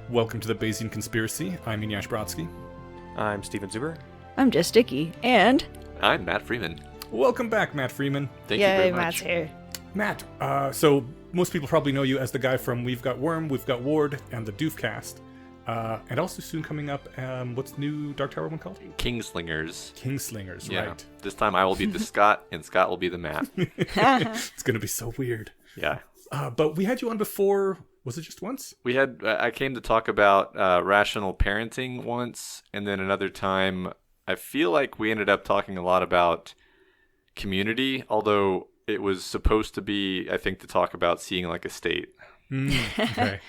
Welcome to the Bayesian Conspiracy. I'm Inyash Brodsky. I'm Steven Zuber. I'm Jess Dickey, and... I'm Matt Freeman. Welcome back, Matt Freeman. Thank you very much. Matt's here. Matt, so most people probably know you as the guy from We've Got Worm, We've Got Ward, and the Doofcast. And also soon coming up, what's the new Dark Tower one called? Kingslingers. Kingslingers, Yeah. right. This time I will be the Scott, and Scott will be the Matt. It's going to be so weird. Yeah. But we had you on before, was it just once? We had, I came to talk about rational parenting once, and then another time, I feel like we ended up talking a lot about community, although it was supposed to be, I think, to talk about seeing like a state. Okay.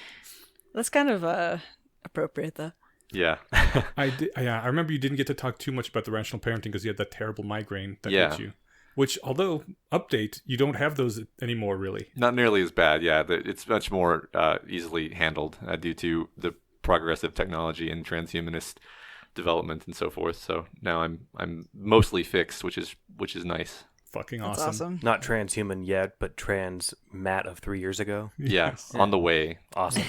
That's kind of appropriate, though. Yeah. I remember you didn't get to talk too much about the rational parenting because you had that terrible migraine that hit you. Which, although, update, you don't have those anymore, really. Not nearly as bad, yeah. It's much more easily handled due to the progressive technology and transhumanist development and so forth. So now I'm mostly fixed, which is nice. Fucking That's awesome. awesome. Not transhuman yet, but trans Matt of 3 years ago. Yeah, Yes. on the way. Awesome.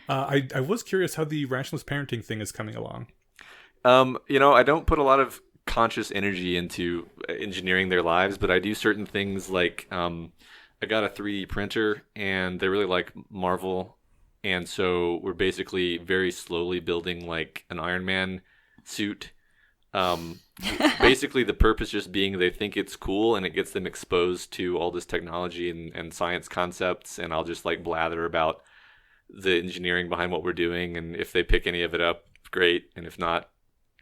I was curious how the rationalist parenting thing is coming along. I don't put a lot of conscious energy into engineering their lives, but I do certain things like I got a 3D printer and they really like Marvel, and so we're basically very slowly building like an Iron Man suit. Basically the purpose just being they think it's cool and it gets them exposed to all this technology and science concepts, and I'll just like blather about the engineering behind what we're doing, and if they pick any of it up, great, and if not,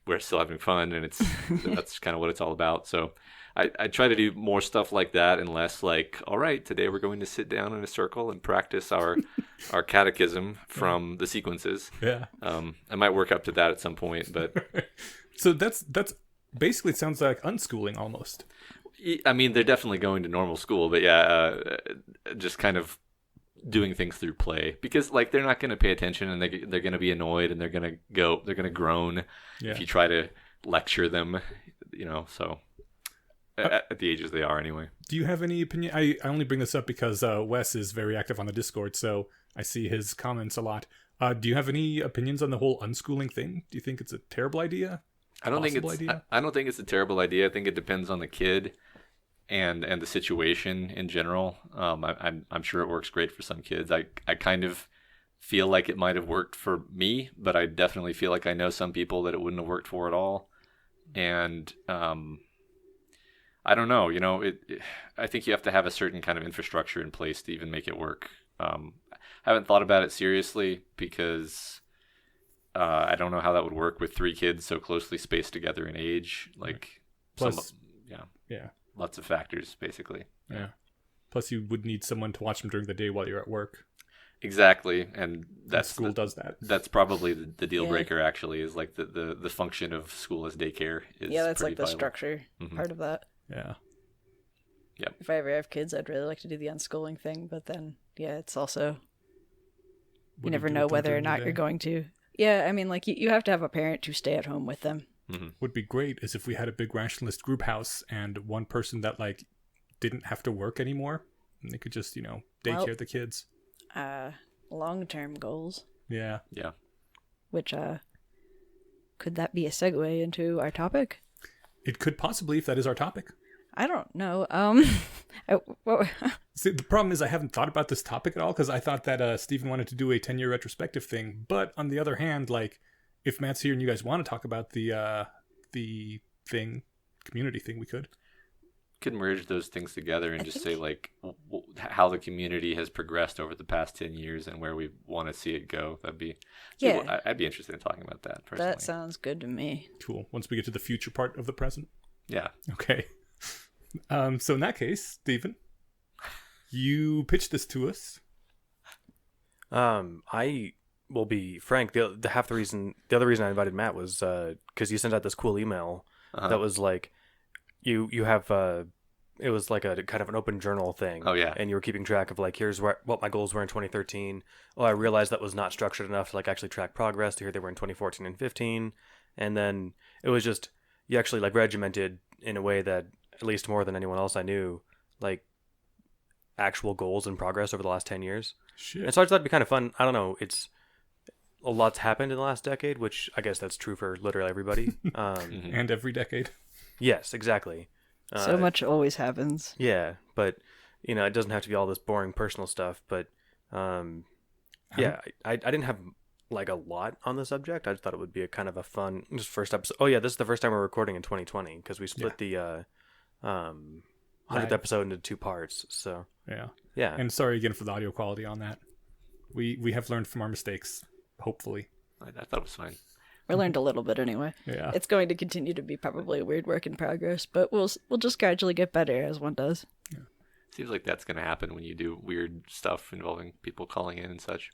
we're still having fun, and that's kind of what it's all about. So I try to do more stuff like that and less like, all right, today we're going to sit down in a circle and practice our catechism from the sequences. Yeah. I might work up to that at some point, but So that's basically, it sounds like unschooling almost. I mean, they're definitely going to normal school, but yeah, just kind of doing things through play, because like they're not going to pay attention, and they're going to be annoyed, and they're going to groan if you try to lecture them, so at the ages they are anyway. Do you have any opinion? I only bring this up because Wes is very active on the Discord, so I see his comments a lot. Do you have any opinions on the whole unschooling thing? Do you think it's a terrible idea? I don't think it's a terrible idea. I think it depends on the kid and the situation in general. I'm sure it works great for some kids. I kind of feel like it might have worked for me, but I definitely feel like I know some people that it wouldn't have worked for at all. And I don't know. I think you have to have a certain kind of infrastructure in place to even make it work. I haven't thought about it seriously because I don't know how that would work with 3 kids so closely spaced together in age. Like, Plus, yeah. Lots of factors, basically. Yeah. Plus, you would need someone to watch them during the day while you're at work. Exactly, and that's school does that. That's probably the deal breaker. Actually, is like the function of school as daycare. That's like the vital. structure part of that. Yeah. Yep. If I ever have kids, I'd really like to do the unschooling thing, but then it's also you never know whether or not you're going to. Yeah, I mean, like you have to have a parent to stay at home with them. Mm-hmm. Would be great is if we had a big rationalist group house and one person that like didn't have to work anymore, and they could just daycare the kids. Long-term goals. Yeah. Which could that be a segue into our topic? It could possibly, if that is our topic. I don't know. See, the problem is I haven't thought about this topic at all because I thought that Stephen wanted to do a 10-year retrospective thing. But on the other hand, like, if Matt's here and you guys want to talk about the community thing, we could. Could merge those things together and just say like how the community has progressed over the past 10 years and where we want to see it go. I'd be interested in talking about that personally. That sounds good to me. Cool. Once we get to the future part of the present. Yeah. Okay. So in that case, Stephen, you pitched this to us. I will be frank. The other reason I invited Matt was because you sent out this cool email that was like you have it was like a kind of an open journal thing. Oh yeah. And you were keeping track of like, here's what my goals were in 2013. Oh, I realized that was not structured enough to like actually track progress to here they were in 2014 and 15. And then it was just you actually like regimented in a way that at least more than anyone else I knew, like actual goals and progress over the last 10 years. Shit. And so I just thought it'd be kind of fun. I don't know. It's a lot's happened in the last decade, which I guess that's true for literally everybody. And every decade. Yes, exactly. So much always happens. Yeah, but it doesn't have to be all this boring personal stuff. But I didn't have like a lot on the subject. I just thought it would be a kind of a fun just first episode. Oh yeah, this is the first time we're recording in 2020 because we split the 100th episode into 2 parts. So yeah. And sorry again for the audio quality on that. We have learned from our mistakes. Hopefully, I thought it was fine. We learned a little bit anyway. Yeah, it's going to continue to be probably a weird work in progress, but we'll just gradually get better as one does. Yeah. Seems like that's going to happen when you do weird stuff involving people calling in and such.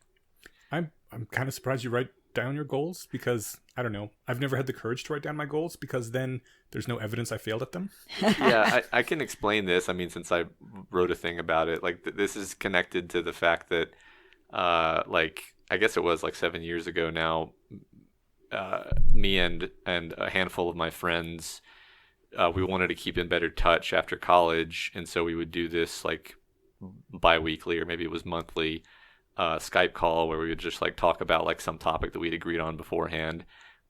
I'm kind of surprised you write down your goals because I don't know. I've never had the courage to write down my goals because then there's no evidence I failed at them. Yeah, I can explain this. I mean, since I wrote a thing about it, like this is connected to the fact that, I guess it was like 7 years ago now. Me and a handful of my friends, we wanted to keep in better touch after college, and so we would do this like bi-weekly or maybe it was monthly Skype call where we would just like talk about like some topic that we'd agreed on beforehand.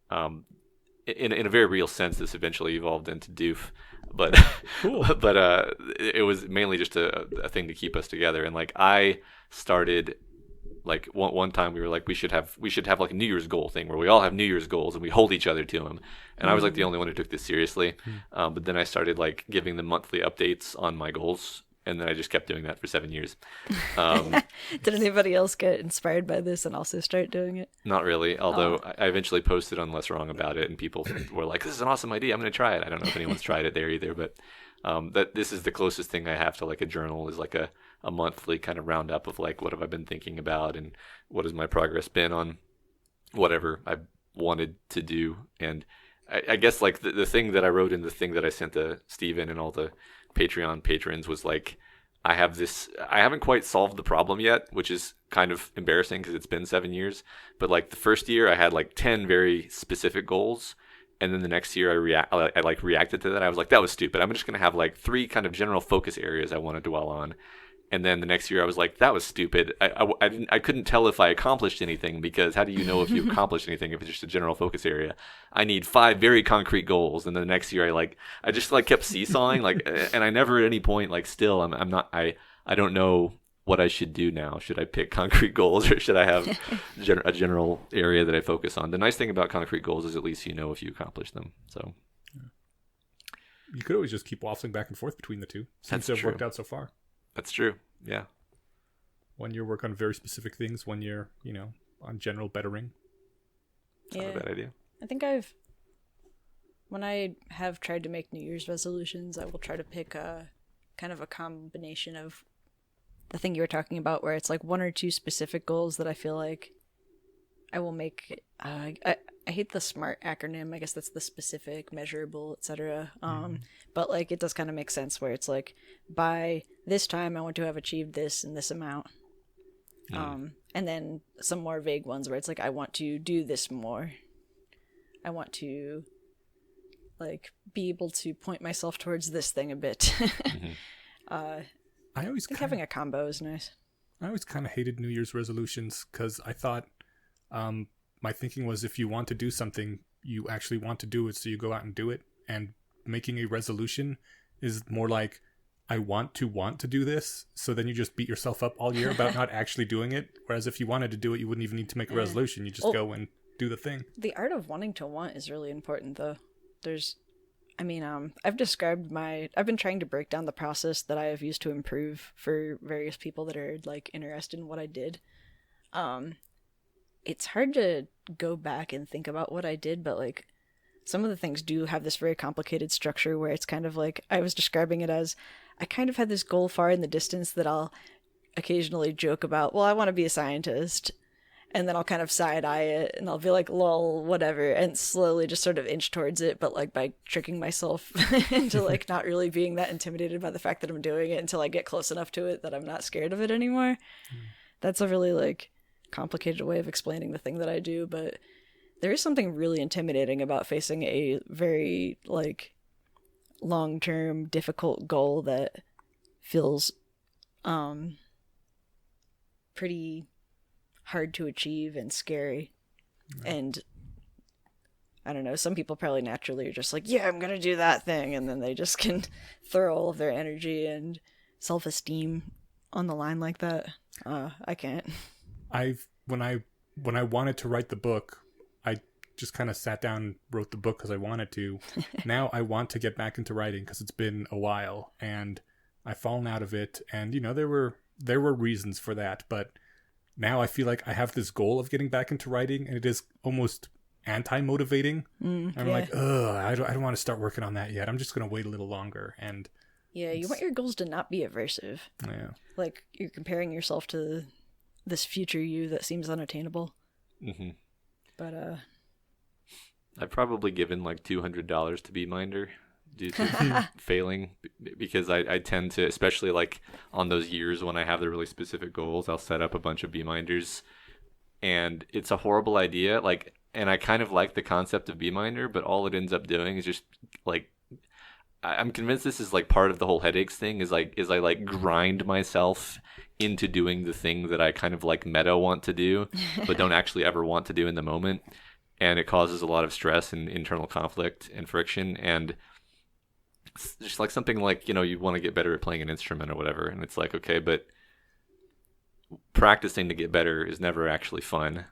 In a very real sense, this eventually evolved into Doof, but cool. But it was mainly just a thing to keep us together. And like I started. Like one time we were like we should have like a New Year's goal thing where we all have New Year's goals and we hold each other to them, and I was like the only one who took this seriously. But then I started like giving them monthly updates on my goals, and then I just kept doing that for 7 years. Did anybody else get inspired by this and also start doing it? Not really, although I eventually posted on Less Wrong about it, and people were like, "This is an awesome idea. I'm going to try it." I don't know if anyone's tried it there either, but that this is the closest thing I have to like a journal is like a monthly kind of roundup of like what have I been thinking about and what has my progress been on whatever I wanted to do. And I guess like the thing that I wrote in the thing that I sent to Steven and all the Patreon patrons was like, I haven't quite solved the problem yet, which is kind of embarrassing because it's been 7 years. But like the first year I had like 10 very specific goals. And then the next year I reacted to that. I was like, that was stupid. I'm just going to have like 3 kind of general focus areas I want to dwell on. And then the next year I was like, that was stupid. I couldn't tell if I accomplished anything because how do you know if you accomplished anything if it's just a general focus area? I need 5 very concrete goals. And then the next year I just like kept seesawing like, and I never at any point like still I don't know what I should do now. Should I pick concrete goals or should I have a general area that I focus on? The nice thing about concrete goals is at least you know if you accomplish them. So you could always just keep waffling back and forth between the two. Seems to have worked out so far. That's true. Yeah. 1 year work on very specific things. 1 year, on general bettering. It's not a bad idea. I think when I have tried to make New Year's resolutions, I will try to pick a kind of a combination of the thing you were talking about where it's like 1 or 2 specific goals that I feel like I will make. I hate the SMART acronym. I guess that's the specific, measurable, etc. But like it does kind of make sense where it's like by this time I want to have achieved this and this amount. And then some more vague ones where it's like I want to do this more. I want to like be able to point myself towards this thing a bit. I always think having a combo is nice. I always kind of hated New Year's resolutions because I thought my thinking was if you want to do something, you actually want to do it, so you go out and do it. And making a resolution is more like, I want to do this, so then you just beat yourself up all year about not actually doing it. Whereas if you wanted to do it, you wouldn't even need to make a resolution. You just go and do the thing. The art of wanting to want is really important, though. I've been trying to break down the process that I have used to improve for various people that are like interested in what I did. It's hard to go back and think about what I did, but like some of the things do have this very complicated structure where it's kind of like, I was describing it as, I kind of had this goal far in the distance that I'll occasionally joke about, well, I want to be a scientist. And then I'll kind of side-eye it, and I'll be like, lol, whatever, and slowly just sort of inch towards it, but like by tricking myself into like not really being that intimidated by the fact that I'm doing it until I get close enough to it that I'm not scared of it anymore. That's a really like complicated way of explaining the thing that I do, but there is something really intimidating about facing a very like long-term difficult goal that feels pretty hard to achieve and scary. And I don't know, some people probably naturally are just like, yeah, I'm going to do that thing. And then they just can throw all of their energy and self-esteem on the line like that. I can't. When I wanted to write the book, I just kind of sat down and wrote the book because I wanted to. Now I want to get back into writing because it's been a while and I've fallen out of it. And, there were reasons for that. But now I feel like I have this goal of getting back into writing, and it is almost anti-motivating. I'm like, ugh, I don't want to start working on that yet. I'm just going to wait a little longer. And yeah, you want your goals to not be aversive. Yeah. Like you're comparing yourself to this future you that seems unattainable. Mm-hmm. But I've probably given like $200 to BeMinder due to failing, because I tend to, especially like on those years when I have the really specific goals, I'll set up a bunch of BeMinders, and it's a horrible idea. Like, and I kind of like the concept of BeMinder, but all it ends up doing is just like, I'm convinced this is like part of the whole headaches thing, is I like grind myself into doing the thing that I kind of like meta want to do, but don't actually ever want to do in the moment. And it causes a lot of stress and internal conflict and friction. And it's just like something like, you want to get better at playing an instrument or whatever. And it's like, okay, but practicing to get better is never actually fun.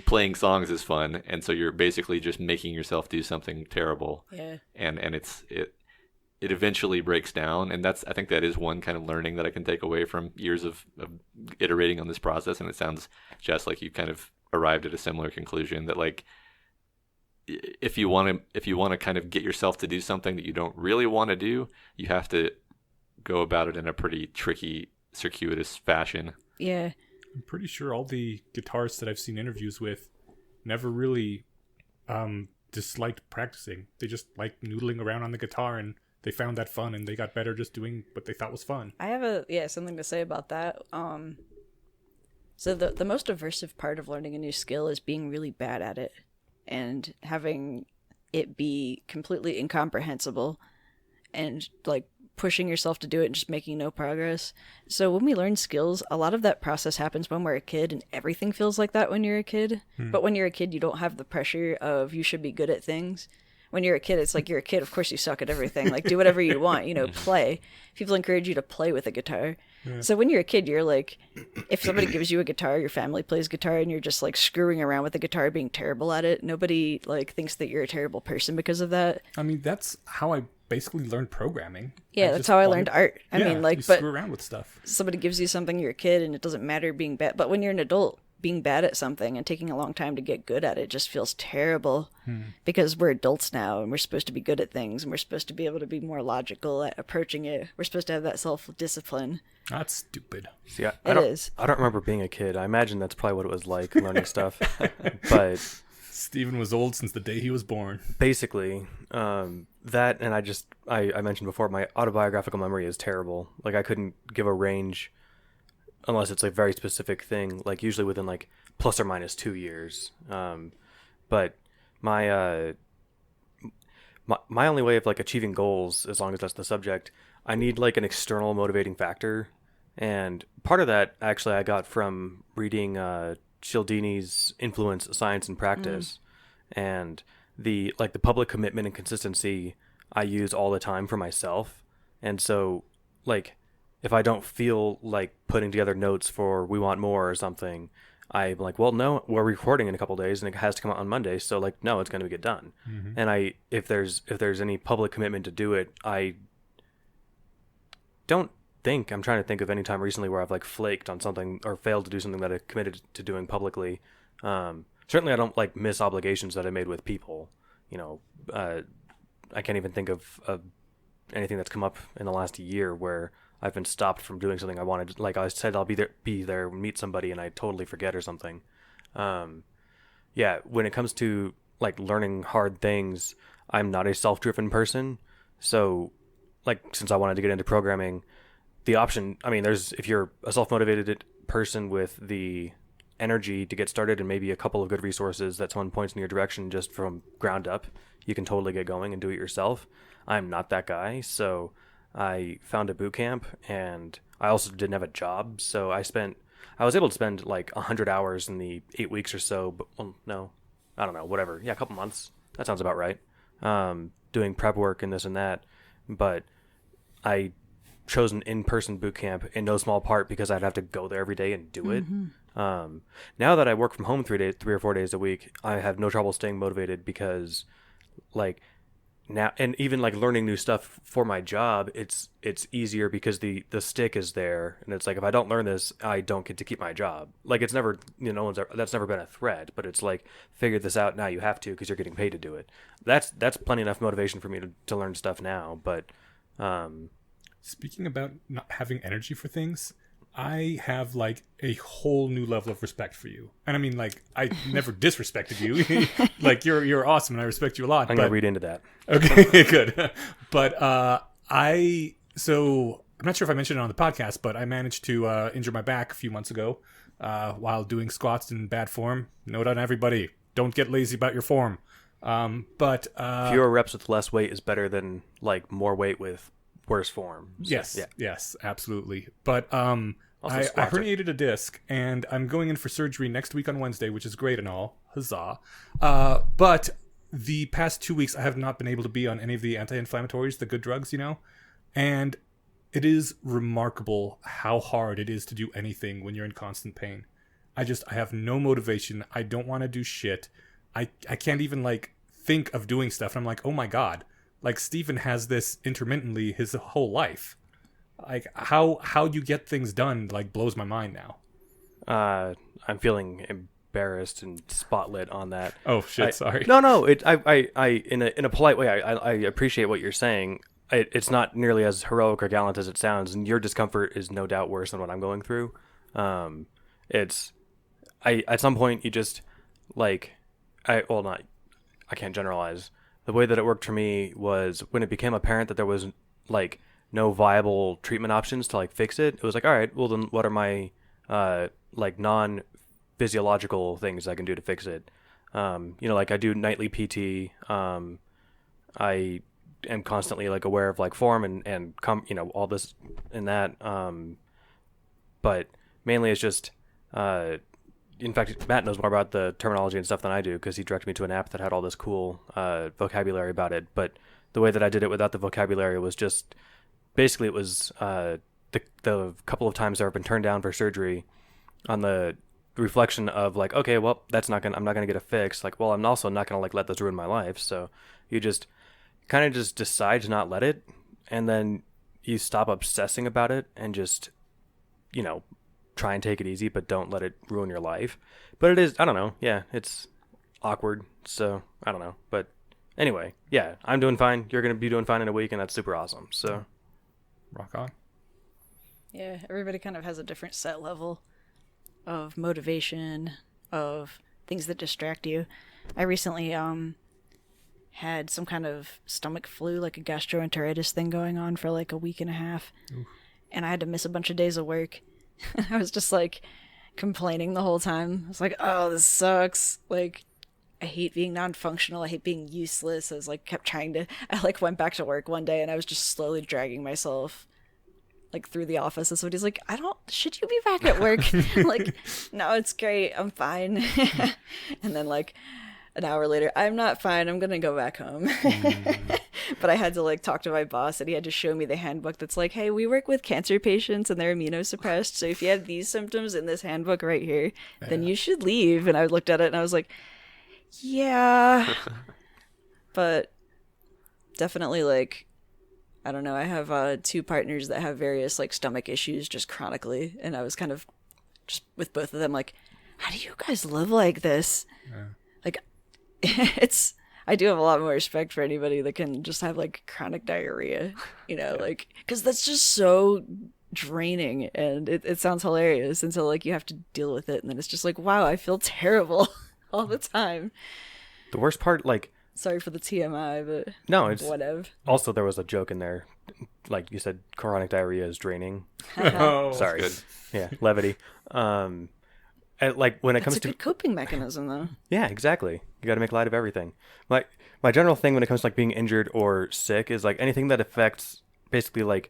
Playing songs is fun, and so you're basically just making yourself do something terrible. Yeah. And it eventually breaks down, and I think that is one kind of learning that I can take away from years of iterating on this process. And it sounds just like you kind of arrived at a similar conclusion, that like if you want to kind of get yourself to do something that you don't really want to do, you have to go about it in a pretty tricky, circuitous fashion. Yeah. I'm pretty sure all the guitarists that I've seen interviews with never really disliked practicing. They just liked noodling around on the guitar, and they found that fun, and they got better just doing what they thought was fun. I have something to say about that. So the most aversive part of learning a new skill is being really bad at it and having it be completely incomprehensible and like pushing yourself to do it and just making no progress. So when we learn skills, a lot of that process happens when we're a kid, and everything feels like that when you're a kid. But when you're a kid, you don't have the pressure of you should be good at things. When you're a kid, it's like you're a kid, of course you suck at everything. Like, do whatever you want, play. People encourage you to play with a guitar. Yeah. So when you're a kid, you're like, if somebody gives you a guitar, your family plays guitar, and you're just like screwing around with the guitar, being terrible at it, nobody like thinks that you're a terrible person because of that. I mean, that's how I basically learned programming. Yeah, that's how I learned art. I mean, like, but screw around with stuff. Somebody gives you something, you're a kid, and it doesn't matter being bad. But when you're an adult, being bad at something and taking a long time to get good at it just feels terrible, because we're adults now and we're supposed to be good at things, and we're supposed to be able to be more logical at approaching it. We're supposed to have that self-discipline. That's stupid. See, I don't remember being a kid. I imagine that's probably what it was like learning stuff. But Steven was old since the day he was born. Basically, that, and I mentioned before, my autobiographical memory is terrible. Like, I couldn't give a range unless it's a very specific thing, like usually within like plus or minus 2 years. But my only way of like achieving goals, as long as that's the subject, I need like an external motivating factor. And part of that actually I got from reading Cialdini's Influence, Science and Practice. And the public commitment and consistency I use all the time for myself. And so like, if I don't feel like putting together notes for We Want More or something, I'm like, well, no, we're recording in a couple days and it has to come out on Monday. So like, no, it's going to get done. Mm-hmm. And if there's any public commitment to do it, I don't think, I'm trying to think of any time recently where I've like flaked on something or failed to do something that I committed to doing publicly. Certainly I don't like miss obligations that I made with people. I can't even think of anything that's come up in the last year where I've been stopped from doing something I wanted. Like I said, I'll be there, meet somebody, and I totally forget or something. Yeah, when it comes to like learning hard things, I'm not a self-driven person. So, like, since I wanted to get into programming, the option, I mean, if you're a self-motivated person with the energy to get started and maybe a couple of good resources that someone points in your direction just from ground up, you can totally get going and do it yourself. I'm not that guy, so I found a boot camp, and I also didn't have a job, so I spent I was able to spend like 100 hours in the 8 weeks or so, but well, no, I don't know, whatever. Yeah, a couple months. That sounds about right. Doing prep work and this and that. But I chose an in-person boot camp in no small part because I'd have to go there every day and do it. Now that I work from home 3 or 4 days a week, I have no trouble staying motivated because like now, and even like learning new stuff for my job, it's easier because the stick is there, and it's like if I don't learn this, I don't get to keep my job. Like it's never, that's never been a threat, but it's like figure this out now, you have to because you're getting paid to do it. That's plenty enough motivation for me to learn stuff now. But speaking about not having energy for things, I have like a whole new level of respect for you. And I mean, like, I never disrespected you. Like you're awesome and I respect you a lot. I'm going to read into that. Okay, good. But so I'm not sure if I mentioned it on the podcast, but I managed to injure my back a few months ago while doing squats in bad form. Note on everybody, don't get lazy about your form. But fewer reps with less weight is better than like more weight with worse form. So, yes, absolutely. But I herniated a disc, and I'm going in for surgery next week on Wednesday, which is great and all. Huzzah. But the past 2 weeks, I have not been able to be on any of the anti-inflammatories, the good drugs, and it is remarkable how hard it is to do anything when you're in constant pain. I have no motivation. I don't want to do shit. I can't even, like, think of doing stuff. And I'm like, oh my God. Like, Steven has this intermittently his whole life. Like, how you get things done, like, blows my mind now. I'm feeling embarrassed and spotlit on that. Oh, shit, sorry. No, I in a polite way, I appreciate what you're saying. It's not nearly as heroic or gallant as it sounds, and your discomfort is no doubt worse than what I'm going through. At some point, you just, like, I can't generalize. The way that it worked for me was when it became apparent that there was, like, no viable treatment options to, like, fix it. It was like, all right, well, then what are my, like, non-physiological things I can do to fix it? Like, I do nightly PT. I am constantly, like, aware of, like, form and all this and that. But mainly it's just, in fact, Matt knows more about the terminology and stuff than I do because he directed me to an app that had all this cool vocabulary about it. But the way that I did it without the vocabulary was just basically it was the couple of times that I've been turned down for surgery on the reflection of like, okay, well, I'm not gonna get a fix. Like, well, I'm also not gonna like let this ruin my life. So you just kind of just decide to not let it, and then you stop obsessing about it and just try and take it easy, but don't let it ruin your life. But it is, I don't know. Yeah, it's awkward. So I don't know. But anyway, yeah, I'm doing fine. You're going to be doing fine in a week, and that's super awesome. So rock on. Yeah, everybody kind of has a different set level of motivation, of things that distract you. I recently had some kind of stomach flu, like a gastroenteritis thing going on for like a week and a half. Oof. And I had to miss a bunch of days of work. I was just like complaining the whole time. I was like, oh, this sucks. Like, I hate being non-functional. I hate being useless. I was like, I like went back to work one day and I was just slowly dragging myself like through the office. And somebody's like, should you be back at work? Like, no, it's great. I'm fine. And then like an hour later, I'm not fine. I'm going to go back home. But I had to like talk to my boss and he had to show me the handbook that's like, hey, we work with cancer patients and they're immunosuppressed. So if you have these symptoms in this handbook right here, then you should leave. And I looked at it and I was like, yeah. But definitely like, I don't know. I have 2 partners that have various like stomach issues just chronically. And I was kind of just with both of them like, how do you guys live like this? Yeah. Like I do have a lot more respect for anybody that can just have like chronic diarrhea, like, because that's just so draining and it sounds hilarious until like you have to deal with it. And then it's just like, wow, I feel terrible all the time. The worst part, like, sorry for the TMI, but no, it's whatever. Also, there was a joke in there. Like you said, chronic diarrhea is draining. Oh, sorry. Good. Yeah. Levity. And like when it comes to a good coping mechanism though. Yeah, exactly. You got to make light of everything. Like my general thing when it comes to like being injured or sick is like anything that affects basically like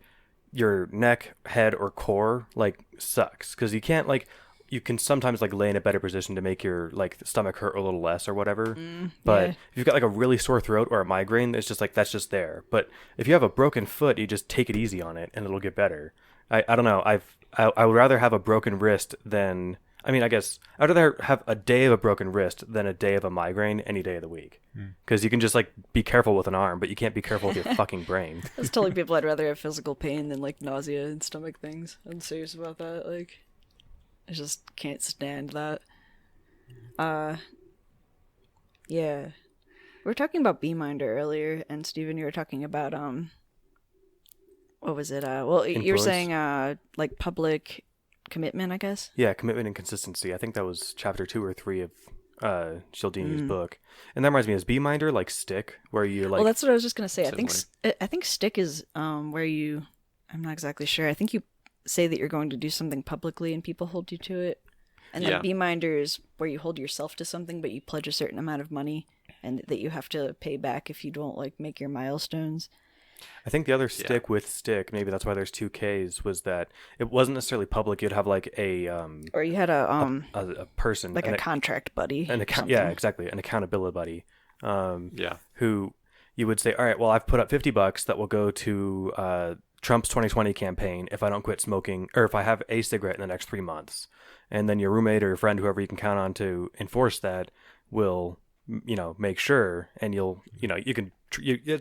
your neck, head, or core like sucks because you can't like you can sometimes like lay in a better position to make your like stomach hurt a little less or whatever. But if you've got like a really sore throat or a migraine, it's just like that's just there. But if you have a broken foot, you just take it easy on it and it'll get better. I don't know. I would rather have a broken wrist than, I mean, I guess I'd rather have a day of a broken wrist than a day of a migraine any day of the week. Because you can just like be careful with an arm, but you can't be careful with your fucking brain. I was telling people I'd rather have physical pain than like nausea and stomach things. I'm serious about that. Like, I just can't stand that. Yeah. We were talking about Beeminder earlier, and Steven, you were talking about what was it? Well, Influence. you were saying like public commitment, I guess. Yeah, commitment and consistency. I think that was chapter 2 or 3 of Cialdini's book. And that reminds me, is Beeminder like stick, where you like? Well, that's what I was just gonna say. Similar. I think stick is where you. I'm not exactly sure. I think you say that you're going to do something publicly and people hold you to it. And then Beeminder is where you hold yourself to something, but you pledge a certain amount of money and that you have to pay back if you don't like make your milestones. I think the other stick with stick, maybe that's why there's 2 Ks, was that it wasn't necessarily public. You'd have like a or you had a person, like a contract buddy, yeah, exactly, an accountability buddy, who you would say, all right, well, I've put up $50 that will go to Trump's 2020 campaign if I don't quit smoking, or if I have a cigarette in the next 3 months. And then your roommate or your friend, whoever you can count on to enforce that, will, make sure, and you can,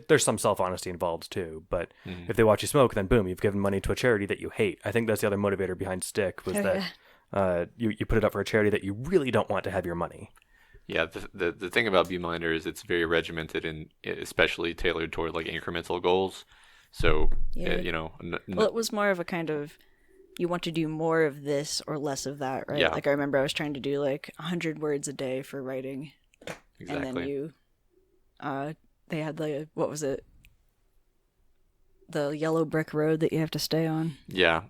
there's some self-honesty involved too, but if they watch you smoke, then boom, you've given money to a charity that you hate. I think that's the other motivator behind Stick, was you put it up for a charity that you really don't want to have your money. Yeah, the thing about Beeminder is it's very regimented and especially tailored toward like incremental goals. So, well, it was more of a kind of, you want to do more of this or less of that, right? Yeah. Like I remember I was trying to do like 100 words a day for writing. Exactly. And then they had the, what was it? The yellow brick road that you have to stay on. Yeah.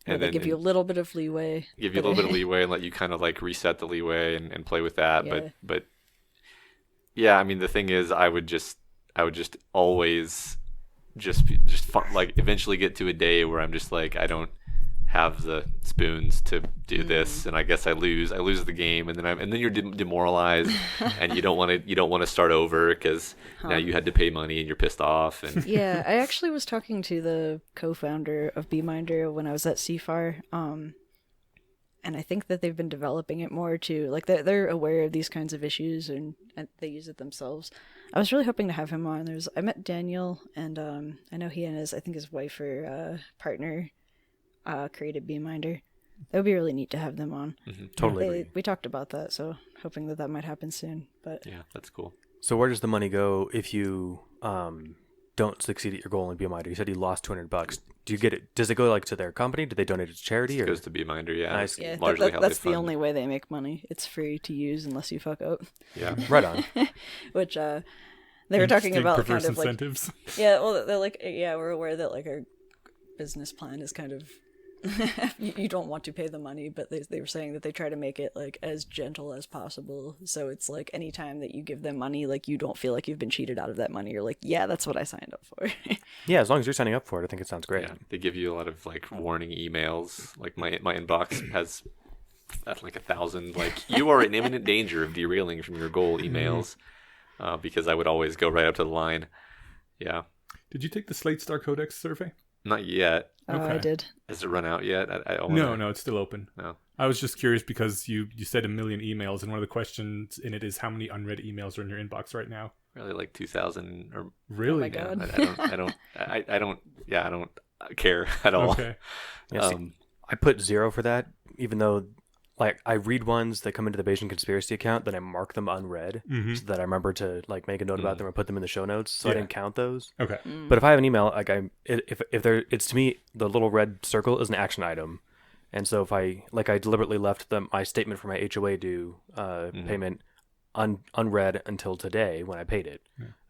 And they give you a little bit of leeway. Give you a little bit of leeway and let you kind of like reset the leeway and play with that. Yeah. But yeah, I mean, the thing is, I would just always like eventually get to a day where I'm just like, I don't have the spoons to do this, and I guess I lose the game, and then you're demoralized, and you don't want to start over because now you had to pay money and you're pissed off. And yeah, I actually was talking to the co-founder of Beeminder when I was at CFAR, and I think that they've been developing it more too. Like they're aware of these kinds of issues and they use it themselves. I was really hoping to have him on. I met Daniel, and I know he and his wife or partner created Beeminder. That would be really neat to have them on. Mm-hmm. Totally. We talked about that, so hoping that might happen soon. But yeah, that's cool. So where does the money go if you don't succeed at your goal in Beeminder? You said you lost $200. Do you get it? Does it go like to their company? Do they donate it to charity? It goes to Beeminder, yeah. Nice. yeah, largely that's the only way they make money. It's free to use unless you fuck up. Yeah, right on. Which they were talking about kind perverse of like incentives. yeah, well they're like we're aware that like our business plan is kind of you don't want to pay the money, but they were saying that they try to make it like as gentle as possible. So it's like anytime that you give them money, like you don't feel like you've been cheated out of that money. You're like, yeah, that's what I signed up for. Yeah, as long as you're signing up for it, I think it sounds great. Yeah, they give you a lot of like warning emails. Like my inbox has like 1,000 like you are in imminent danger of derailing from your goal emails, because I would always go right up to the line. Yeah. Did you take the Slate Star Codex survey? Not yet. Oh, I did. Has it run out yet? No, it's still open. No. I was just curious because you said 1 million emails, and one of the questions in it is how many unread emails are in your inbox right now? Really, like 2,000 or really? Oh my God. I don't care at all. Okay. Yeah, see, I put 0 for that, even though like I read ones that come into the Bayesian conspiracy account, then I mark them unread so that I remember to like make a note about them or put them in the show notes. So I didn't count those. Okay. But if I have an email, like if there, it's to me, the little red circle is an action item. And so if I deliberately left my statement for my HOA due payment unread until today when I paid it.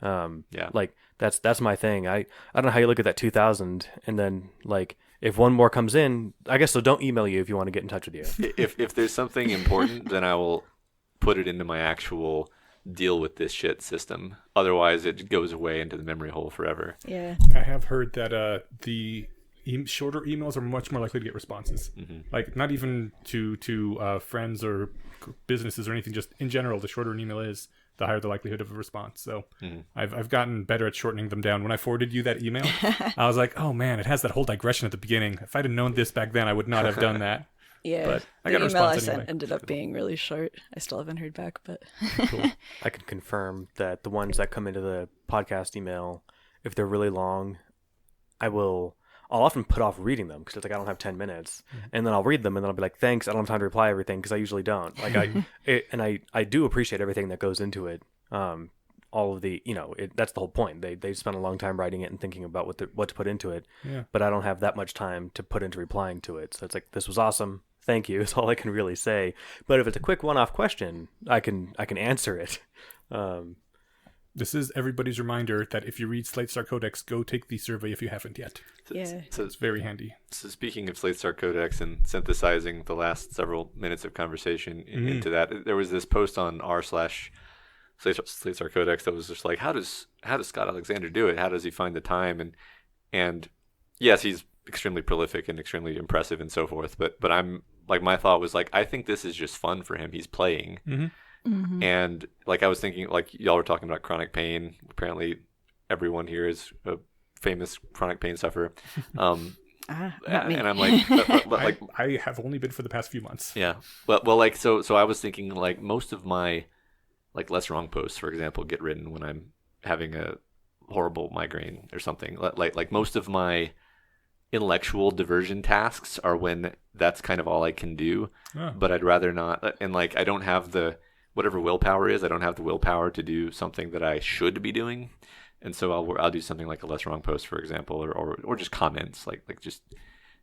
Like that's my thing. I don't know how you look at that 2,000 and then like if one more comes in, I guess so don't email you if you want to get in touch with you. If there's something important, then I will put it into my actual deal with this shit system. Otherwise it goes away into the memory hole forever. Yeah. I have heard that shorter emails are much more likely to get responses. Like not even to friends or businesses or anything, just in general, the shorter an email is, the higher the likelihood of a response. So I've gotten better at shortening them down. When I forwarded you that email, I was like, oh man, it has that whole digression at the beginning. If I'd have known this back then, I would not have done that. Yeah, but I the got a email I response sent anyway. ended up being really short. I still haven't heard back, but Cool. I can confirm that the ones that come into the podcast email, if they're really long, I'll often put off reading them because it's like I don't have 10 minutes, and then I'll read them and then I'll be like, thanks, I don't have time to reply everything because I usually don't. Like I do appreciate everything that goes into it. All of the, that's the whole point. They spent a long time writing it and thinking about what to put into it. Yeah. But I don't have that much time to put into replying to it. So it's like, this was awesome. Thank you. Is all I can really say. But if it's a quick one-off question, I can answer it. This is everybody's reminder that if you read Slate Star Codex, go take the survey if you haven't yet. yeah. So It's very handy. So speaking of Slate Star Codex and synthesizing the last several minutes of conversation into that, there was this post on r/Slate Star Codex that was just like, how does Scott Alexander do it? How does he find the time? And yes, he's extremely prolific and extremely impressive and so forth. But I'm like, my thought was like, I think this is just fun for him. He's playing. And like I was thinking, like y'all were talking about chronic pain. Apparently, everyone here is a famous chronic pain sufferer. Not me. And I'm like, like I have only been for the past few months. yeah. Well, like so I was thinking like most of my like less wrong posts, for example, get written when I'm having a horrible migraine or something. Like most of my intellectual diversion tasks are when that's kind of all I can do. Oh. But I'd rather not. And like I don't have the whatever willpower is. I don't have the willpower to do something that I should be doing. And so I'll do something like a less wrong post, for example, or just comments like just.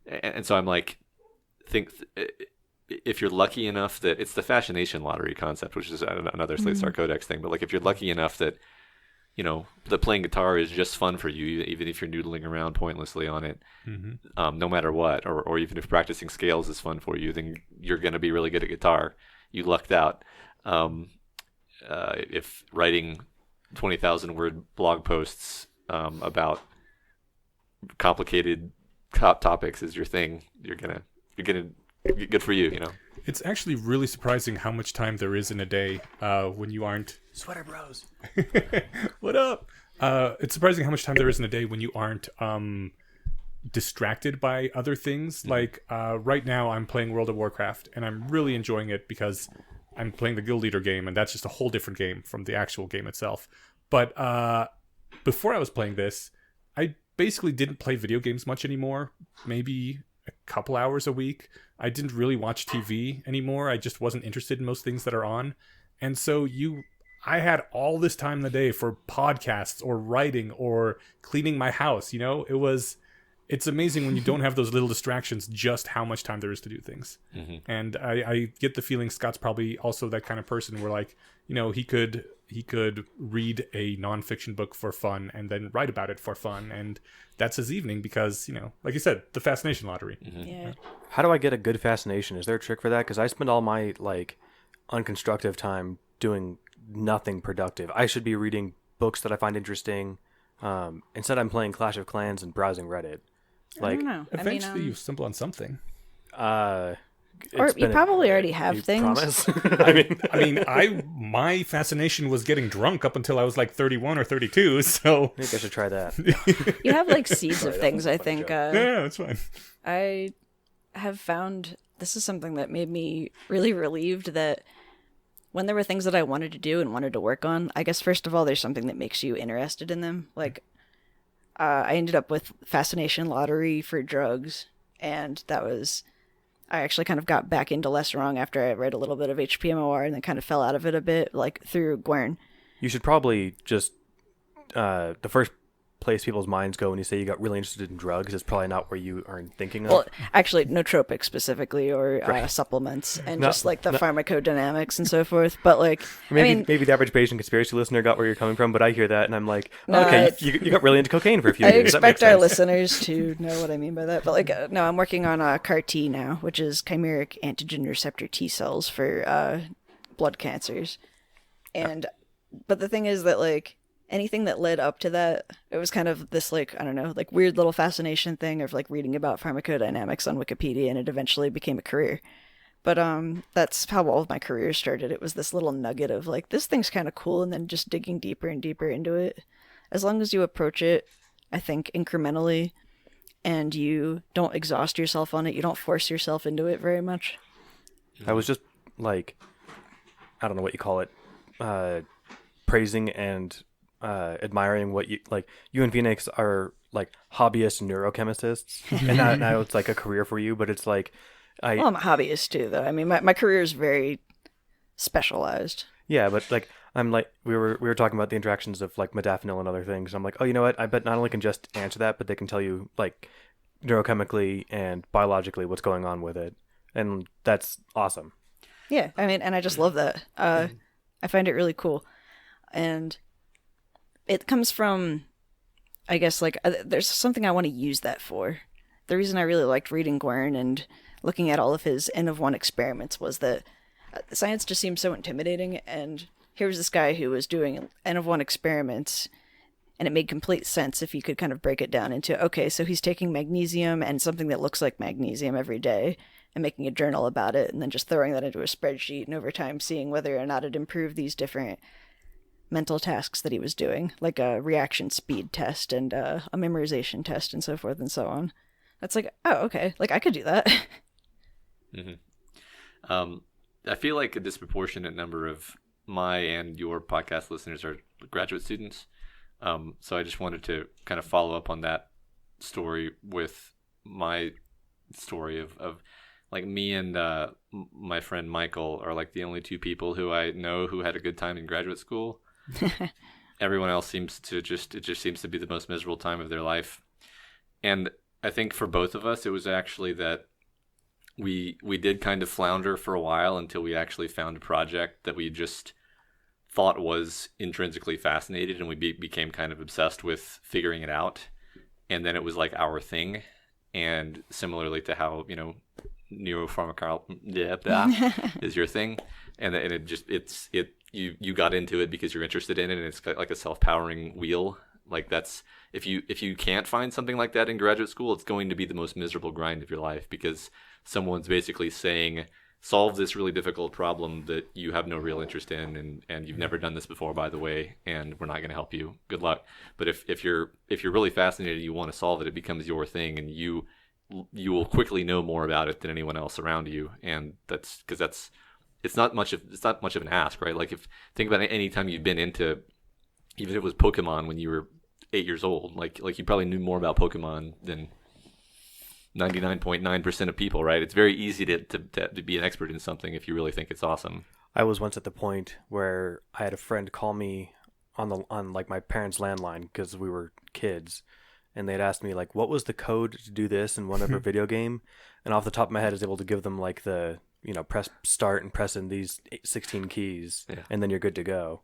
And so I'm like, if you're lucky enough that it's the fascination lottery concept, which is another Slate Star Codex thing, but like if you're lucky enough that, that playing guitar is just fun for you, even if you're noodling around pointlessly on it, no matter what, or even if practicing scales is fun for you, then you're going to be really good at guitar. You lucked out. If writing 20,000 word blog posts about complicated topics is your thing, you're gonna good for you. It's actually really surprising how much time there is in a day when you aren't. Sweater bros. What up? It's surprising how much time there is in a day when you aren't distracted by other things. Like right now, I'm playing World of Warcraft, and I'm really enjoying it because I'm playing the Guild Leader game, and that's just a whole different game from the actual game itself. But before I was playing this, I basically didn't play video games much anymore. Maybe a couple hours a week. I didn't really watch TV anymore. I just wasn't interested in most things that are on. And so I had all this time in the day for podcasts or writing or cleaning my house. It's amazing when you don't have those little distractions, just how much time there is to do things. And I get the feeling Scott's probably also that kind of person where like, he could read a nonfiction book for fun and then write about it for fun. And that's his evening because, like you said, the fascination lottery. Yeah. How do I get a good fascination? Is there a trick for that? Because I spend all my like unconstructive time doing nothing productive. I should be reading books that I find interesting. Instead, I'm playing Clash of Clans and browsing Reddit. I don't know. Eventually you stumble on something. Or you probably already have things. Promise? I mean, my fascination was getting drunk up until I was like 31 or 32, so I think I should try that. You have like seeds of things, I think. yeah, that's fine. I have found this is something that made me really relieved that when there were things that I wanted to do and wanted to work on, I guess first of all, there's something that makes you interested in them. Like, I ended up with fascination lottery for drugs, and I actually kind of got back into Less Wrong after I read a little bit of HPMOR and then kind of fell out of it a bit, like through Gwern. You should probably just the first place people's minds go when you say you got really interested in drugs is probably not where you are thinking of. Well, actually, nootropics specifically, or supplements, and just like the pharmacodynamics and so forth. But like, maybe the average Bayesian conspiracy listener got where you're coming from, but I hear that and I'm like, okay, you got really into cocaine for a few I years. expect our listeners to know what I mean by that. But like, no, I'm working on CAR T now, which is chimeric antigen receptor T cells for blood cancers. But the thing is that like, anything that led up to that, it was kind of this, like, I don't know, like weird little fascination thing of like reading about pharmacodynamics on Wikipedia, and it eventually became a career. But that's how all of my careers started. It was this little nugget of like, this thing's kind of cool, and then just digging deeper and deeper into it. As long as you approach it, I think, incrementally, and you don't exhaust yourself on it, you don't force yourself into it very much. I was just like, I don't know what you call it, praising and admiring what you like. You and Phoenix are like hobbyist neurochemists, and now it's like a career for you. But it's like, well, I'm a hobbyist too, though. I mean, my career is very specialized. Yeah, but like I'm like we were talking about the interactions of like modafinil and other things. I'm like, oh, you know what? I bet not only can just answer that, but they can tell you like neurochemically and biologically what's going on with it, and that's awesome. Yeah, I mean, and I just love that. I find it really cool, and it comes from, I guess, like there's something I want to use that for. The reason I really liked reading Gwern and looking at all of his N of 1 experiments was that science just seemed so intimidating, and here was this guy who was doing N of 1 experiments, and it made complete sense if you could kind of break it down into, okay, so he's taking magnesium and something that looks like magnesium every day and making a journal about it, and then just throwing that into a spreadsheet, and over time seeing whether or not it improved these different mental tasks that he was doing, like a reaction speed test and a memorization test and so forth and so on. That's like, oh, okay, like I could do that. Mm-hmm. I feel like a disproportionate number of my and your podcast listeners are graduate students. So I just wanted to kind of follow up on that story with my story of like me and my friend Michael are like the only two people who I know who had a good time in graduate school. Everyone else seems to it just seems to be the most miserable time of their life. And I think for both of us, it was actually that we did kind of flounder for a while until we actually found a project that we just thought was intrinsically fascinated, and we became kind of obsessed with figuring it out. And then it was like our thing. And similarly to how, you know, neuropharmacology is your thing, and it just you got into it because you're interested in it, and it's like a self-powering wheel. Like that's if you can't find something like that in graduate school, it's going to be the most miserable grind of your life, because someone's basically saying, solve this really difficult problem that you have no real interest in, and you've never done this before, by the way, and we're not going to help you. Good luck. But if you're really fascinated, you want to solve it, it becomes your thing, and you will quickly know more about it than anyone else around you. And that's because it's not much of an ask, right? Like think about any time you've been into, even if it was Pokemon when you were 8 years old, like you probably knew more about Pokemon than 99.9% of people, right? It's very easy to be an expert in something if you really think it's awesome. I was once at the point where I had a friend call me on like my parents' landline because we were kids, and they'd asked me like, what was the code to do this in whatever video game, and off the top of my head I was able to give them like the, you know, press start and press in these 16 keys, and then you're good to go.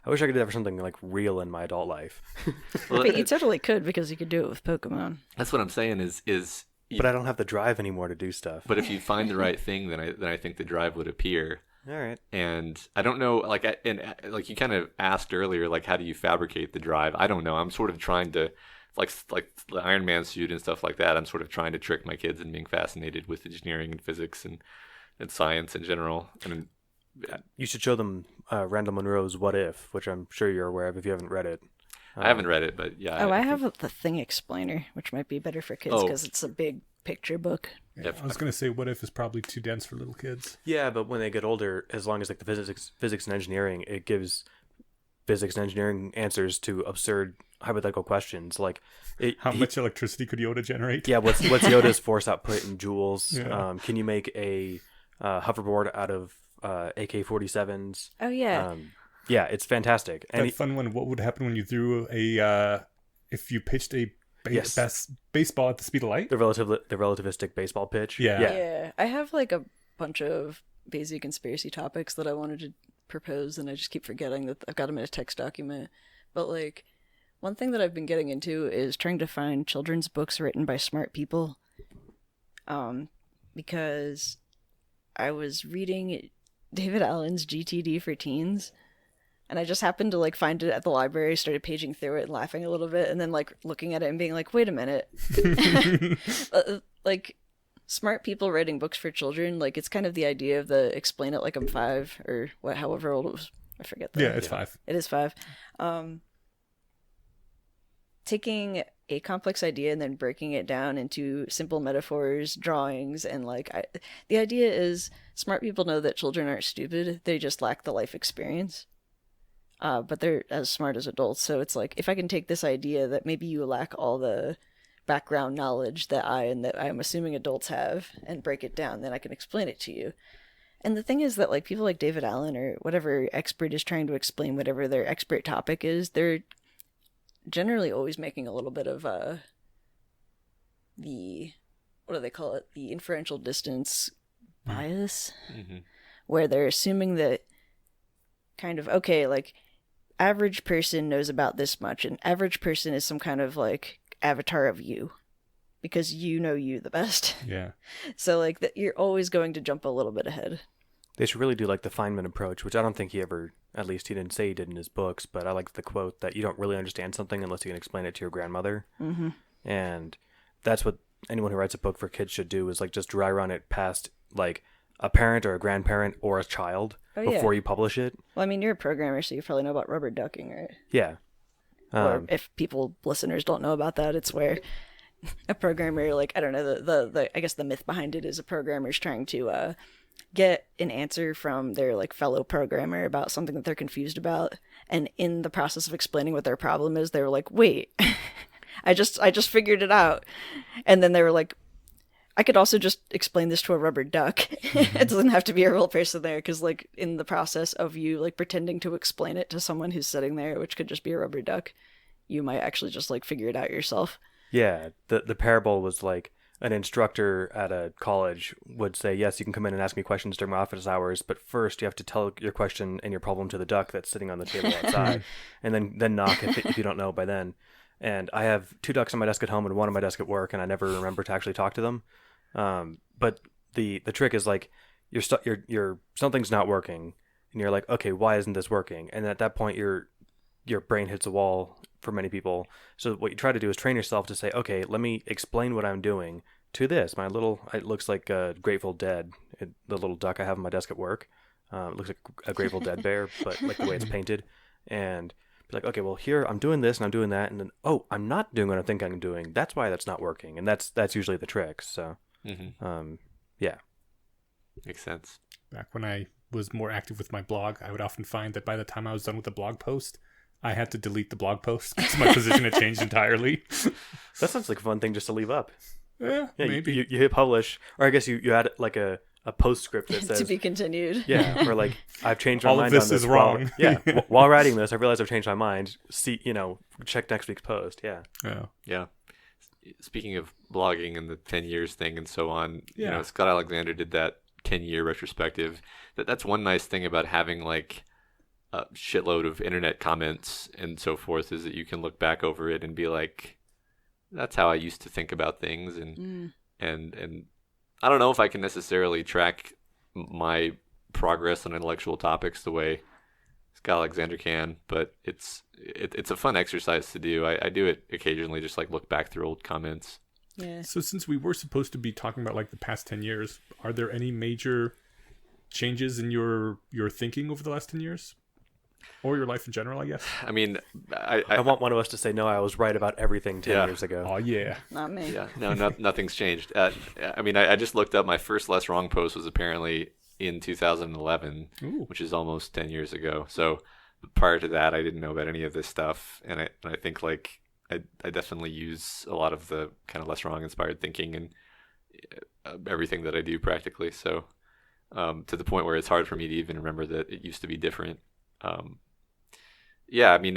I wish I could do that for something like real in my adult life. Well, but you totally could, because you could do it with Pokemon. That's what I'm saying is. But I don't have the drive anymore to do stuff. But if you find the right thing, then I think the drive would appear. All right. And I don't know, like you kind of asked earlier, like how do you fabricate the drive? I don't know. I'm sort of trying to, like the Iron Man suit and stuff like that. I'm sort of trying to trick my kids in being fascinated with engineering and physics and science in general. I mean, you should show them Randall Munro's What If, which I'm sure you're aware of if you haven't read it. I haven't read it, but yeah. I have the Thing Explainer, which might be better for kids because it's a big picture book. Yeah, I was going to say, What If is probably too dense for little kids. Yeah, but when they get older, as long as like the physics and engineering, it gives physics and engineering answers to absurd hypothetical questions. Like, how much electricity could Yoda generate? Yeah, what's Yoda's force output in joules? Yeah. Can you make a hoverboard out of AK-47s? Oh yeah. Yeah, it's fantastic. That fun one. What would happen when you threw if you pitched a baseball at the speed of light? The relativistic baseball pitch. Yeah. I have like a bunch of basic conspiracy topics that I wanted to propose, and I just keep forgetting that I've got them in a text document. But like, one thing that I've been getting into is trying to find children's books written by smart people. Because I was reading David Allen's GTD for Teens. And I just happened to like find it at the library, started paging through it and laughing a little bit, and then like looking at it and being like, wait a minute. Like, smart people writing books for children, like it's kind of the idea of the explain it like I'm 5 or what, however old it was. I forget that. Yeah, it's 5. It is 5. Taking a complex idea and then breaking it down into simple metaphors, drawings, and like the idea is smart people know that children aren't stupid, they just lack the life experience. But they're as smart as adults, so it's like, if I can take this idea that maybe you lack all the background knowledge that I'm assuming adults have and break it down, then I can explain it to you. And the thing is that like people like David Allen or whatever expert is trying to explain whatever their expert topic is, they're generally always making a little bit of the, what do they call it, the inferential distance bias, where they're assuming that kind of, okay, like average person knows about this much, and average person is some kind of like avatar of you because you know you the best. Yeah. So like that, you're always going to jump a little bit ahead. They should really do like the Feynman approach, which I don't think he ever, at least he didn't say he did in his books, but I like the quote that you don't really understand something unless you can explain it to your grandmother. Mm-hmm. And that's what anyone who writes a book for kids should do, is like just dry run it past like a parent or a grandparent or a child before you publish it. Well, I mean, you're a programmer, so you probably know about rubber ducking, right? Yeah. Or if listeners don't know about that, it's where a programmer, like, I don't know, the I guess the myth behind it is a programmer's trying to get an answer from their like fellow programmer about something that they're confused about, and in the process of explaining what their problem is, they were like, wait, I just figured it out. And then they were like, I could also just explain this to a rubber duck. It doesn't have to be a real person there, because like in the process of you like pretending to explain it to someone who's sitting there, which could just be a rubber duck, you might actually just like figure it out yourself. Yeah, the parable was like an instructor at a college would say, yes, you can come in and ask me questions during my office hours, but first you have to tell your question and your problem to the duck that's sitting on the table outside, and then knock if you don't know by then. And I have 2 ducks on my desk at home and 1 on my desk at work, and I never remember to actually talk to them. But the trick is like you're something's not working, and you're like, okay, why isn't this working? And at that point, your brain hits a wall for many people. So what you try to do is train yourself to say, okay, let me explain what I'm doing to this. It looks like a Grateful Dead, the little duck I have on my desk at work. It looks like a Grateful Dead bear, but like the way it's painted. And be like, okay, well here I'm doing this and I'm doing that, and then I'm not doing what I think I'm doing. That's why that's not working, and that's usually the trick. So, yeah, makes sense. Back when I was more active with my blog, I would often find that by the time I was done with the blog post, I had to delete the blog post because my position had changed entirely. That sounds like a fun thing just to leave up. Yeah, maybe. You hit publish, or I guess you add like a postscript that says to be continued. Yeah, or like, I've changed my all mind of this on this. is wrong. While writing this, I realized I've changed my mind. See, check next week's post. Yeah. Speaking of blogging and the 10 years thing and so on, Scott Alexander did that 10-year retrospective. That's one nice thing about having like a shitload of internet comments and so forth, is that you can look back over it and be like, that's how I used to think about things, and I don't know if I can necessarily track my progress on intellectual topics the way Scott Alexander can, but it's a fun exercise to do. I do it occasionally, just like look back through old comments. Yeah. So since we were supposed to be talking about like the past 10 years, are there any major changes in your thinking over the last 10 years? Or your life in general, I guess? I mean, I want one of us to say, no, I was right about everything 10 years ago. Oh, yeah. Not me. Yeah, no, nothing's changed. I mean, I just looked up, my first Less Wrong post was apparently in 2011, which is almost 10 years ago. So prior to that, I didn't know about any of this stuff. And I think like I definitely use a lot of the kind of Less Wrong inspired thinking and everything that I do practically. So to the point where it's hard for me to even remember that it used to be different. Yeah, I mean,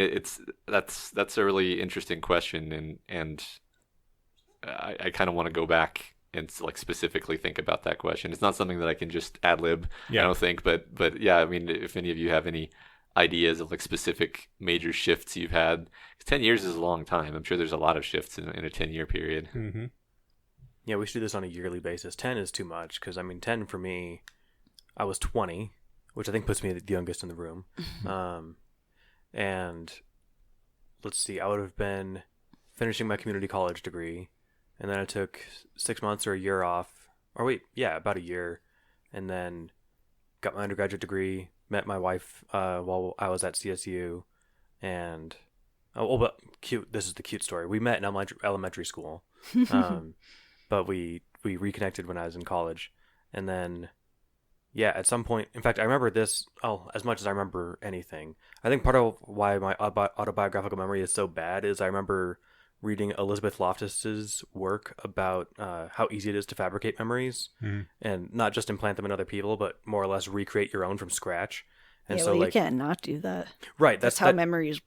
that's a really interesting question, and I kind of want to go back and like specifically think about that question. It's not something that I can just ad lib, I don't think, but yeah, I mean, if any of you have any ideas of like specific major shifts you've had, 10 years is a long time. I'm sure there's a lot of shifts in a 10-year period. Mm-hmm. Yeah, we should do this on a yearly basis. 10 is too much, because I mean, 10 for me, I was 20, which I think puts me the youngest in the room. and let's see, I would have been finishing my community college degree, and then I took 6 months or a year off, or wait, yeah, about a year, and then got my undergraduate degree, met my wife while I was at CSU, and but cute. This is the cute story. We met in elementary school, but we reconnected when I was in college, and then yeah, at some point. In fact, I remember this as much as I remember anything. I think part of why my autobiographical memory is so bad is I remember reading Elizabeth Loftus's work about how easy it is to fabricate memories, and not just implant them in other people, but more or less recreate your own from scratch. And yeah, so well, you can't not do that. Right. That's how memories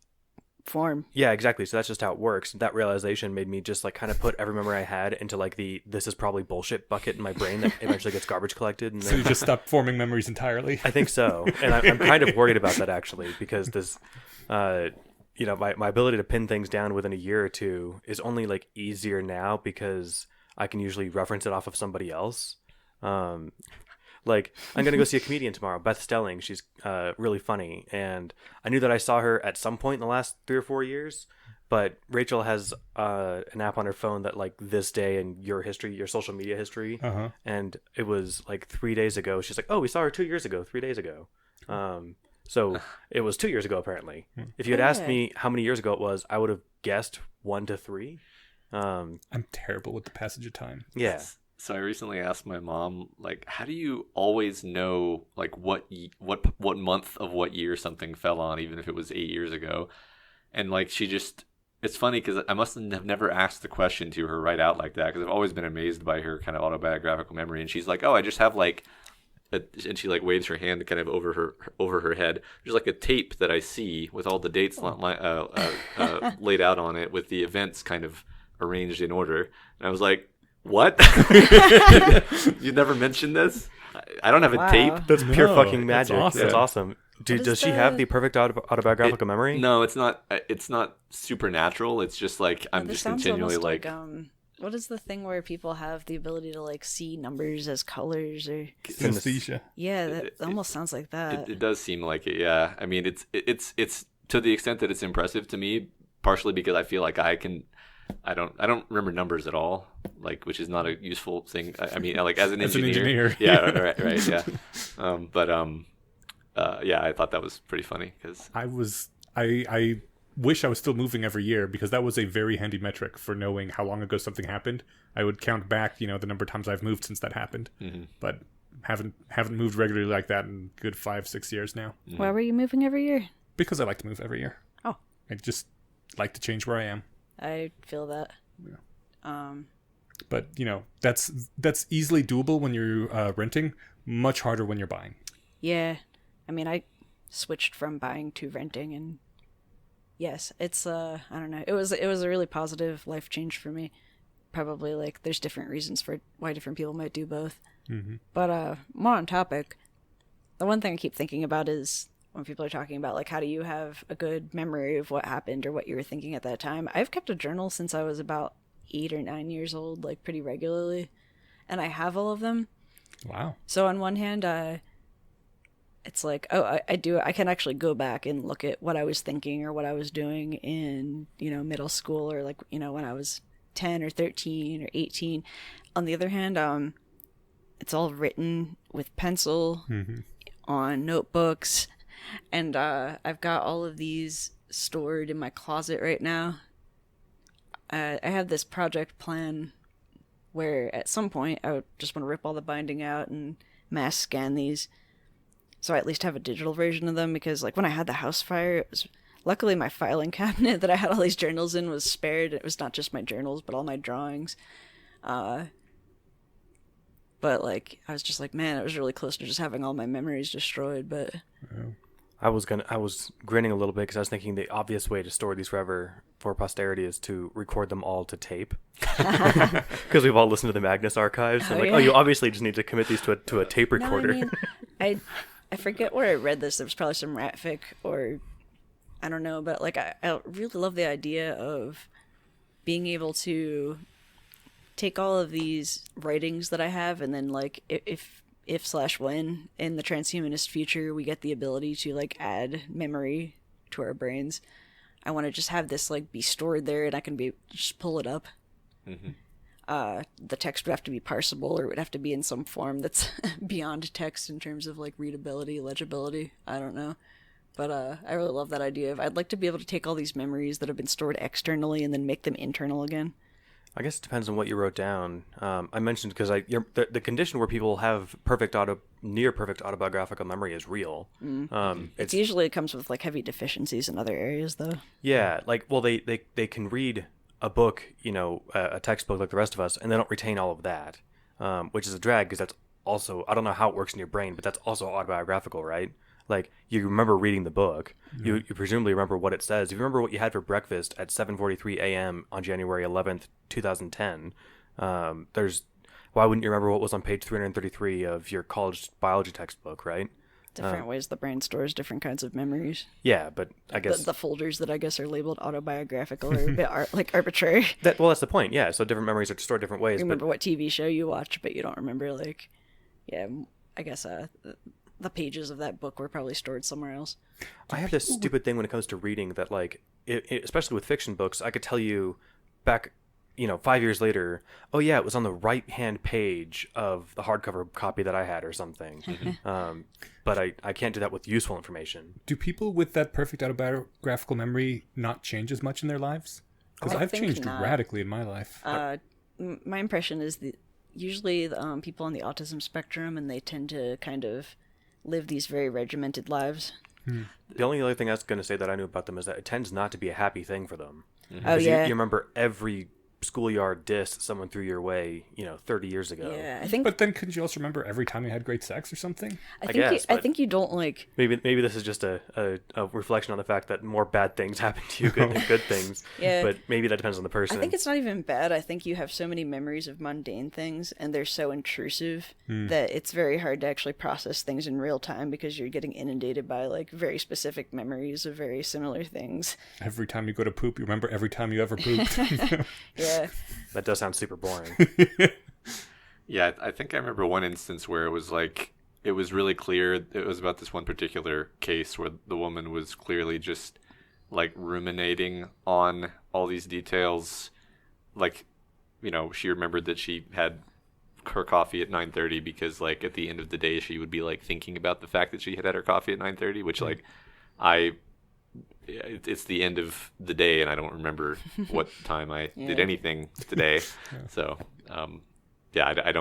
form. Yeah, exactly. So that's just how it works. That realization made me just like kind of put every memory I had into like this is probably bullshit bucket in my brain that eventually gets garbage collected. And so you just stopped forming memories entirely? I think so. And I'm kind of worried about that actually, because this, my ability to pin things down within a year or two is only like easier now because I can usually reference it off of somebody else. Like, I'm going to go see a comedian tomorrow, Beth Stelling. She's really funny. And I knew that I saw her at some point in the last 3 or 4 years. But Rachel has an app on her phone that, like, this day in your history, your social media history. Uh-huh. And it was, like, 3 days ago. She's like, oh, we saw her 2 years ago, 3 days ago. So it was 2 years ago, apparently. If you had asked me how many years ago it was, I would have guessed 1 to 3. I'm terrible with the passage of time. Yeah. So I recently asked my mom, like, how do you always know, like, what month of what year something fell on, even if it was 8 years ago? And, like, it's funny because I must have never asked the question to her right out like that, because I've always been amazed by her kind of autobiographical memory. And she's like, oh, I just have, like, and she, like, waves her hand kind of over her head. There's, like, a tape that I see with all the dates laid out on it with the events kind of arranged in order. And I was like, what? You never mentioned this? I don't have a tape. That's pure fucking magic. That's awesome. Does she have the perfect autobiographical memory? No, it's not. It's not supernatural. It's just like I'm just continually like. What is the thing where people have the ability to like see numbers as colors or synesthesia? Yeah, that almost sounds like that. It does seem like it. Yeah, I mean, it's to the extent that it's impressive to me, partially because I feel like I don't remember numbers at all, like, which is not a useful thing. I mean, like as an engineer. Yeah, right, yeah. Yeah, I thought that was pretty funny because I wish I was still moving every year, because that was a very handy metric for knowing how long ago something happened. I would count back, the number of times I've moved since that happened, but haven't moved regularly like that in good 5-6 years now. Why were you moving every year? Because I like to move every year. Oh, I just like to change where I am. I feel that. Yeah. But that's easily doable when you're renting. Much harder when you're buying. Yeah, I mean, I switched from buying to renting, and yes, it's I don't know. It was a really positive life change for me. Probably like there's different reasons for why different people might do both. Mm-hmm. But more on topic, the one thing I keep thinking about is when people are talking about, like, how do you have a good memory of what happened or what you were thinking at that time? I've kept a journal since I was about 8 or 9 years old, like, pretty regularly. And I have all of them. Wow. So on one hand, it's like, oh, I can actually go back and look at what I was thinking or what I was doing in, middle school, or, like, when I was 10 or 13 or 18. On the other hand, it's all written with pencil on notebooks. And I've got all of these stored in my closet right now. I have this project plan where at some point I would just want to rip all the binding out and mass scan these, so I at least have a digital version of them, because like when I had the house fire, it was luckily my filing cabinet that I had all these journals in was spared. It was not just my journals, but all my drawings. But like I was just like, man, it was really close to just having all my memories destroyed. But I was grinning a little bit because I was thinking the obvious way to store these forever for posterity is to record them all to tape, because we've all listened to the Magnus archives. And you obviously just need to commit these to a tape recorder. No, I forget where I read this. There was probably some ratfic, or I don't know, but like I really love the idea of being able to take all of these writings that I have, and then like if/when in the transhumanist future we get the ability to like add memory to our brains. I want to just have this like be stored there, and I can just pull it up. The text would have to be parsable, or it would have to be in some form that's beyond text in terms of like readability, legibility. I don't know. But I really love that idea of I'd like to be able to take all these memories that have been stored externally and then make them internal again. I guess it depends on what you wrote down. I mentioned because the condition where people have near perfect autobiographical memory is real. It's usually it comes with like heavy deficiencies in other areas, though. Yeah, like they can read a book, a textbook like the rest of us, and they don't retain all of that, which is a drag because that's also, I don't know how it works in your brain, but that's also autobiographical, right? Like, you remember reading the book. You presumably remember what it says. If you remember what you had for breakfast at 7:43 a.m. on January 11th, 2010, why wouldn't you remember what was on page 333 of your college biology textbook, right? Different ways the brain stores different kinds of memories. Yeah, but I guess... The folders that I guess are labeled autobiographical are a bit arbitrary. That's the point, yeah. So different memories are stored different ways. You remember what TV show you watch, but you don't remember, I guess... the pages of that book were probably stored somewhere else. I have this stupid thing when it comes to reading that, like, especially with fiction books, I could tell you back, 5 years later, oh yeah, it was on the right-hand page of the hardcover copy that I had or something. But I can't do that with useful information. Do people with that perfect autobiographical memory not change as much in their lives? Because I've changed radically in my life. My impression is that usually people on the autism spectrum, and they tend to kind of live these very regimented lives. The only other thing I was going to say that I knew about them is that it tends not to be a happy thing for them. Oh, yeah. You remember every schoolyard diss someone threw your way, 30 years ago. Yeah, I think... But then couldn't you also remember every time you had great sex or something? I think you don't, like... Maybe this is just a reflection on the fact that more bad things happen to you than good things. Yeah. But maybe that depends on the person. I think it's not even bad. I think you have so many memories of mundane things, and they're so intrusive that it's very hard to actually process things in real time because you're getting inundated by, like, very specific memories of very similar things. Every time you go to poop, you remember every time you ever pooped. Yeah. That does sound super boring. Yeah, I think I remember one instance where it was like, it was really clear. It was about this one particular case where the woman was clearly just like ruminating on all these details. Like, she remembered that she had her coffee at 9:30 because like at the end of the day she would be like thinking about the fact that she had her coffee at 9:30, which like it's the end of the day and I don't remember what time I did anything today. So I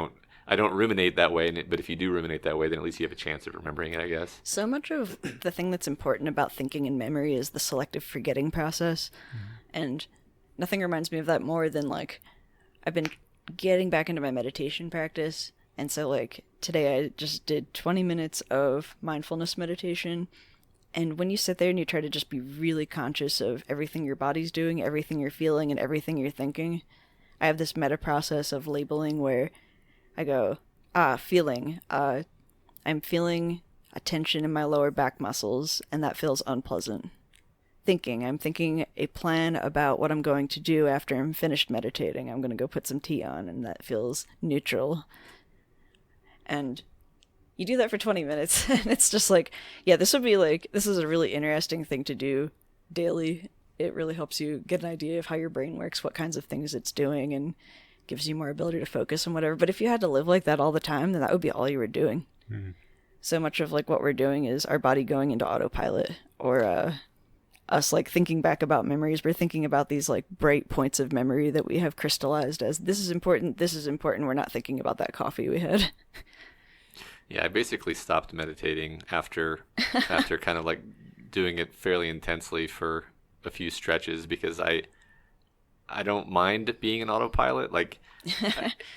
don't ruminate that way, but if you do ruminate that way, then at least you have a chance of remembering it, I guess. So much of the thing that's important about thinking and memory is the selective forgetting process. And nothing reminds me of that more than, like, I've been getting back into my meditation practice. And so, like, today I just did 20 minutes of mindfulness meditation. And when you sit there and you try to just be really conscious of everything your body's doing, everything you're feeling, and everything you're thinking, I have this meta process of labeling where I go, feeling. I'm feeling a tension in my lower back muscles, and that feels unpleasant. Thinking. I'm thinking a plan about what I'm going to do after I'm finished meditating. I'm going to go put some tea on, and that feels neutral. And you do that for 20 minutes, and it's just like, yeah, this is a really interesting thing to do daily. It really helps you get an idea of how your brain works, what kinds of things it's doing, and gives you more ability to focus and whatever. But if you had to live like that all the time, then that would be all you were doing. So much of like what we're doing is our body going into autopilot, or us like thinking back about memories. We're thinking about these like bright points of memory that we have crystallized as this is important. We're not thinking about that coffee we had. Yeah, I basically stopped meditating after kind of like doing it fairly intensely for a few stretches because I don't mind being an autopilot. Like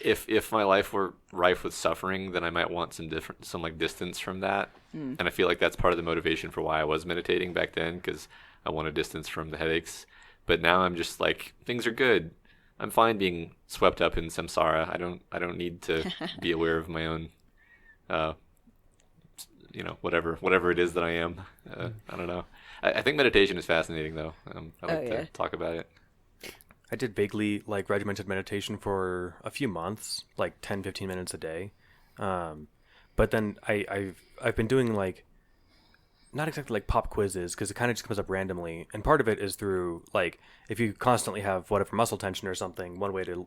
if my life were rife with suffering, then I might want some like distance from that. And I feel like that's part of the motivation for why I was meditating back then, because I want a distance from the headaches. But now I'm just like, things are good. I'm fine being swept up in samsara. I don't need to be aware of my own whatever it is that I am. I don't know. I think meditation is fascinating, though. I like to talk about it. I did vaguely like regimented meditation for a few months, like 10-15 minutes a day. But then I've been doing like not exactly like pop quizzes, because it kind of just comes up randomly. And part of it is through, like, if you constantly have whatever muscle tension or something, one way to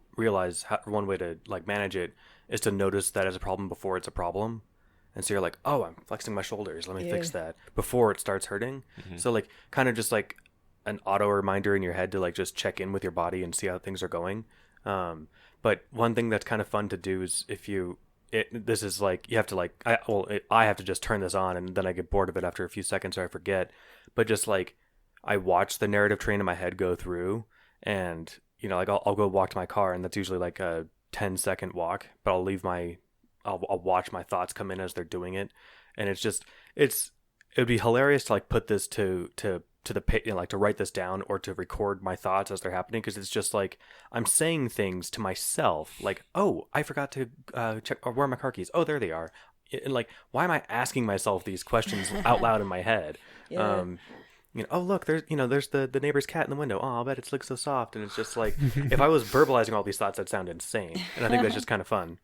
like manage it is to notice that as a problem before it's a problem. And so you're like, oh, I'm flexing my shoulders, let me fix that before it starts hurting. So like kind of just like an auto reminder in your head to like just check in with your body and see how things are going. But one thing that's kind of fun to do is this is like, you have to like, I have to just turn this on, and then I get bored of it after a few seconds or I forget. But just like, I watch the narrative train in my head go through, and, you know, like I'll go walk to my car, and that's usually like a 10-second walk, but I'll watch my thoughts come in as they're doing it. And it would be hilarious to like put this to the page, you know, like to write this down or to record my thoughts as they're happening, because it's just like I'm saying things to myself like, oh, I forgot to check, or where are my car keys? Oh, there they are. And like, why am I asking myself these questions out loud in my head? You know, oh look, there's the neighbor's cat in the window. Oh, I'll bet it looks so soft. And it's just like, if I was verbalizing all these thoughts, that'd sound insane. And I think that's just kind of fun.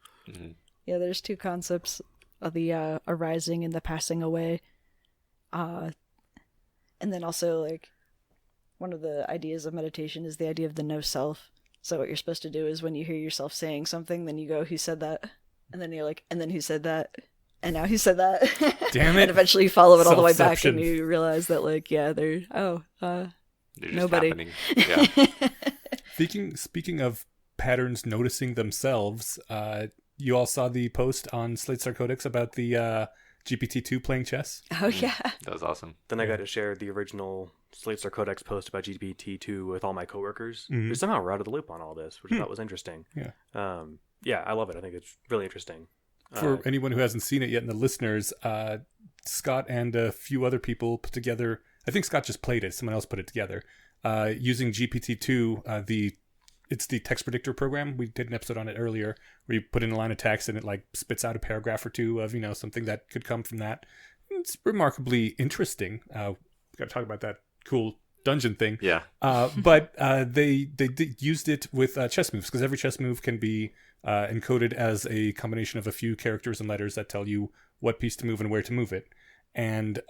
Yeah, there's two concepts of the arising and the passing away. And then also, like, one of the ideas of meditation is the idea of the no self. So what you're supposed to do is when you hear yourself saying something, then you go, who said that? And then you're like, and then who said that? And now who said that? Damn it. And eventually you follow it all the way back, and you realize that, like, yeah, they're just nobody. Happening. Yeah. Speaking of patterns noticing themselves, you all saw the post on Slate Star Codex about the GPT-2 playing chess? Oh, yeah. That was awesome. Then I got to share the original Slate Star Codex post about GPT-2 with all my coworkers, who somehow were out of the loop on all this, which I thought was interesting. Yeah. Yeah, I love it. I think it's really interesting. For anyone who hasn't seen it yet, and the listeners, Scott and a few other people put together, I think Scott just played it, someone else put it together, using GPT-2, it's the text predictor program. We did an episode on it earlier, where you put in a line of text and it like spits out a paragraph or two of, you know, something that could come from that. It's remarkably interesting. We got to talk about that cool dungeon thing. Yeah. But they used it with chess moves, because every chess move can be encoded as a combination of a few characters and letters that tell you what piece to move and where to move it. And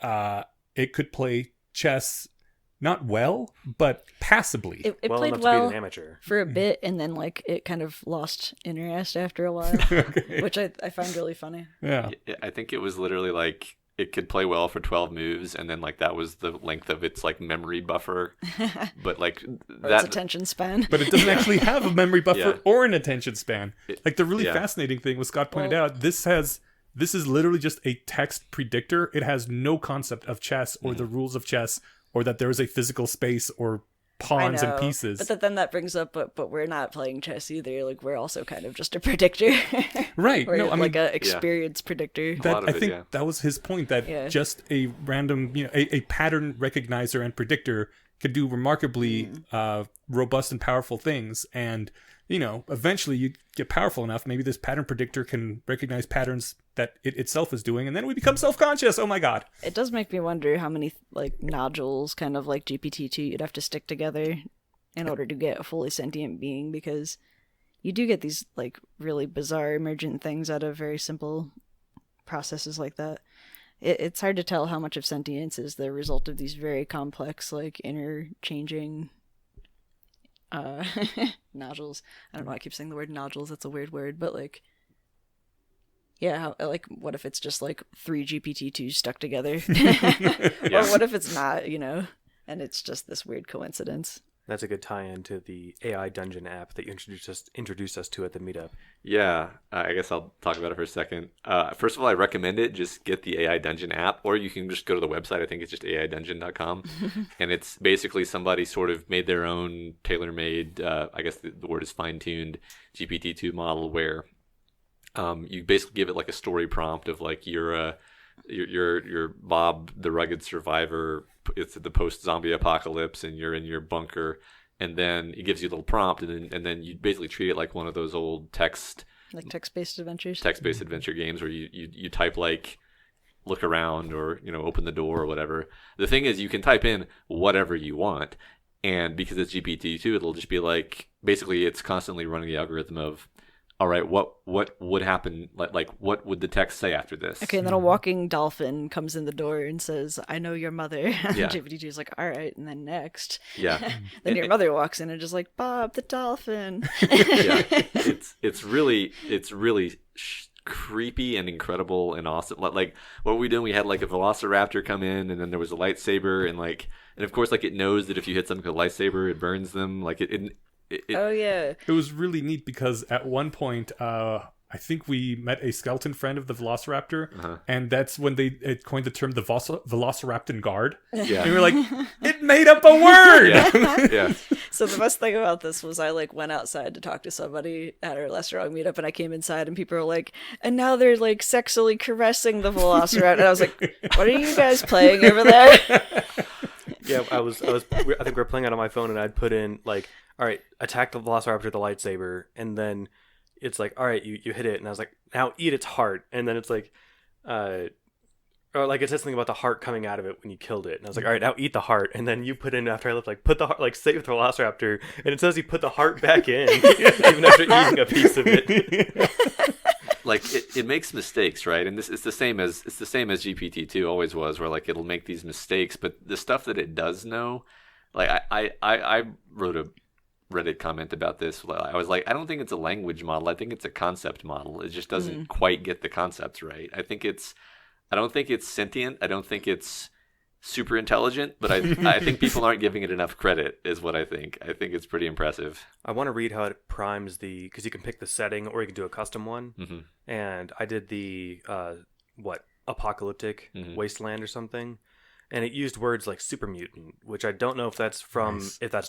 it could play chess not well, but passably. It well played enough well to be an amateur for a bit, and then like it kind of lost interest after a while, which I find really funny. Yeah. I think it was literally like it could play well for 12 moves, and then like that was the length of its like memory buffer. But like its attention span. But it doesn't actually have a memory buffer or an attention span. Like the really fascinating thing was, Scott pointed out, this is literally just a text predictor. It has no concept of chess or the rules of chess, or that there is a physical space or pawns and pieces. But then that brings up, but we're not playing chess either. Like, we're also kind of just a predictor. Right. We're no, I like mean, an experience predictor. I think that was his point, that just a random, you know, a pattern recognizer and predictor could do remarkably robust and powerful things. And, you know, eventually you get powerful enough, maybe this pattern predictor can recognize patterns that it itself is doing, and then we become self-conscious. Oh my god. It does make me wonder how many like nodules, kind of like GPT-2, you'd have to stick together in order to get a fully sentient being, because you do get these like really bizarre emergent things out of very simple processes like that. It's hard to tell how much of sentience is the result of these very complex, like, interchanging nodules. I don't know why I keep saying the word nodules. That's a weird word, but like, yeah, like, what if it's just like 3 GPT-2s stuck together? Or what if it's not, you know, and it's just this weird coincidence? That's a good tie-in to the AI Dungeon app that you introduced us to at the meetup. Yeah, I guess I'll talk about it for a second. First of all, I recommend it. Just get the AI Dungeon app, or you can just go to the website. I think it's just aidungeon.com. And it's basically somebody sort of made their own tailor-made, I guess the word is fine-tuned, GPT-2 model, where you basically give it like a story prompt of like you're Bob, the rugged survivor. It's the post-zombie apocalypse, and you're in your bunker, and then it gives you a little prompt, and then you basically treat it like one of those old text-based adventure games where you type like look around, or, you know, open the door or whatever. The thing is, you can type in whatever you want, and because it's GPT-2, it'll just be like, basically it's constantly running the algorithm of all right, what would happen? Like what would the text say after this? Okay, and then a walking dolphin comes in the door and says, "I know your mother." And Yeah. GPT-2 is like, "All right," and then next. Yeah. Then your mother walks in and just like, "Bob the dolphin." Yeah, it's really creepy and incredible and awesome. Like what were we doing? We had like a velociraptor come in, and then there was a lightsaber, and of course like it knows that if you hit something with a lightsaber, it burns them. Like it Oh yeah. It was really neat because at one point, I think we met a skeleton friend of the Velociraptor, and that's when it coined the term the Velociraptor guard. Yeah. And we were like, it made up a word! Yeah. So the best thing about this was I like went outside to talk to somebody at our Lesser Wrong meetup, and I came inside and people were like, and now they're like sexually caressing the Velociraptor, and I was like, what are you guys playing over there? Yeah, I think we were playing it on my phone, and I'd put in like, all right, attack the Velociraptor with the lightsaber, and then it's like, all right, you hit it, and I was like, now eat its heart, and then it's like, or like it says something about the heart coming out of it when you killed it, and I was like, all right, now eat the heart, and then you put in after I left, like put the heart, like save the Velociraptor, and it says you put the heart back in even after eating a piece of it. Like it makes mistakes, right? And it's the same as GPT-2 always was, where like it'll make these mistakes, but the stuff that it does know, like I wrote a Reddit comment about this. I was like, I don't think it's a language model. I think it's a concept model. It just doesn't quite get the concepts right. I don't think it's sentient. I don't think it's super intelligent, but I think people aren't giving it enough credit is what I think. I think it's pretty impressive. I want to read how it primes because you can pick the setting or you can do a custom one. Mm-hmm. And I did the, apocalyptic wasteland or something. And it used words like super mutant, which I don't know if that's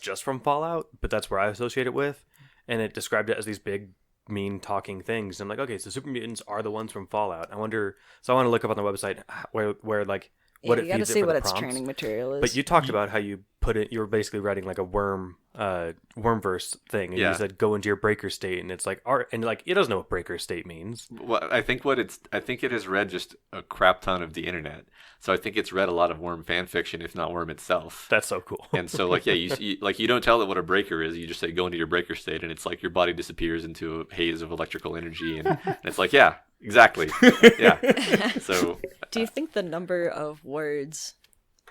just from Fallout, but that's where I associate it with. And it described it as these big, mean talking things. And I'm like, okay, so super mutants are the ones from Fallout. I want to look up on the website where like what you gotta feeds see it for what the its prompts. training material is. But you talked about how you put it. You were basically writing like a wormverse thing, and you said go into your breaker state, and it's like and like it doesn't know what breaker state means. Well, I think it has read just a crap ton of the internet. So I think it's read a lot of worm fan fiction, if not worm itself. That's so cool. And so like you don't tell it what a breaker is. You just say go into your breaker state, and it's like your body disappears into a haze of electrical energy, and it's like yeah, exactly, yeah. So do you think the number of words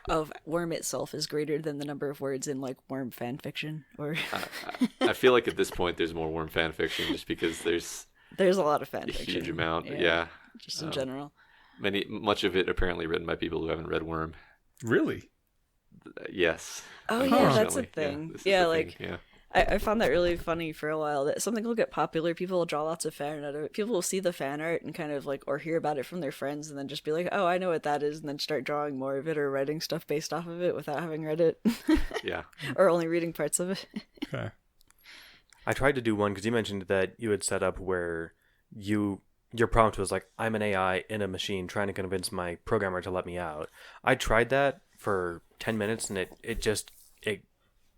of worm itself is greater than the number of words in like worm fan fiction? Or I feel like at this point there's more worm fan fiction just because there's a lot of fan a fiction. huge amount. Yeah. Just in general. Much of it apparently written by people who haven't read Worm. Really? Yes. Oh yeah, that's a Unfortunately. thing. Yeah, Yeah, this is the like thing, yeah. I found that really funny for a while, that something will get popular, people will draw lots of fan art of it, people will see the fan art and kind of like, or hear about it from their friends and then just be like, oh, I know what that is, and then start drawing more of it or writing stuff based off of it without having read it. Yeah. Or only reading parts of it. Okay. I tried to do one because you mentioned that you had set up where your prompt was like, I'm an AI in a machine trying to convince my programmer to let me out. I tried that for 10 minutes and it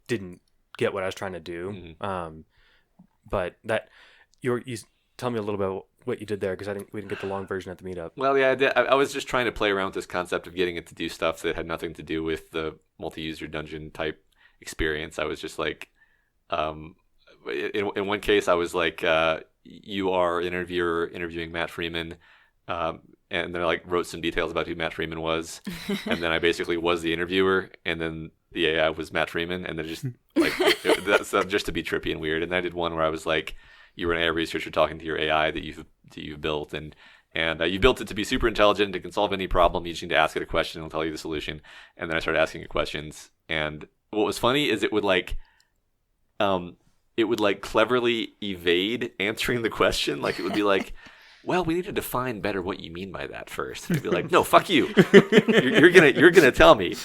didn't get what I was trying to do. Mm-hmm. But that you tell me a little bit what you did there, because we didn't get the long version at the meetup. Well, yeah, I was just trying to play around with this concept of getting it to do stuff that had nothing to do with the multi-user dungeon type experience. I was just like, in one case, I was like, you are an interviewer interviewing Matt Freeman, and then I like wrote some details about who Matt Freeman was, and then I basically was the interviewer, and then the AI was Matt Freeman, and then just like that's just to be trippy and weird. And then I did one where I was like, you were an AI researcher talking to your AI that you've built, and you built it to be super intelligent. It can solve any problem. You just need to ask it a question, it'll tell you the solution. And then I started asking it questions, and what was funny is it would cleverly evade answering the question. Like it would be like, well, we need to define better what you mean by that first. And it'd be like, no, fuck you. You're gonna tell me.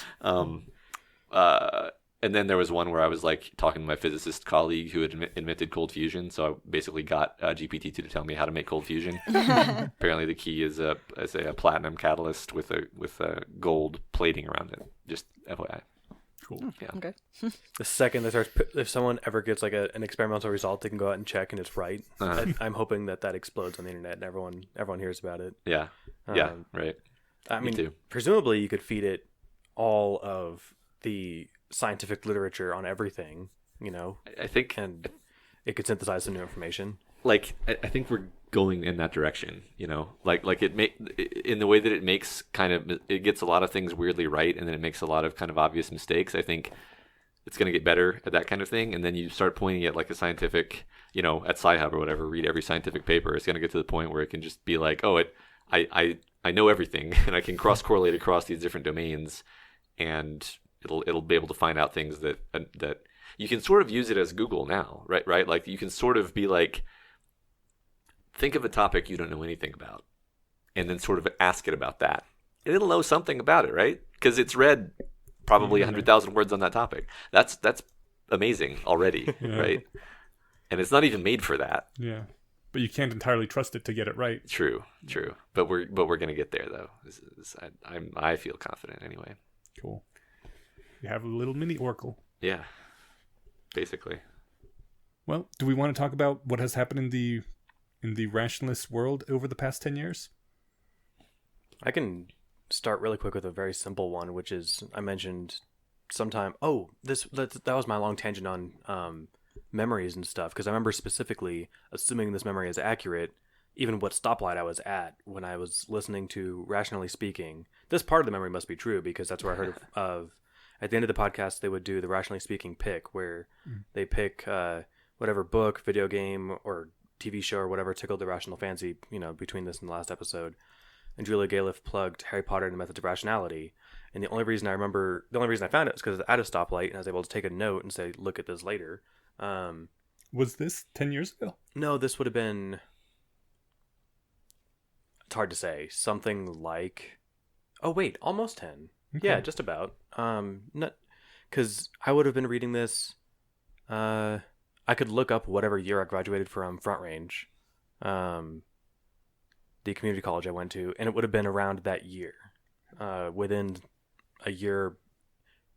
And then there was one where I was like talking to my physicist colleague who had invented cold fusion. So I basically got GPT-2 to tell me how to make cold fusion. Apparently the key is a platinum catalyst with a gold plating around it. Just FYI. Cool. Yeah. Okay. The second if someone ever gets like an experimental result, they can go out and check and it's right. I'm hoping that explodes on the internet and everyone hears about it. Yeah. Yeah. Right. I mean, too. Presumably you could feed it all of the scientific literature on everything, I think, and it could synthesize some new information. like I think we're going in that direction, you know, like in the way that it makes it gets a lot of things weirdly right, and then it makes a lot of kind of obvious mistakes. I think it's going to get better at that kind of thing, and then you start pointing at like a scientific, you know, at Sci-Hub or whatever, read every scientific paper. It's going to get to the point where it can just be like, oh, I know everything, and I can cross correlate across these different domains, and it'll be able to find out things that you can sort of use it as Google now, right? Like you can sort of be like, think of a topic you don't know anything about, and then sort of ask it about that. And it'll know something about it, right? Because it's read probably 100,000 words on that topic. That's amazing already, right? And it's not even made for that. Yeah, but you can't entirely trust it to get it right. True. But we're gonna get there though. I feel confident anyway. Cool. You have a little mini Oracle. Yeah, basically. Well, do we want to talk about what has happened in the rationalist world over the past 10 years? I can start really quick with a very simple one, which is I mentioned sometime. Oh, that was my long tangent on memories and stuff, because I remember specifically assuming this memory is accurate, even what stoplight I was at when I was listening to Rationally Speaking. This part of the memory must be true, because that's where I heard of at the end of the podcast they would do the Rationally Speaking pick, where they pick whatever book, video game, or TV show or whatever tickled the rational fancy, you know, between this and the last episode. And Julia Galef plugged Harry Potter and the Methods of Rationality. And the only reason I found it was because at a stoplight, and I was able to take a note and say, look at this later. Was this 10 years ago? No, this would have been, it's hard to say, something like, oh wait, almost 10. Okay. Yeah, just about. Not because I would have been reading this, I could look up whatever year I graduated from Front Range, the community college I went to, and it would have been around that year. Within a year,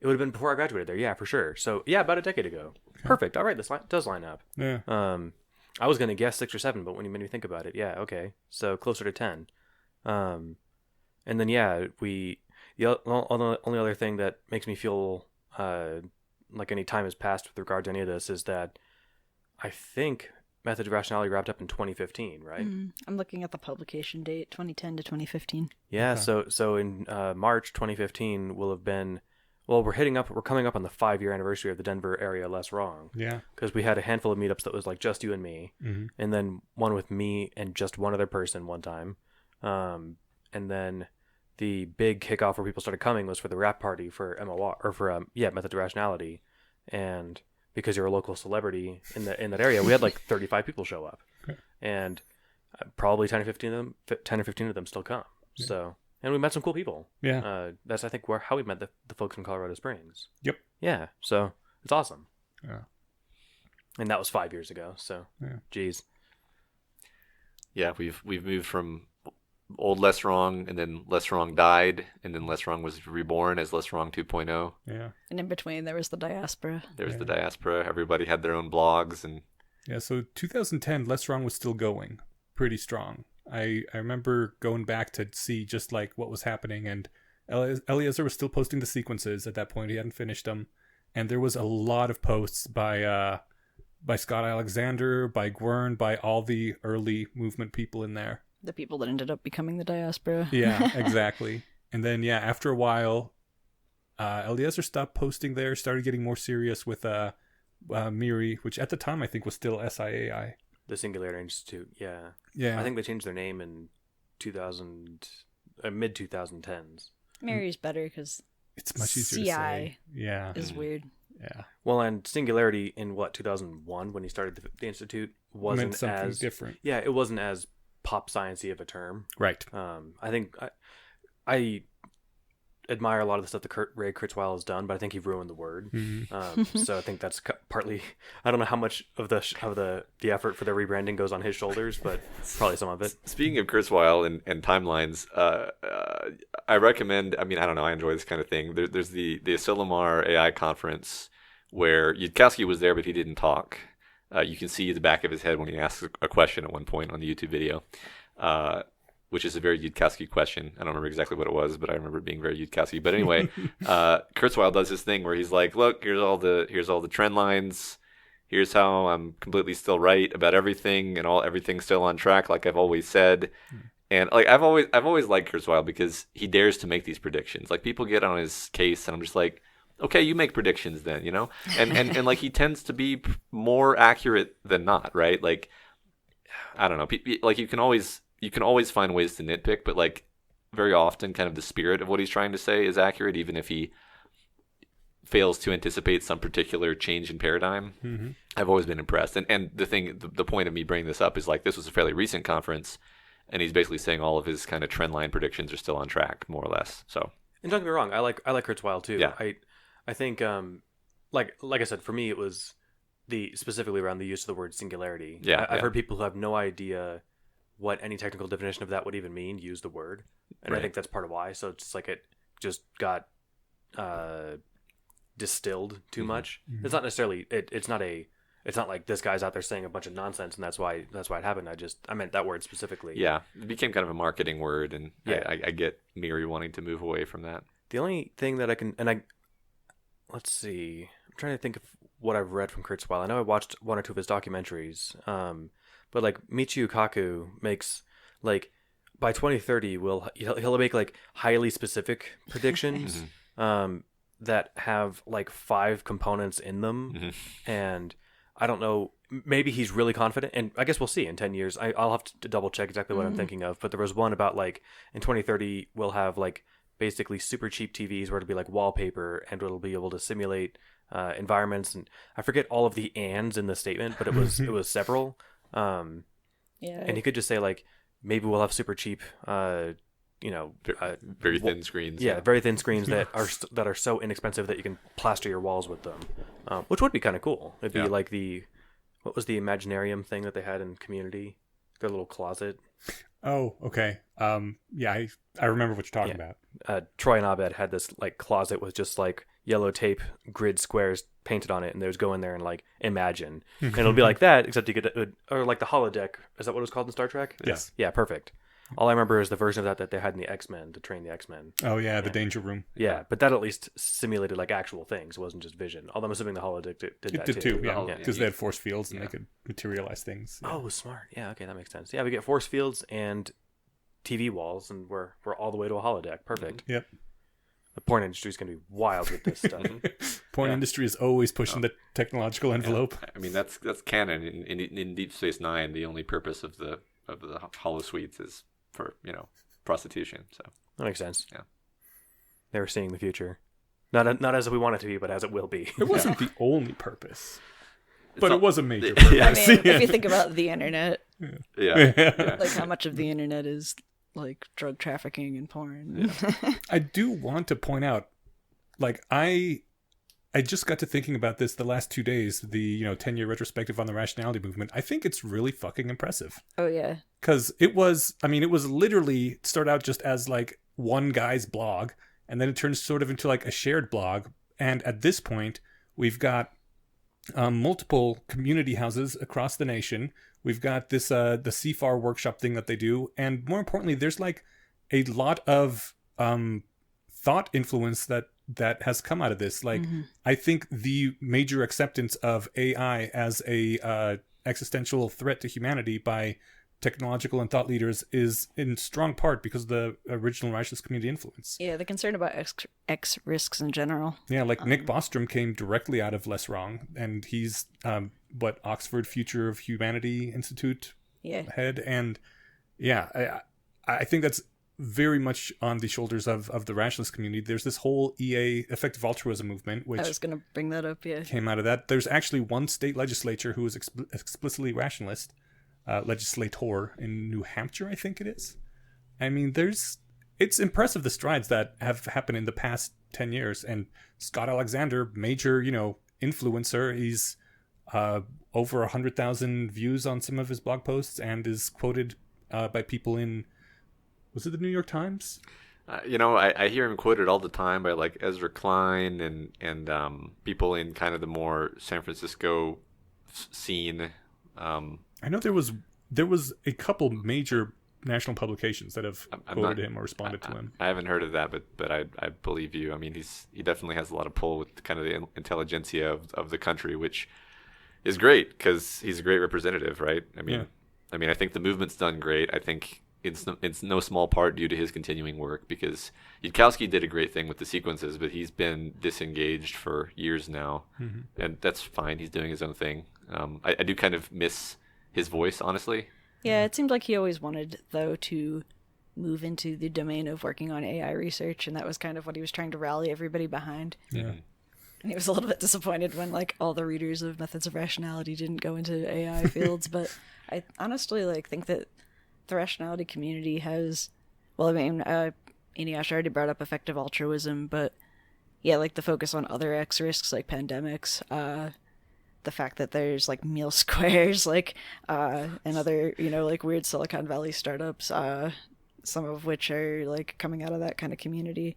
it would have been before I graduated there. Yeah, for sure. So yeah, about a decade ago. Okay. Perfect. All right, this does line up. Yeah. I was gonna guess 6 or 7, but when you made me think about it, yeah, okay, so closer to 10. And then yeah, the only other thing that makes me feel like any time has passed with regard to any of this is that I think Method of Rationality wrapped up in 2015, right? I'm looking at the publication date, 2010 to 2015. Yeah, okay. So in March 2015 will have been, well, we're coming up on the 5-year anniversary of the Denver area Less Wrong. Yeah. Because we had a handful of meetups that was like just you and me, and then one with me and just one other person one time. And then the big kickoff where people started coming was for the rap party for MOR, or for Method of Rationality. And because you're a local celebrity in that area, we had like 35 people show up, and probably 10 or 15 of them still come. Yeah. So, and we met some cool people. Yeah, that's I think how we met the folks from Colorado Springs. Yep. Yeah, so it's awesome. Yeah, and that was 5 years ago. So, geez. Yeah, we've moved from old Less Wrong, and then Less Wrong died, and then Less Wrong was reborn as Less Wrong 2.0. Yeah. And in between, there was the diaspora. The diaspora. Everybody had their own blogs. And yeah, so 2010, Less Wrong was still going pretty strong. I remember going back to see just like what was happening, and Eliezer was still posting the sequences at that point. He hadn't finished them. And there was a lot of posts by Scott Alexander, by Gwern, by all the early movement people in there. The people that ended up becoming the diaspora. Yeah, exactly. And then, yeah, after a while, Eliezer stopped posting there, started getting more serious with Miri, which at the time I think was still SIAI. The Singularity Institute, yeah. Yeah. I think they changed their name in mid-2010s. Miri's better because it's much easier CI to say. Yeah. is weird. Yeah. Well, and Singularity in 2001 when he started the Institute wasn't meant something as different. Yeah, it wasn't as pop sciencey of a term. Right. I think I admire a lot of the stuff that Ray Kurzweil has done, but I think he ruined the word. So I think that's partly, I don't know how much of the effort for the rebranding goes on his shoulders, but probably some of it. Speaking of Kurzweil and timelines, I recommend, I mean, I don't know, I enjoy this kind of thing. There's the Asilomar AI conference where Yudkowsky was there, but he didn't talk. You can see the back of his head when he asks a question at one point on the YouTube video, which is a very Yudkowsky question. I don't remember exactly what it was, but I remember it being very Yudkowsky. But anyway, Kurzweil does this thing where he's like, "Look, here's all the trend lines. here's how I'm completely still right about everything, and everything's still on track, like I've always said. And like I've always liked Kurzweil because he dares to make these predictions. Like people get on his case, and I'm just like, okay, you make predictions then, you know. And like he tends to be more accurate than not, right? Like I don't know, like you can always find ways to nitpick, but like very often, kind of the spirit of what he's trying to say is accurate, even if he fails to anticipate some particular change in paradigm. Mm-hmm. I've always been impressed. And the point of me bringing this up is like this was a fairly recent conference. And he's basically saying all of his kind of trend line predictions are still on track, more or less. So, and don't get me wrong, I like Kurzweil too. Yeah. I think like I said, for me it was specifically around the use of the word singularity. Yeah, I've heard people who have no idea what any technical definition of that would even mean use the word, and Right. I think that's part of why. So it's just like it just got distilled too much. Mhm. It's not necessarily it's not like this guy's out there saying a bunch of nonsense and that's why it happened. I meant that word specifically. yeah, it became kind of a marketing word. And Yeah. I get Miri wanting to move away from that. The only thing that let's see, I'm trying to think of what I've read from Kurzweil. I know I watched one or two of his documentaries, but like Michio Kaku makes like by 2030 he'll make like highly specific predictions that have like 5 components in them, and I don't know. Maybe he's really confident, and I guess we'll see in 10 years. I'll have to double check exactly what I'm thinking of. But there was one about like in 2030 we'll have like basically super cheap TVs where it'll be like wallpaper and it'll be able to simulate environments, and I forget all of the ands in the statement, but it was several. Yeah. And he could just say like maybe we'll have super cheap, Very thin screens. yeah, very thin screens that are so inexpensive that you can plaster your walls with them, which would be kind of cool. It'd be like what was the Imaginarium thing that they had in Community? Their little closet. Oh, okay. Yeah, I remember what you're talking about. Troy and Abed had this like closet with just like yellow tape grid squares painted on it, and there's go in there and like imagine, and it'll be like that, except you get or like the holodeck. Is that what it was called in Star Trek? Yes. Yeah, perfect. All I remember is the version of that they had in the X-Men to train the X-Men. Oh yeah, the danger room. Yeah, but that at least simulated like actual things. It wasn't just vision. Although I'm assuming the holodeck did It that did too, yeah, holodeck. because they had force fields and they could materialize things. Yeah. Oh, smart. Yeah, okay, that makes sense. Yeah, we get force fields and TV walls, and we're all the way to a holodeck. Perfect. Yep. The porn industry is going to be wild with this stuff. Porn industry is always pushing the technological envelope. I mean, that's canon in Deep Space Nine. The only purpose of the holosuites is for prostitution. So That makes sense. Yeah. They were seeing the future, not as we want it to be, but as it will be. It wasn't the only purpose, but not- it was a major I purpose. mean, if you think about the internet, yeah. like how much of the internet is like drug trafficking and porn. I do want to point out, like I just got to thinking about this the last 2 days, the 10-year retrospective on the rationality movement. I think it's really fucking impressive. Oh yeah. Because it was literally start out just as like one guy's blog, and then it turns sort of into like a shared blog. And at this point, we've got multiple community houses across the nation. We've got this the CFAR workshop thing that they do, and more importantly, there's like a lot of thought influence that has come out of this. Like, I think the major acceptance of AI as a existential threat to humanity by technological and thought leaders is in strong part because of the original rationalist community influence. Yeah, the concern about X risks in general. Yeah, like Nick Bostrom came directly out of Less Wrong, and he's Oxford Future of Humanity Institute head, and yeah, I think that's very much on the shoulders of the rationalist community. There's this whole EA effective altruism movement, which I was going to bring that up. Yeah, came out of that. There's actually one state legislature who is explicitly rationalist. Legislator in New Hampshire, I think it is. I mean, it's impressive the strides that have happened in the past 10 years. And Scott Alexander, major, influencer, he's over 100,000 views on some of his blog posts and is quoted by people in, was it the New York Times? I hear him quoted all the time by like Ezra Klein and people in kind of the more San Francisco scene. I know there was a couple major national publications that have quoted him or responded to him. I haven't heard of that, but I believe you. I mean, he definitely has a lot of pull with kind of the intelligentsia of the country, which is great because he's a great representative, right? I think the movement's done great. I think it's no small part due to his continuing work, because Yudkowsky did a great thing with the sequences, but he's been disengaged for years now, and that's fine. He's doing his own thing. I do kind of miss his voice, honestly. Yeah, it seemed like he always wanted, though, to move into the domain of working on AI research, and that was kind of what he was trying to rally everybody behind. Yeah. And he was a little bit disappointed when, like, all the readers of Methods of Rationality didn't go into AI fields, but I honestly, like, think that the rationality community has, well, I mean, Eneasz already brought up effective altruism, but yeah, like, the focus on other X risks, like pandemics, the fact that there's, like, meal squares, like, and other, like, weird Silicon Valley startups, some of which are, like, coming out of that kind of community.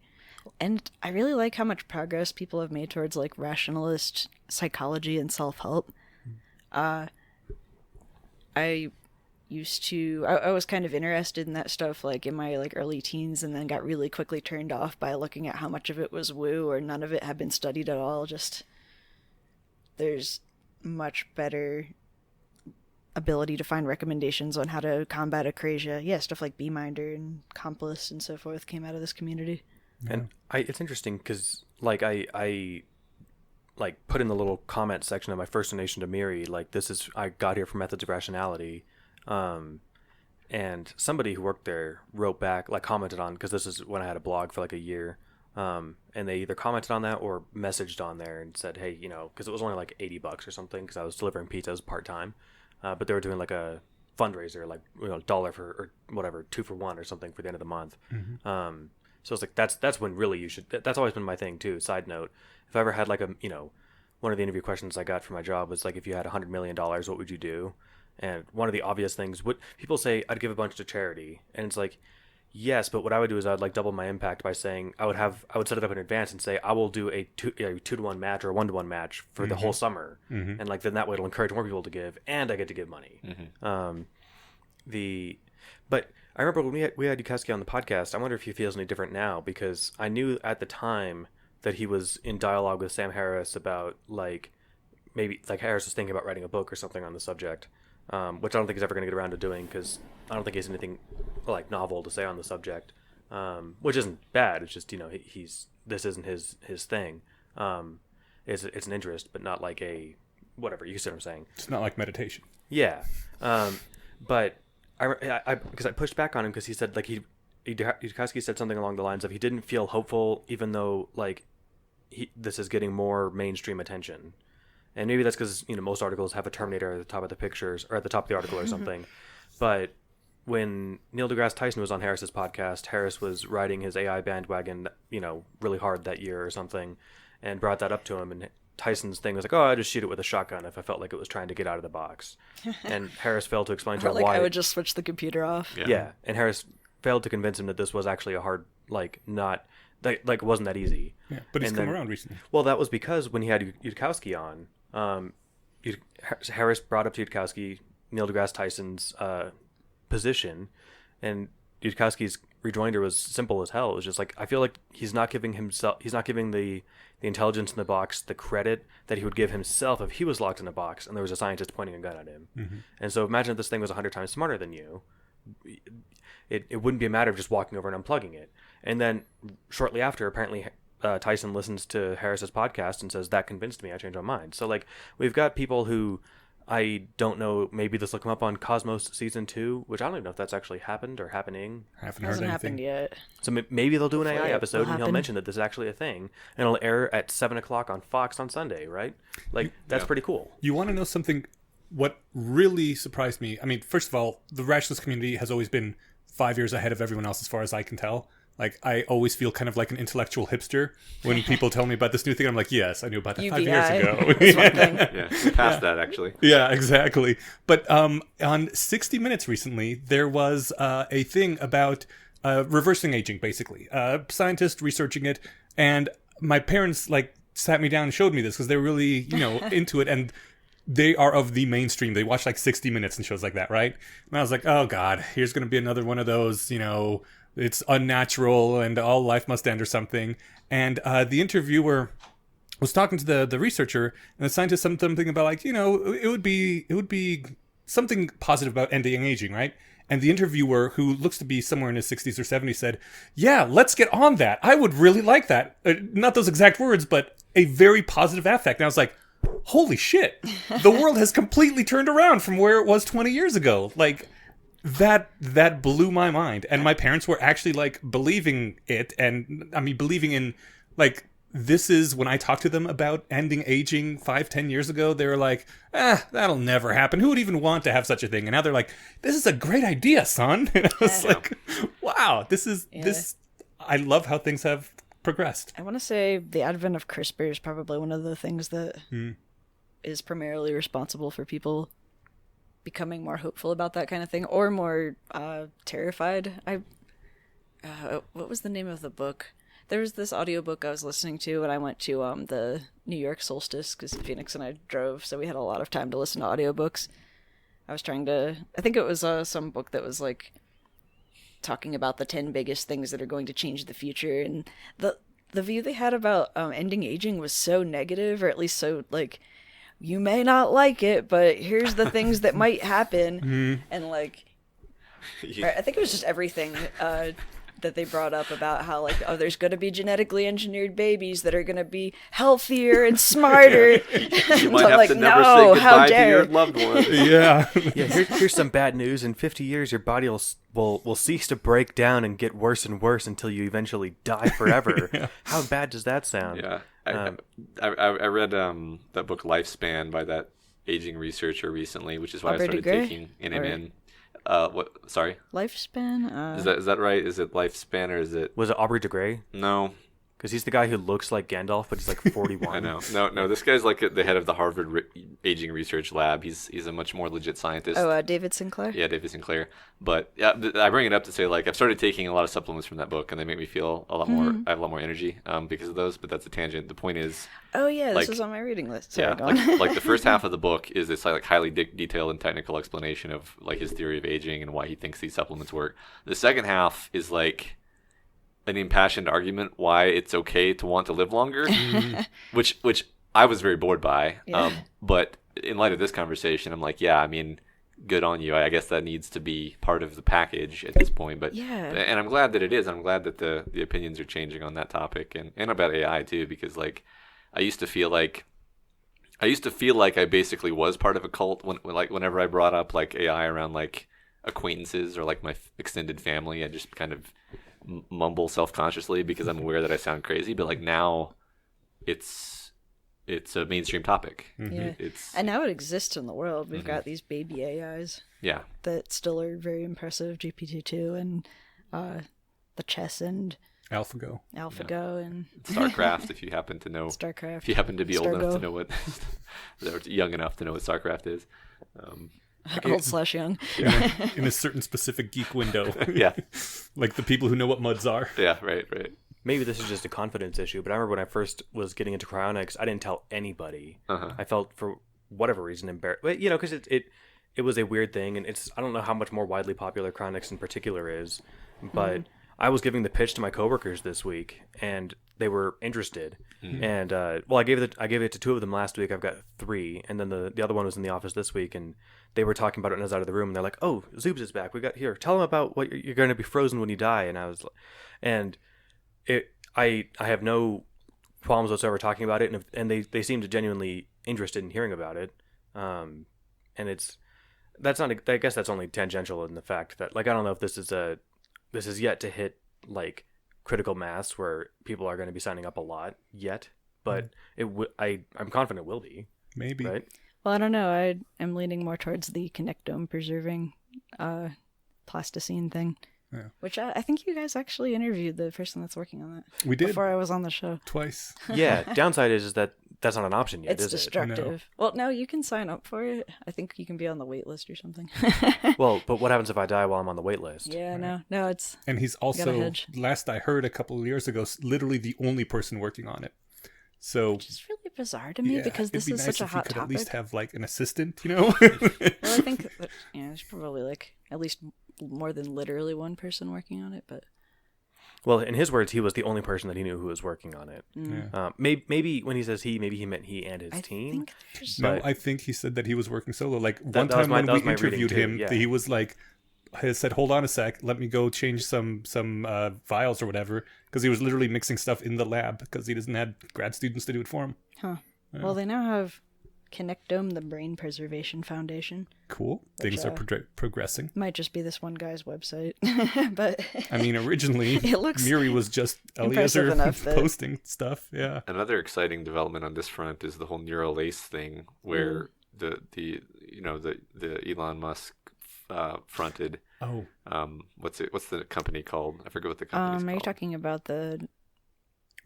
And I really like how much progress people have made towards, like, rationalist psychology and self-help. I was kind of interested in that stuff, like, in my, like, early teens, and then got really quickly turned off by looking at how much of it was woo, or none of it had been studied at all. Just, there's much better ability to find recommendations on how to combat acrasia. Yeah, stuff like Beeminder and Complice and so forth came out of this community. And it's interesting because, like, I like put in the little comment section of my first donation to Miri, like, I got here from Methods of Rationality, and somebody who worked there wrote back, like, commented on, because this is when I had a blog for like a year, and they either commented on that or messaged on there and said, hey, because it was only like $80 or something, because I was delivering pizzas part-time, but they were doing like a fundraiser, like, $1 for, or whatever, 2 for 1 or something for the end of the month. So it's like, that's when really you should, that's always been my thing too. Side note, if I ever had like one of the interview questions I got for my job was like, if you had $100 million, what would you do? And one of the obvious things, what people say, I'd give a bunch to charity. And it's like, yes, but what I would do is I'd like double my impact by saying I would set it up in advance and say, I will do a 2-to-1 match or a 1-to-1 match for the whole summer. And like, then that way it'll encourage more people to give, and I get to give money. But I remember when we had Yudkowsky on the podcast, I wonder if he feels any different now, because I knew at the time that he was in dialogue with Sam Harris about, like, maybe, like, Harris was thinking about writing a book or something on the subject, which I don't think he's ever going to get around to doing, because I don't think he has anything, like, novel to say on the subject, which isn't bad. It's just, this isn't his thing. It's an interest, but not like a, whatever, you see what I'm saying? It's not like meditation. Yeah. But I because I pushed back on him because he said, like, Yudkowsky said something along the lines of he didn't feel hopeful, even though, like, this is getting more mainstream attention. And maybe that's because, most articles have a Terminator at the top of the pictures, or at the top of the article or something. But when Neil deGrasse Tyson was on Harris's podcast, Harris was riding his AI bandwagon, really hard that year or something, and brought that up to him, and Tyson's thing was like, oh, I'd just shoot it with a shotgun if I felt like it was trying to get out of the box. And Harris failed to explain to him why. I would just switch the computer off. Yeah. And Harris failed to convince him that this was actually a hard, like, not, like, it wasn't that easy. Yeah, but he's come around recently. Well, that was because when he had Yudkowsky on, Harris brought up to Yudkowsky Neil deGrasse Tyson's position, and Yudkowsky's rejoinder was simple as hell. It was just like, I feel like he's not giving the intelligence in the box the credit that he would give himself if he was locked in a box and there was a scientist pointing a gun at him. And so imagine if this thing was 100 times smarter than you. It wouldn't be a matter of just walking over and unplugging it. And then shortly after, apparently Tyson listens to Harris's podcast and says, that convinced me, I changed my mind. So, like, we've got people who, I don't know, maybe this will come up on Cosmos Season 2, which I don't even know if that's actually happened or happening. Haven't heard Hasn't anything. happened yet. So maybe they'll do an Hopefully AI it episode will and he'll happen. mention that this is actually a thing, and it'll air at 7 o'clock on Fox on Sunday, right? Like, that's pretty cool. You want to know something? What really surprised me, I mean, first of all, the rationalist community has always been 5 years ahead of everyone else as far as I can tell. Like, I always feel kind of like an intellectual hipster when people tell me about this new thing. I'm like, yes, I knew about that 5 years ago. That's one thing. Yeah, we passed that, actually. Yeah, exactly. But on 60 Minutes recently, there was a thing about reversing aging, basically. Scientists researching it, and my parents, like, sat me down and showed me this because they're really, into it, and they are of the mainstream. They watch, like, 60 Minutes and shows like that, right? And I was like, oh, God, here's going to be another one of those, it's unnatural and all life must end or something. And the interviewer was talking to the researcher, and the scientist said something about like, it would be something positive about ending aging, right? And the interviewer, who looks to be somewhere in his 60s or 70s, said, yeah, let's get on that. I would really like that. Not those exact words, but a very positive affect. And I was like, holy shit, the world has completely turned around from where it was 20 years ago. Like, that blew my mind. And my parents were actually, like, believing it. And, I mean, believing in, like, this is when I talked to them about ending aging 5-10 years ago, they were like, that'll never happen. Who would even want to have such a thing? And now they're like, this is a great idea, son. And I was like, wow, this. I love how things have progressed. I want to say the advent of CRISPR is probably one of the things that is primarily responsible for people becoming more hopeful about that kind of thing, or more terrified. What was the name of the book? There was this audiobook I was listening to when I went to the New York solstice, because Phoenix and I drove, so we had a lot of time to listen to audiobooks. I think it was some book that was like talking about the 10 biggest things that are going to change the future, and the view they had about ending aging was so negative, or at least so like, you may not like it, but here's the things that might happen, and like, I think it was just everything that they brought up about how like, oh, there's going to be genetically engineered babies that are going to be healthier and smarter. You might have to never say goodbye to your loved ones. Yeah. Here's some bad news. In 50 years, your body will cease to break down and get worse and worse until you eventually die forever. Yeah. How bad does that sound? Yeah. I read that book Lifespan by that aging researcher recently, which is why Aubrey I started de Grey? taking NMN. What? Sorry. Lifespan? Is that right? Is it Lifespan or is it? Was it Aubrey de Grey? No. Because he's the guy who looks like Gandalf, but he's like 41. I know. No. This guy's like the head of the Harvard Aging Research Lab. He's a much more legit scientist. Oh, David Sinclair? Yeah, David Sinclair. But yeah, I bring it up to say, like, I've started taking a lot of supplements from that book, and they make me feel a lot more. I have a lot more energy because of those. But that's a tangent. The point is. Oh yeah, like, this was on my reading list. Sorry, yeah, go on. like the first half of the book is this like highly detailed and technical explanation of like his theory of aging and why he thinks these supplements work. The second half is like an impassioned argument why it's okay to want to live longer, which I was very bored by. Yeah. But in light of this conversation, I'm like, yeah, I mean, good on you. I guess that needs to be part of the package at this point. But Yeah. and I'm glad that it is. I'm glad that the opinions are changing on that topic and about AI too, because like I used to feel like I basically was part of a cult whenever I brought up like AI around like acquaintances or like my extended family. I just kind of mumble self-consciously because I'm aware that I sound crazy, but like now it's a mainstream topic. Yeah. It's And now it exists in the world. We've got these baby AIs yeah. that still are very impressive. GPT-2 and the chess and AlphaGo. AlphaGo and StarCraft, if you happen to know. StarCraft. If you happen to be old enough Stargo. to know what or young enough to know what StarCraft is. Old/young. In a certain specific geek window. Yeah. Like the people who know what muds are. Yeah, right. Maybe this is just a confidence issue, but I remember when I first was getting into cryonics, I didn't tell anybody. Uh-huh. I felt for whatever reason embarrassed, but because it was a weird thing, and I don't know how much more widely popular cryonics in particular is, but I was giving the pitch to my coworkers this week, and they were interested. And I gave it to 2 of them last week. I've got 3, and then the other one was in the office this week, and they were talking about it when I was out of the room, and they're like, "Oh, Zoobs is back. Tell them about what you're going to be frozen when you die." And I was, and I have no qualms whatsoever talking about it, and they seem to genuinely interested in hearing about it. And that's not, I guess that's only tangential in the fact that like I don't know if this is yet to hit like critical mass where people are going to be signing up a lot yet, but I'm confident it will be. Maybe. Right? Well, I don't know. I'm leaning more towards the connectome preserving plasticine thing. Yeah. Which I think you guys actually interviewed the person that's working on that. We did. Before I was on the show. Twice. Yeah. Downside is that that's not an option yet, It's is destructive. Well, no, you can sign up for it. I think you can be on the wait list or something. it? Well, but what happens if I die while I'm on the wait list? Yeah, no, it's... And he's gotta also, hedge. last I heard a couple of years ago, literally the only person working on it. So Which is really bizarre to me because this it'd be is nice such a if hot you could topic. at least have like an assistant, you know? Well, I think that, there's probably like at least more than literally one person working on it, but Well, in his words, he was the only person that he knew who was working on it. Yeah. Maybe when he says maybe he meant he and his team. No, I think he said that he was working solo. Like That one was time my- when that we was my reading interviewed too, him, yeah. he was like, he said, "Hold on a sec, let me go change some files or whatever," because he was literally mixing stuff in the lab because he doesn't have grad students to do it for him. Huh. Well, they now have Connectome, the Brain Preservation Foundation. Cool. Things are progressing. Might just be this one guy's website, but I mean, originally, it looks Miri was just impressive Eliezer enough that- posting stuff. Yeah. Another exciting development on this front is the whole neural lace thing, where the Elon Musk fronted. Oh. What's the company called? I forget what the company's are you called. talking about the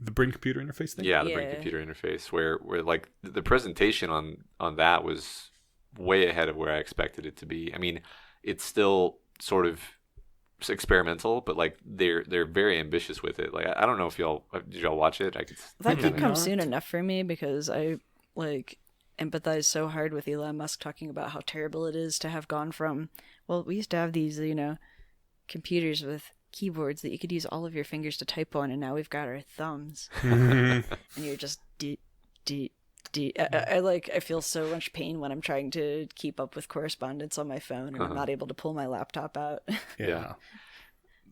brain computer interface thing? Yeah, the brain computer interface, where like the presentation on that was way ahead of where I expected it to be. I mean, it's still sort of experimental, but like they're very ambitious with it. Like I don't know if did y'all watch it? that could come soon enough for me because I like empathize so hard with Elon Musk talking about how terrible it is to have gone from, well, we used to have these, computers with keyboards that you could use all of your fingers to type on, and now we've got our thumbs. And you're just I feel so much pain when I'm trying to keep up with correspondence on my phone and I'm not able to pull my laptop out. Yeah.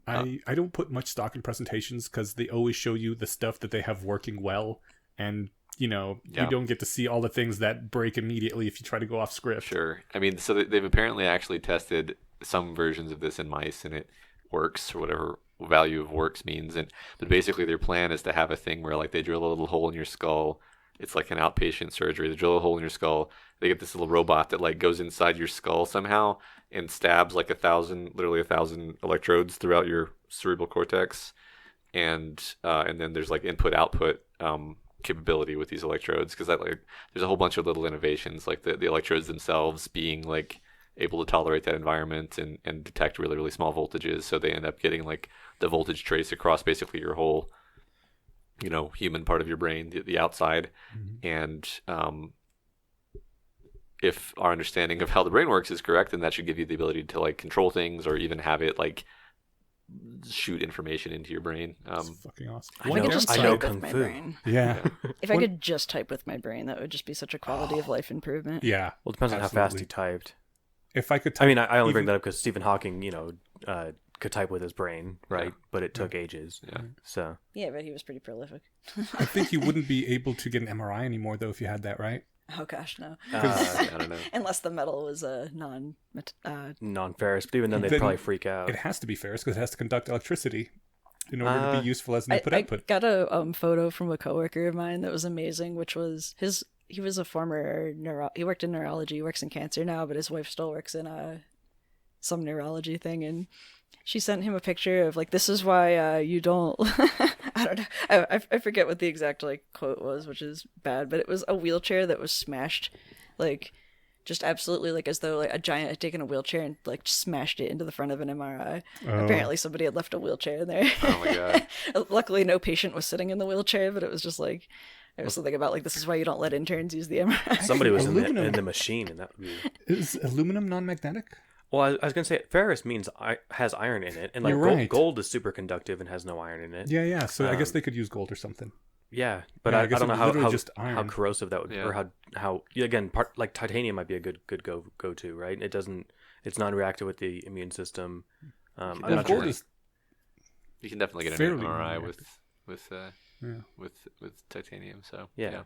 I don't put much stock in presentations because they always show you the stuff that they have working well, and you don't get to see all the things that break immediately if you try to go off script. Sure. I mean, so they've apparently actually tested some versions of this in mice, and it works, or whatever value of works means. But basically their plan is to have a thing where like they drill a little hole in your skull. It's like an outpatient surgery. They drill a hole in your skull. They get this little robot that like goes inside your skull somehow and stabs like 1,000 electrodes throughout your cerebral cortex. And then there's like input-output capability with these electrodes, because there's a whole bunch of little innovations, like the electrodes themselves being like able to tolerate that environment and detect really, really small voltages. So they end up getting like the voltage trace across basically your whole, human part of your brain, the outside. Mm-hmm. And if our understanding of how the brain works is correct, then that should give you the ability to like control things, or even have it like shoot information into your brain. That's fucking awesome. I know Kung Fu. Brain. Yeah. If I could just type with my brain, that would just be such a quality of life improvement. Yeah. Well, it depends on how fast he typed. If I could type, I mean, I only bring that up because Stephen Hawking, could type with his brain, right? Yeah. But it took ages. Yeah. So. Yeah, but he was pretty prolific. I think you wouldn't be able to get an MRI anymore, though, if you had that, right? Oh gosh, no. I don't know. Unless the metal was non-ferrous, but even then they'd probably freak out. It has to be ferrous because it has to conduct electricity in order to be useful as an input-output. I got a photo from a coworker of mine that was amazing, which was he was a former he worked in neurology, he works in cancer now, but his wife still works in some neurology thing, and she sent him a picture of like, this is why you don't I don't know, I forget what the exact like quote was, which is bad, but it was a wheelchair that was smashed, like just absolutely like as though like a giant had taken a wheelchair and like smashed it into the front of an MRI. Apparently somebody had left a wheelchair in there. Oh my god. Luckily no patient was sitting in the wheelchair, but it was just like, there was something about like, this is why you don't let interns use the MRI. Somebody was in the machine, and that would be... Is aluminum non-magnetic? Well, I was going to say, ferrous means has iron in it, and like right. gold is superconductive and has no iron in it. Yeah. So I guess they could use gold or something. Yeah, but I don't know how corrosive that would be, yeah. or how again, like titanium might be a good go to, right? It's non-reactive with the immune system. I'm not sure. You can definitely get an MRI with titanium. So yeah.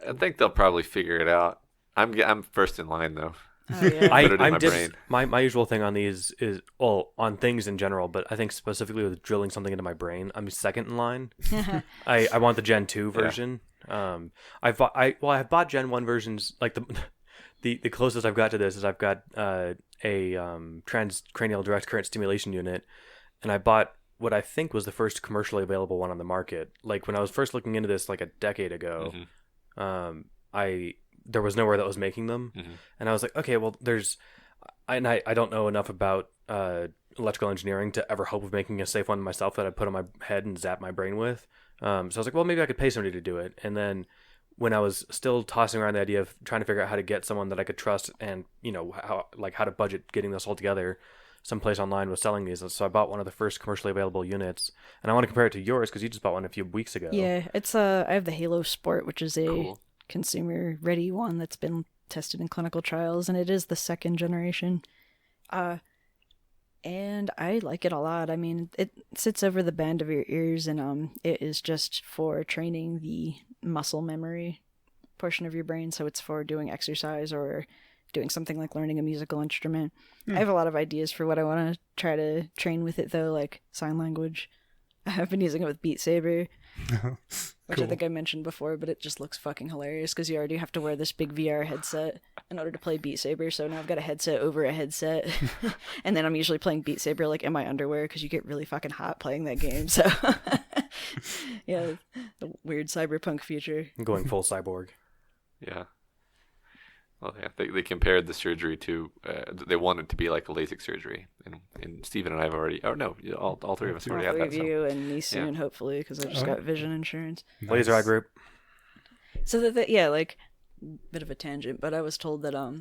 I think they'll probably figure it out. I'm first in line though. Oh, yeah. My usual thing on these is on things in general, but I think specifically with drilling something into my brain, I'm second in line. I want the Gen 2 version. Yeah. I've bought Gen 1 versions. Like the closest I've got to this is I've got a transcranial direct current stimulation unit, and I bought what I think was the first commercially available one on the market. Like when I was first looking into this like a decade ago, there was nowhere that was making them. Mm-hmm. And I was like, okay, well I don't know enough about electrical engineering to ever hope of making a safe one myself that I put on my head and zap my brain with. So I was like, well, maybe I could pay somebody to do it. And then when I was still tossing around the idea of trying to figure out how to get someone that I could trust and, how to budget getting this all together, someplace online was selling these, so I bought one of the first commercially available units, and I want to compare it to yours because you just bought one a few weeks ago. Yeah, it's I have the Halo Sport, which is a Cool. consumer ready one that's been tested in clinical trials, and it is the second generation. And I like it a lot. I mean, it sits over the band of your ears, and it is just for training the muscle memory portion of your brain. So it's for doing exercise or doing something like learning a musical instrument. I have a lot of ideas for what I want to try to train with it, though, like sign language. I have been using it with Beat Saber, which I think I mentioned before, but it just looks fucking hilarious because you already have to wear this big VR headset in order to play Beat Saber. So now I've got a headset over a headset, and then I'm usually playing Beat Saber like in my underwear because you get really fucking hot playing that game. So yeah, the weird cyberpunk future. I'm going full cyborg. Yeah. Well, yeah, they compared the surgery to, they wanted to be like a LASIK surgery, and Steven and I have already, all three of us already had that. You and me soon, hopefully, because I just got vision insurance. Nice. Laser Eye Group. So yeah, like, bit of a tangent, but I was told that I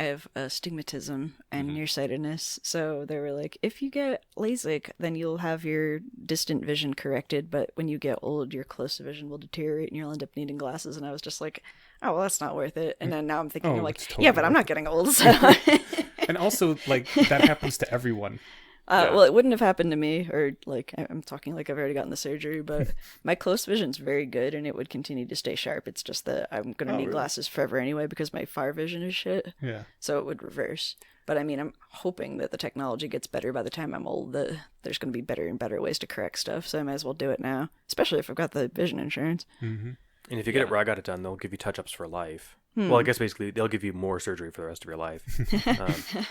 have astigmatism and nearsightedness, so they were like, if you get LASIK, then you'll have your distant vision corrected, but when you get old, your close vision will deteriorate and you'll end up needing glasses. And I was just like, oh, well, that's not worth it. And then now I'm thinking, I'm like, it's totally yeah, but I'm worth not getting old. So. And also, like, that happens to everyone. Well, it wouldn't have happened to me, or like I'm talking like I've already gotten the surgery, but my close vision's very good and it would continue to stay sharp. It's just that I'm going to need glasses forever anyway because my far vision is shit. Yeah. So it would reverse. But I mean, I'm hoping that the technology gets better by the time I'm old, that there's going to be better and better ways to correct stuff. So I might as well do it now, especially if I've got the vision insurance. Mm-hmm. And if you get it where I got it done, they'll give you touch-ups for life. Well, I guess basically they'll give you more surgery for the rest of your life.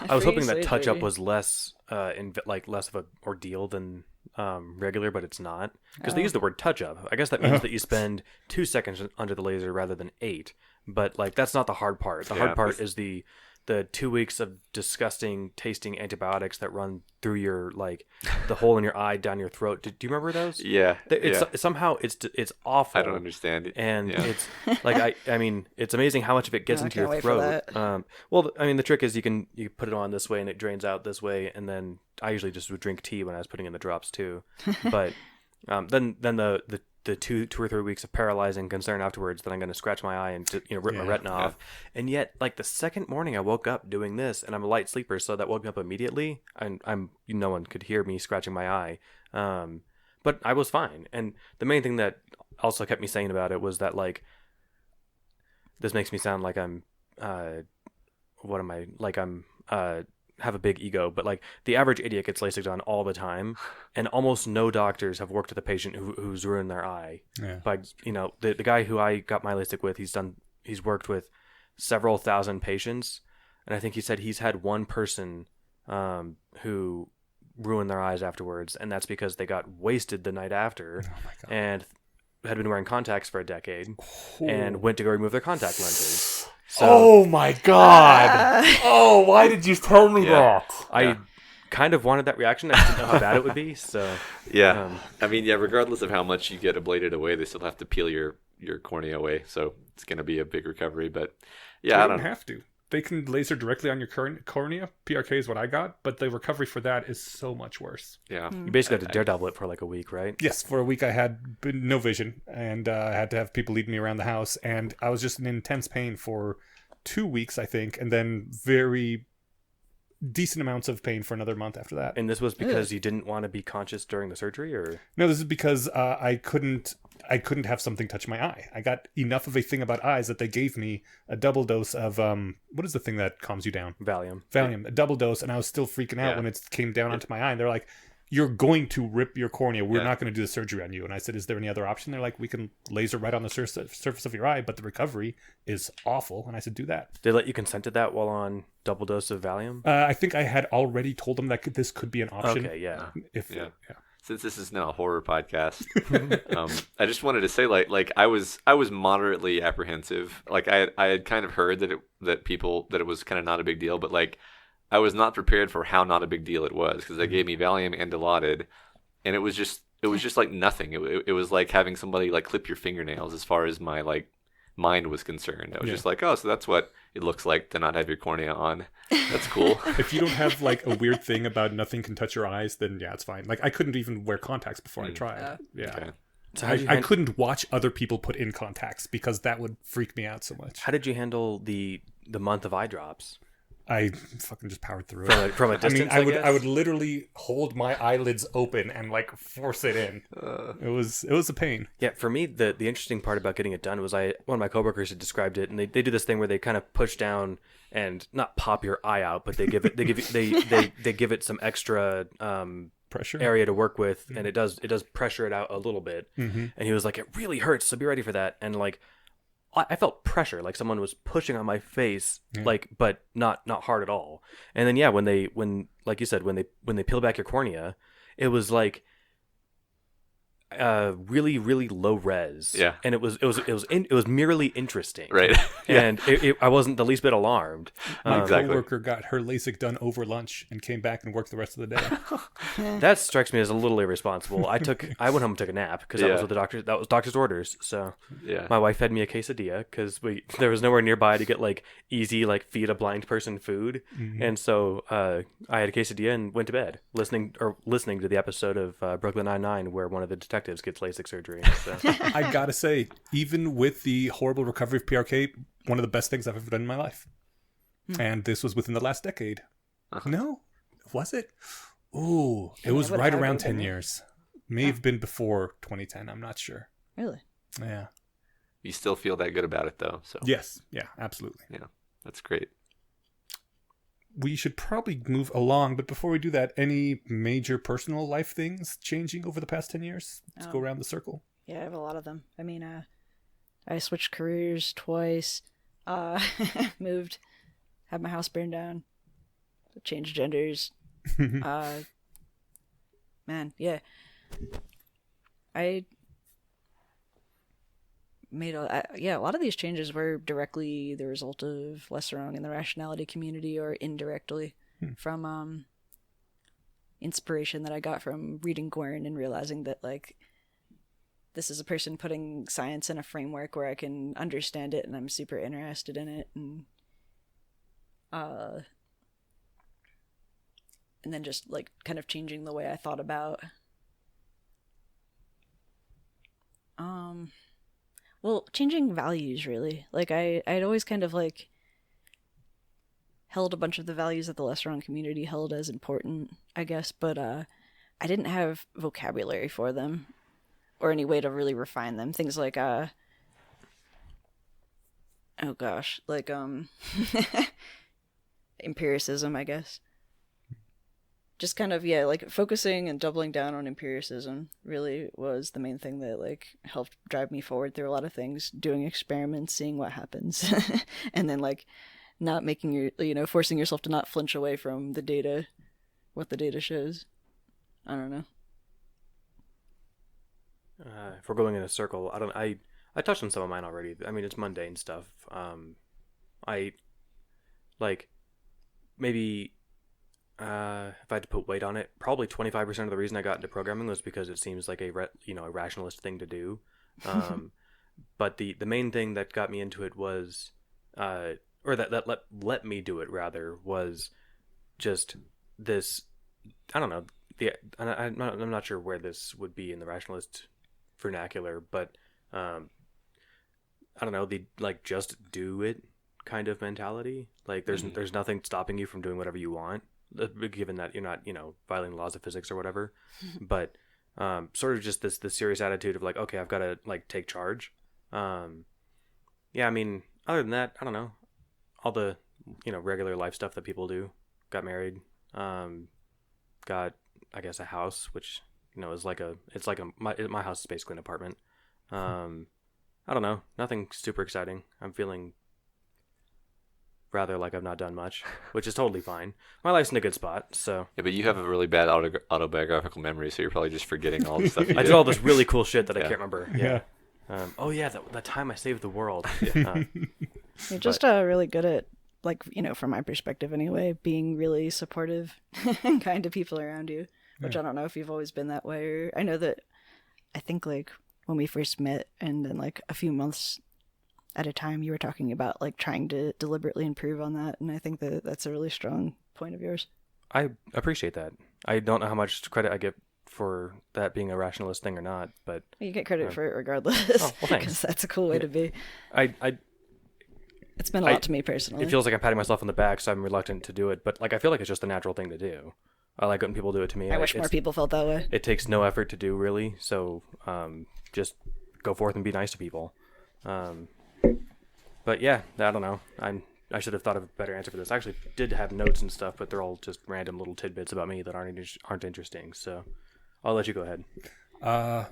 I was hoping that touch-up was less less of an ordeal than regular, but it's not. Because they use the word touch-up. I guess that means that you spend 2 seconds under the laser rather than 8. But like that's not the hard part. The hard part is the 2 weeks of disgusting tasting antibiotics that run through your like the hole in your eye down your throat. Do you remember those? Yeah. Somehow it's awful. I don't understand it. And it's like I mean it's amazing how much of it gets into your throat. Well, I mean the trick is you put it on this way and it drains out this way, and then I usually just would drink tea when I was putting in the drops too. But then the 2 or 3 weeks of paralyzing concern afterwards that I'm going to scratch my eye and rip my retina off. And yet, like the second morning I woke up doing this, and I'm a light sleeper, so that woke me up immediately. And no one could hear me scratching my eye, but I was fine. And the main thing that also kept me sane about it was that like this makes me sound like I'm have a big ego, but like the average idiot gets LASIK done all the time, and almost no doctors have worked with a patient who's ruined their eye. Yeah. By the guy who I got my LASIK with, he's worked with several thousand patients, and I think he said he's had one person who ruined their eyes afterwards, and that's because they got wasted the night after and had been wearing contacts for a decade and went to go remove their contact lenses. So, oh my god! Oh, why did you tell me that? I kind of wanted that reaction. I just didn't know how bad it would be. So I mean, regardless of how much you get ablated away, they still have to peel your cornea away. So it's going to be a big recovery. But I don't have to. They can laser directly on your cornea. PRK is what I got, but the recovery for that is so much worse. Yeah, you basically had to daredevil it for like a week, right? Yes, for a week I had no vision, and I had to have people lead me around the house, and I was just in intense pain for 2 weeks, I think, and then very decent amounts of pain for another month after that. And this was because you didn't want to be conscious during the surgery, or no? This is because I couldn't have something touch my eye. I got enough of a thing about eyes that they gave me a double dose of what is the thing that calms you down? Valium, a double dose, and I was still freaking out when it came down onto my eye. And they're like, "You're going to rip your cornea. We're not going to do the surgery on you." And I said, "Is there any other option?" They're like, "We can laser right on the surface of your eye, but the recovery is awful." And I said, "Do that." Did they let you consent to that while on double dose of Valium? I think I had already told them that this could be an option. Okay, yeah. Since this is now a horror podcast, I just wanted to say, like I was moderately apprehensive. Like I had kind of heard that it was kind of not a big deal, but like I was not prepared for how not a big deal it was, because they gave me Valium and Dilaudid, and it was just like nothing. It was like having somebody like clip your fingernails as far as my like mind was concerned. I was just like, oh, so that's what it looks like to not have your cornea on. That's cool. If you don't have like a weird thing about nothing can touch your eyes, then yeah, it's fine. Like I couldn't even wear contacts before I tried. Yeah. Okay. So I couldn't watch other people put in contacts because that would freak me out so much. how did you handle the month of eye drops? I fucking just powered through From it. from a I distance, mean, guess? I would literally hold my eyelids open and like force it in. It was a pain. Yeah, for me, the interesting part about getting it done was one of my coworkers had described it, and they do this thing where they kind of push down and not pop your eye out, but they give it some extra Pressure. area to work with, and it does pressure it out a little bit. And he was like, it really hurts, so be ready for that. And like, I felt pressure, like someone was pushing on my face, like, but not hard at all. And then when like you said, when they peel back your cornea, it was like really, really low res. Yeah. And it was merely interesting. Right. And I wasn't the least bit alarmed. My Exactly. coworker got her LASIK done over lunch and came back and worked the rest of the day. That strikes me as a little irresponsible. I went home and took a nap because that was Yeah. what that was doctor's orders. So Yeah. my wife fed me a quesadilla because there was nowhere nearby to get like easy like feed a blind person food, and so I had a quesadilla and went to bed listening to the episode of Brooklyn Nine-Nine where one of the detectives gets LASIK surgery. So. I gotta say, even with the horrible recovery of PRK, one of the best things I've ever done in my life. And this was within the last decade. No? Was it? Ooh, it was what right had around to have 10 been. years. May have been before 2010. I'm not sure. Really? Yeah. You still feel that good about it though, so Yes. Yeah, absolutely. yeah, that's great. We should probably move along, but before we do that, any major personal life things changing over the past 10 years? Let's go around the circle. Yeah, I have a lot of them. I mean, I switched careers twice, moved, had my house burned down, changed genders. Man, yeah. I made a lot of these changes were directly the result of less wrong in the rationality community or indirectly from inspiration that I got from reading Gwern and realizing that like this is a person putting science in a framework where I can understand it and I'm super interested in it, and then just like kind of changing the way I thought about well, changing values really. Like I'd always kind of like held a bunch of the values that the less wrong community held as important, I guess, but I didn't have vocabulary for them or any way to really refine them. Things like oh gosh, like empiricism, I guess. Just kind of, yeah, like focusing and doubling down on empiricism really was the main thing that like helped drive me forward through a lot of things, doing experiments, seeing what happens, and then like not making forcing yourself to not flinch away from the data, what the data shows. I don't know. If we're going in a circle, I touched on some of mine already. I mean, it's mundane stuff. I like maybe if I had to put weight on it, probably 25% of the reason I got into programming was because it seems like a rationalist thing to do. But the main thing that got me into it was, or that let me do it rather, was just this. I don't know. I'm not sure where this would be in the rationalist vernacular, but I don't know, the like just do it kind of mentality. Like there's nothing stopping you from doing whatever you want, given that you're not violating laws of physics or whatever. But sort of just this serious attitude of like, okay, I've got to like take charge. Yeah, I mean, other than that, I don't know, all the regular life stuff that people do. Got married, got I guess a house, which is my house is basically an apartment. I don't know, nothing super exciting. I'm feeling rather like I've not done much, which is totally fine. My life's in a good spot, so. Yeah, but you have a really bad autobiographical memory, so you're probably just forgetting all the stuff you I did all this really cool shit that I can't remember. Yeah. Oh yeah, that time I saved the world. You're just really good at, like, from my perspective anyway, being really supportive and kind to people around you, which I don't know if you've always been that way. Or I know that I think like when we first met and then like a few months at a time, you were talking about like trying to deliberately improve on that, and I think that that's a really strong point of yours. I appreciate that. I don't know how much credit I get for that being a rationalist thing or not, but You get credit for it regardless. Oh, well, thanks. Because that's a cool way to be. I It's meant a lot to me personally. It feels like I'm patting myself on the back, so I'm reluctant to do it. But like, I feel like it's just a natural thing to do. I like when people do it to me. I wish more people felt that way. It takes no effort to do, really. So just go forth and be nice to people. But yeah, I don't know. I should have thought of a better answer for this. I actually did have notes and stuff, but they're all just random little tidbits about me that aren't interesting. So I'll let you go ahead. I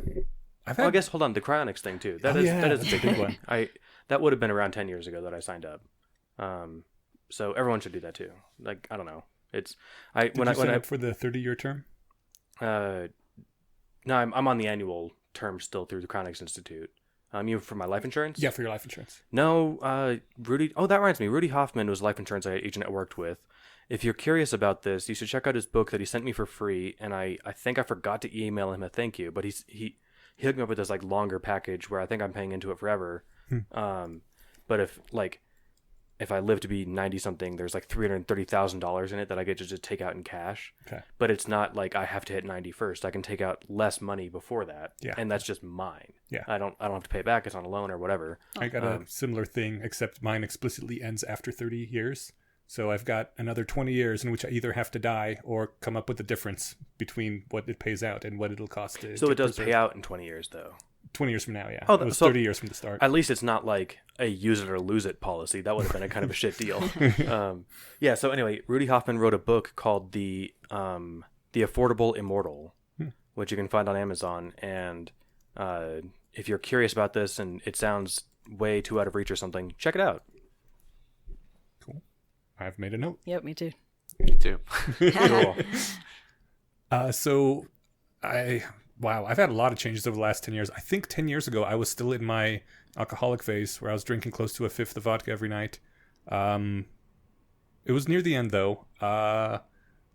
guess hold on, the cryonics thing too. That is a big one. That would have been around 10 years ago that I signed up. So everyone should do that too. Like, I don't know. Did you sign up for the 30-year term? No, I'm on the annual term still through the Cryonics Institute. You for my life insurance? Yeah, for your life insurance. No, Rudy. Oh, that reminds me. Rudy Hoffman was a life insurance agent I worked with. If you're curious about this, you should check out his book that he sent me for free. And I think I forgot to email him a thank you, but he hooked me up with this like longer package where I think I'm paying into it forever. But if I live to be 90 something, there's like $330,000 in it that I get to just take out in cash. Okay. But it's not like I have to hit 90 first. I can take out less money before that. Yeah. And that's just mine. Yeah. I don't have to pay it back. It's on a loan or whatever. I got a similar thing, except mine explicitly ends after 30 years. So I've got another 20 years in which I either have to die or come up with the difference between what it pays out and what it'll cost to. So it does pay out in 20 years though. 20 years from now, yeah. Oh, it was 30 years from the start. At least it's not like a use it or lose it policy. That would have been a kind of a shit deal. Yeah. So anyway, Rudy Hoffman wrote a book called The Affordable Immortal, which you can find on Amazon. And if you're curious about this and it sounds way too out of reach or something, check it out. Cool. I've made a note. Yep, me too. Me too. Cool. Wow, I've had a lot of changes over the last 10 years. I think 10 years ago, I was still in my alcoholic phase where I was drinking close to a fifth of vodka every night. It was near the end, though.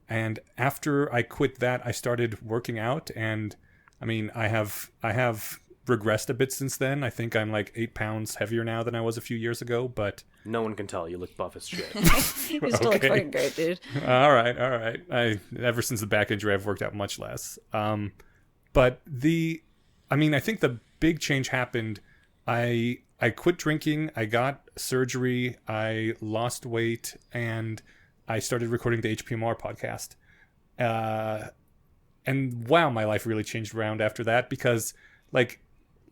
And after I quit that, I started working out. And, I mean, I have regressed a bit since then. I think I'm like 8 pounds heavier now than I was a few years ago, but... No one can tell. You look buff as shit. You're still like fucking great, dude. All right. Ever since the back injury, I've worked out much less. But I think the big change happened. I quit drinking. I got surgery. I lost weight, and I started recording the HPMR podcast. And wow, my life really changed around after that because, like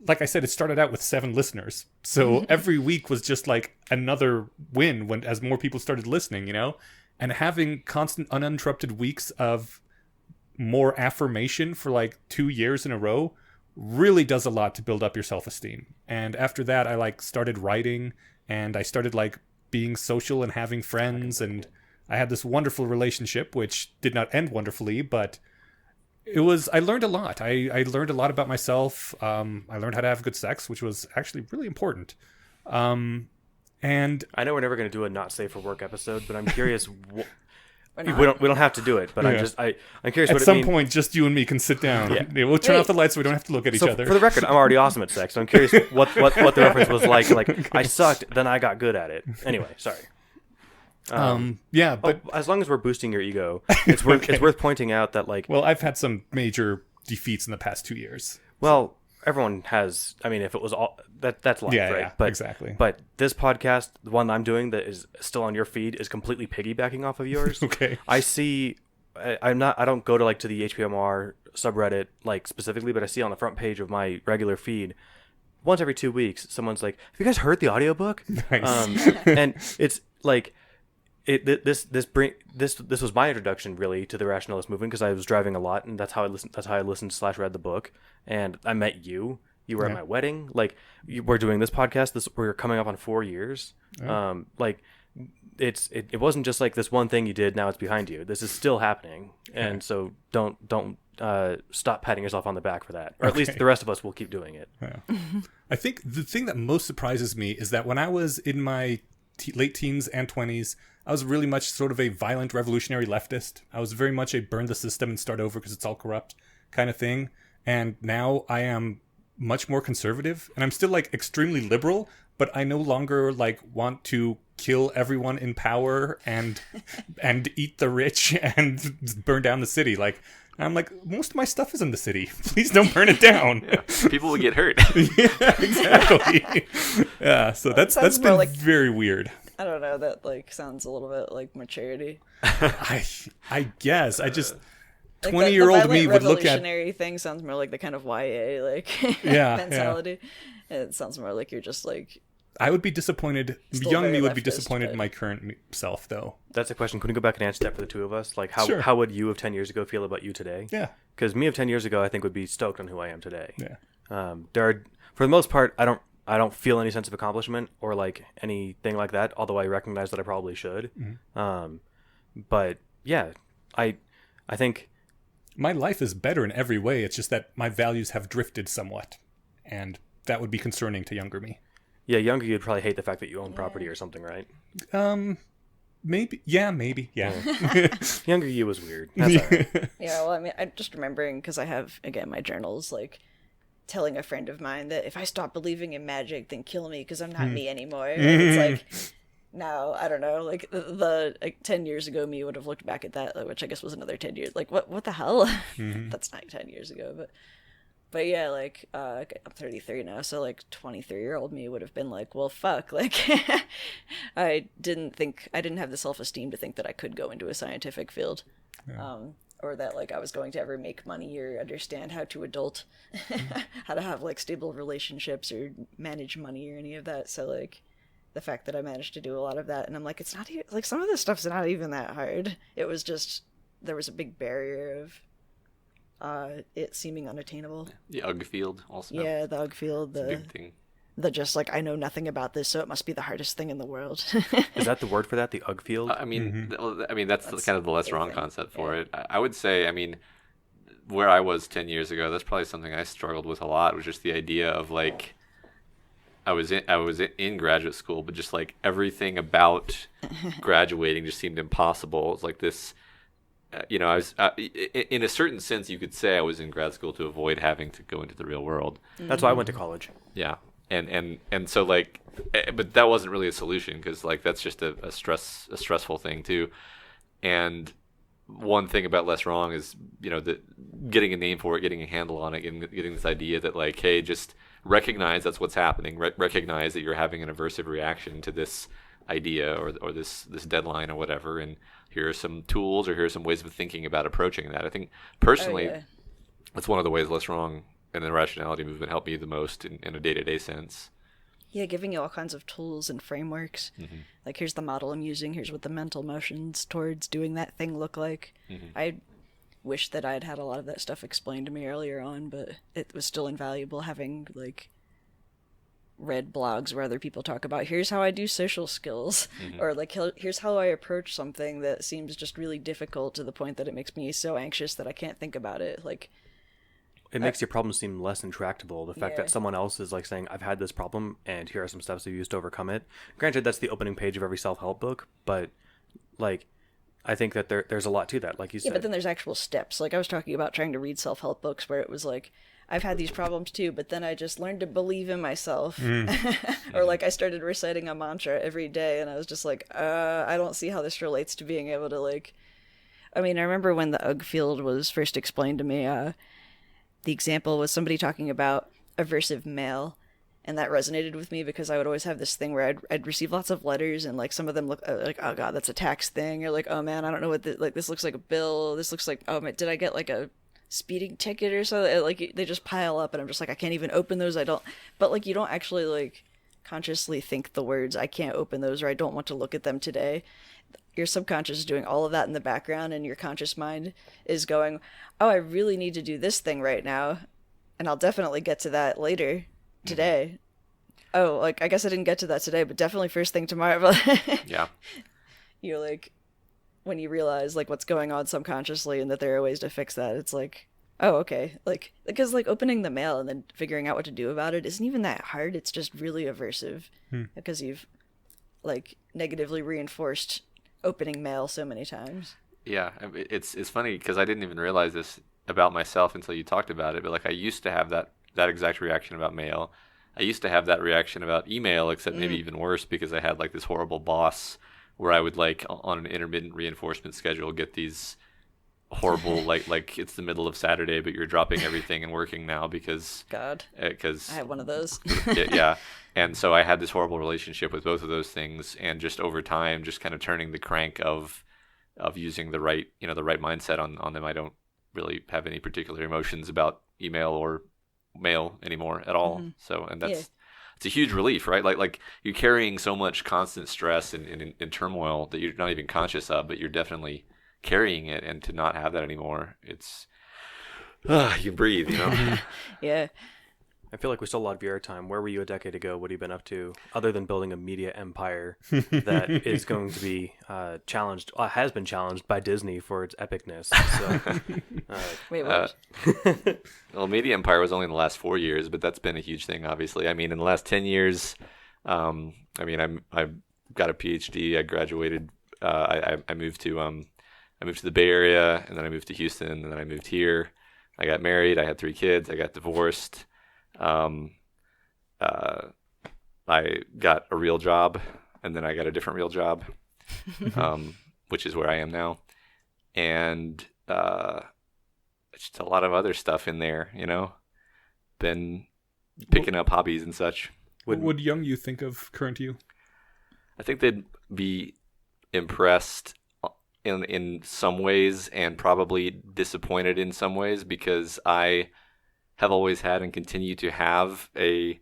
I said, it started out with 7 listeners. So every week was just like another win as more people started listening, you know, and having constant uninterrupted weeks of more affirmation for like 2 years in a row really does a lot to build up your self-esteem. And after that, I started writing and I started being social and having friends, and I had this wonderful relationship which did not end wonderfully, but I learned a lot. I learned a lot about myself. I learned how to have good sex, which was actually really important. And I know we're never going to do a not safe for work episode, but I'm curious. We don't have to do it, but yeah. I'm curious. At some point, just you and me can sit down. Yeah. We'll turn off the lights so we don't have to look at each other. For the record, I'm already awesome at sex. So I'm curious what the reference was like. Like I sucked, then I got good at it. Anyway, sorry. But as long as we're boosting your ego, it's worth it's worth pointing out that well, I've had some major defeats in the past 2 years. Well, everyone has. I mean, if it was all that's life, right? Yeah, but, exactly. But this podcast, the one I'm doing that is still on your feed, is completely piggybacking off of yours. Okay. I see. I don't go to the HPMR subreddit specifically, but I see on the front page of my regular feed once every 2 weeks, someone's like, "Have you guys heard the audiobook?" Nice. And it's like. This was my introduction really to the rationalist movement because I was driving a lot, and that's how I listened / read the book. And I met you. You were at my wedding. We're doing this podcast. We're coming up on 4 years. Oh. It wasn't just this one thing you did. Now it's behind you. This is still happening, and so don't stop patting yourself on the back for that. Or at least the rest of us will keep doing it. Yeah. I think the thing that most surprises me is that when I was in my late teens and 20s, I was really much sort of a violent revolutionary leftist. I was very much a burn the system and start over because it's all corrupt kind of thing. And now I am much more conservative, and I'm still extremely liberal, but I no longer like want to kill everyone in power and eat the rich and burn down the city. Like, I'm like, most of my stuff is in the city. Please don't burn it down. Yeah. People would get hurt. Yeah, exactly. Yeah, so that's been like, very weird. I don't know. That like sounds a little bit like maturity. I guess I just. Like 20-year-old me would look at revolutionary thing sounds more like the kind of YA like mentality. Yeah. It sounds more like you're just like. I would be disappointed. Young me would be disappointed in my current self, though. That's a question. Can we go back and answer that for the two of us? Like, how would you of 10 years ago feel about you today? Yeah. Because me of 10 years ago, I think would be stoked on who I am today. Yeah. For the most part, I don't feel any sense of accomplishment or like anything like that. Although I recognize that I probably should. Mm-hmm. But yeah, I think. My life is better in every way. It's just that my values have drifted somewhat. And that would be concerning to younger me. Yeah, younger you'd probably hate the fact that you own property or something, right? Maybe. Yeah. Younger you was weird. That's all right. Yeah, well, I mean, I'm just remembering, because I have, again, my journals, like, telling a friend of mine that if I stop believing in magic, then kill me, because I'm not me anymore. And it's like... Now, I don't know, like, the 10 years ago me would have looked back at that, which I guess was another 10 years. Like, what the hell? Mm-hmm. That's not 10 years ago, but yeah, like, I'm 33 now, so, like, 23-year-old me would have been like, well, fuck, like, I didn't have the self-esteem to think that I could go into a scientific field, or that, like, I was going to ever make money or understand how to adult, how to have, like, stable relationships or manage money or any of that, so, like... The fact that I managed to do a lot of that, and I'm like, it's not even, like, some of this stuff's not even that hard. It was just, there was a big barrier of it seeming unattainable. The UG field also. Yeah, the UG field. The big thing. The just, like, I know nothing about this, so it must be the hardest thing in the world. Is that the word for that, the UG field? I mean, that's kind of the less wrong concept for it. I would say, I mean, where I was 10 years ago, that's probably something I struggled with a lot, was just the idea of, like, I was in graduate school, but just like everything about graduating just seemed impossible. It's like this, I was in a certain sense you could say I was in grad school to avoid having to go into the real world. That's why I went to college. Yeah, and so like, but that wasn't really a solution because like that's just a stressful thing too. And one thing about Less Wrong is that getting a name for it, getting a handle on it, getting this idea that like, hey, just recognize that's what's happening. Recognize that you're having an aversive reaction to this idea or this deadline or whatever. And here are some tools or here are some ways of thinking about approaching that. I think personally, that's one of the ways Less Wrong and the rationality movement helped me the most in a day-to-day sense. Yeah, giving you all kinds of tools and frameworks. Mm-hmm. Like, here's the model I'm using. Here's what the mental motions towards doing that thing look like. Mm-hmm. I wish that I'd had a lot of that stuff explained to me earlier on, but it was still invaluable having, like, read blogs where other people talk about, here's how I do social skills, or, like, here's how I approach something that seems just really difficult to the point that it makes me so anxious that I can't think about it. Like, it makes your problem seem less intractable. The fact that someone else is like saying, I've had this problem and here are some steps I've used to overcome it. Granted, that's the opening page of every self-help book, but like, I think that there's a lot to that, like you said. Yeah, but then there's actual steps. Like, I was talking about trying to read self-help books where it was like, I've had these problems too, but then I just learned to believe in myself. Or like I started reciting a mantra every day and I was just like, I don't see how this relates to being able to like... I mean, I remember when the UG field was first explained to me, the example was somebody talking about aversive mail, and that resonated with me because I would always have this thing where I'd receive lots of letters, and like some of them look like, oh god, that's a tax thing, or like, oh man, I don't know what this looks like a bill, this looks like, oh man, did I get like a speeding ticket or something? Like, they just pile up and I'm just like, I can't even open those. But like, you don't actually like consciously think the words, I can't open those, or I don't want to look at them today. Your subconscious is doing all of that in the background, and your conscious mind is going, oh, I really need to do this thing right now, and I'll definitely get to that later today. Oh, like, I guess I didn't get to that today, but definitely first thing tomorrow. Yeah. You're like, when you realize, like, what's going on subconsciously and that there are ways to fix that, it's like, oh, okay. Like, because, like, opening the mail and then figuring out what to do about it isn't even that hard. It's just really aversive because you've, like, negatively reinforced opening mail so many times. Yeah, it's funny because I didn't even realize this about myself until you talked about it, but like I used to have that exact reaction about mail, I used to have that reaction about email, except maybe even worse because I had like this horrible boss where I would like on an intermittent reinforcement schedule get these horrible like it's the middle of Saturday but you're dropping everything and working now because I had one of those. yeah. And so I had this horrible relationship with both of those things, and just over time just kind of turning the crank of using the right mindset on them. I don't really have any particular emotions about email or mail anymore at all. So, and that's it's a huge relief, right? Like you're carrying so much constant stress and turmoil that you're not even conscious of, but you're definitely carrying it, and to not have that anymore, it's you breathe, Yeah. I feel like we stole a lot of your time. Where were you a decade ago? What have you been up to, other than building a media empire that is going to be has been challenged by Disney for its epicness? So, Wait, what? Well, media empire was only in the last 4 years, but that's been a huge thing, obviously. I mean, in the last 10 years, I got a PhD. I graduated. I moved to the Bay Area, and then I moved to Houston, and then I moved here. I got married. I had 3 kids. I got divorced. I got a real job, and then I got a different real job, which is where I am now. And just a lot of other stuff in there, been picking up hobbies and such. What would young you think of current you? I think they'd be impressed in some ways and probably disappointed in some ways, because I have always had and continue to have a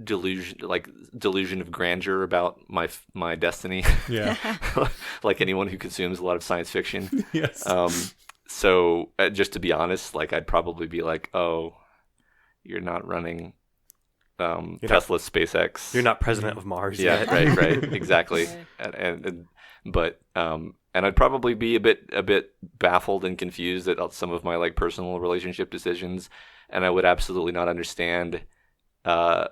delusion of grandeur about my destiny. Yeah. Like anyone who consumes a lot of science fiction. Yes. So just to be honest, like I'd probably be like, oh, you're not running Tesla, SpaceX. You're not president of Mars yet. Right, exactly. And I'd probably be a bit baffled and confused at some of my like personal relationship decisions, and I would absolutely not understand I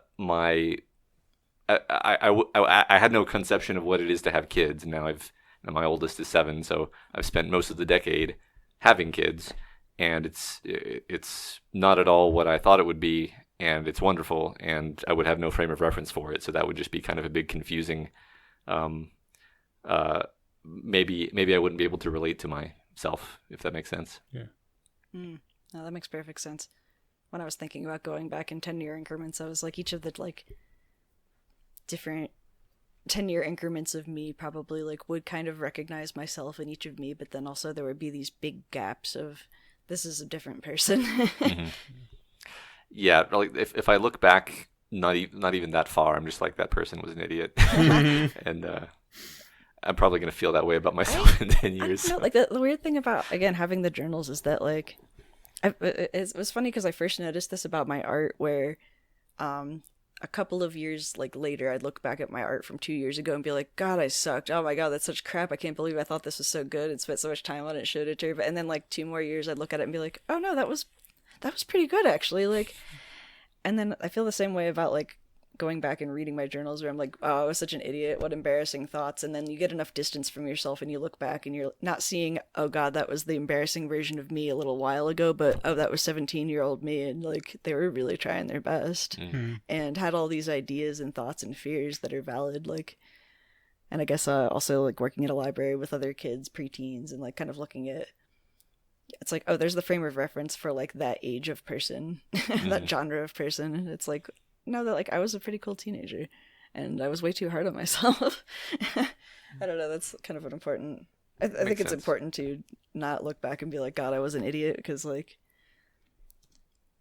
had no conception of what it is to have kids. Now my oldest is 7, so I've spent most of the decade having kids, and it's not at all what I thought it would be, and it's wonderful, and I would have no frame of reference for it, so that would just be kind of a big confusing. Maybe I wouldn't be able to relate to myself, if that makes sense. Yeah. No, that makes perfect sense. When I was thinking about going back in 10-year increments, I was like, each of the like different 10-year increments of me probably like would kind of recognize myself in each of me, but then also there would be these big gaps of this is a different person. Mm-hmm. Yeah, like if I look back, not even that far, I'm just like, that person was an idiot, and I'm probably going to feel that way about myself in 10 years. I don't know, like the weird thing about, again, having the journals is that like it was funny because I first noticed this about my art where a couple of years like later I'd look back at my art from 2 years ago and be like, God, I sucked. Oh my God, that's such crap. I can't believe I thought this was so good and spent so much time on it, showed it to her. And then like 2 more years I'd look at it and be like, oh no, that was pretty good actually. Like, and then I feel the same way about like going back and reading my journals where I'm like, oh, I was such an idiot, what embarrassing thoughts. And then you get enough distance from yourself and you look back and you're not seeing, oh God, that was the embarrassing version of me a little while ago, but oh, that was 17-year-old me, and like they were really trying their best and had all these ideas and thoughts and fears that are valid. Like, and I guess also like working at a library with other kids, preteens, and like kind of looking at, it's like, oh, there's the frame of reference for like that age of person, that genre of person. It's like, no, that like I was a pretty cool teenager and I was way too hard on myself. I don't know, that's kind of an important, I think it's important to not look back and be like, God, I was an idiot, because like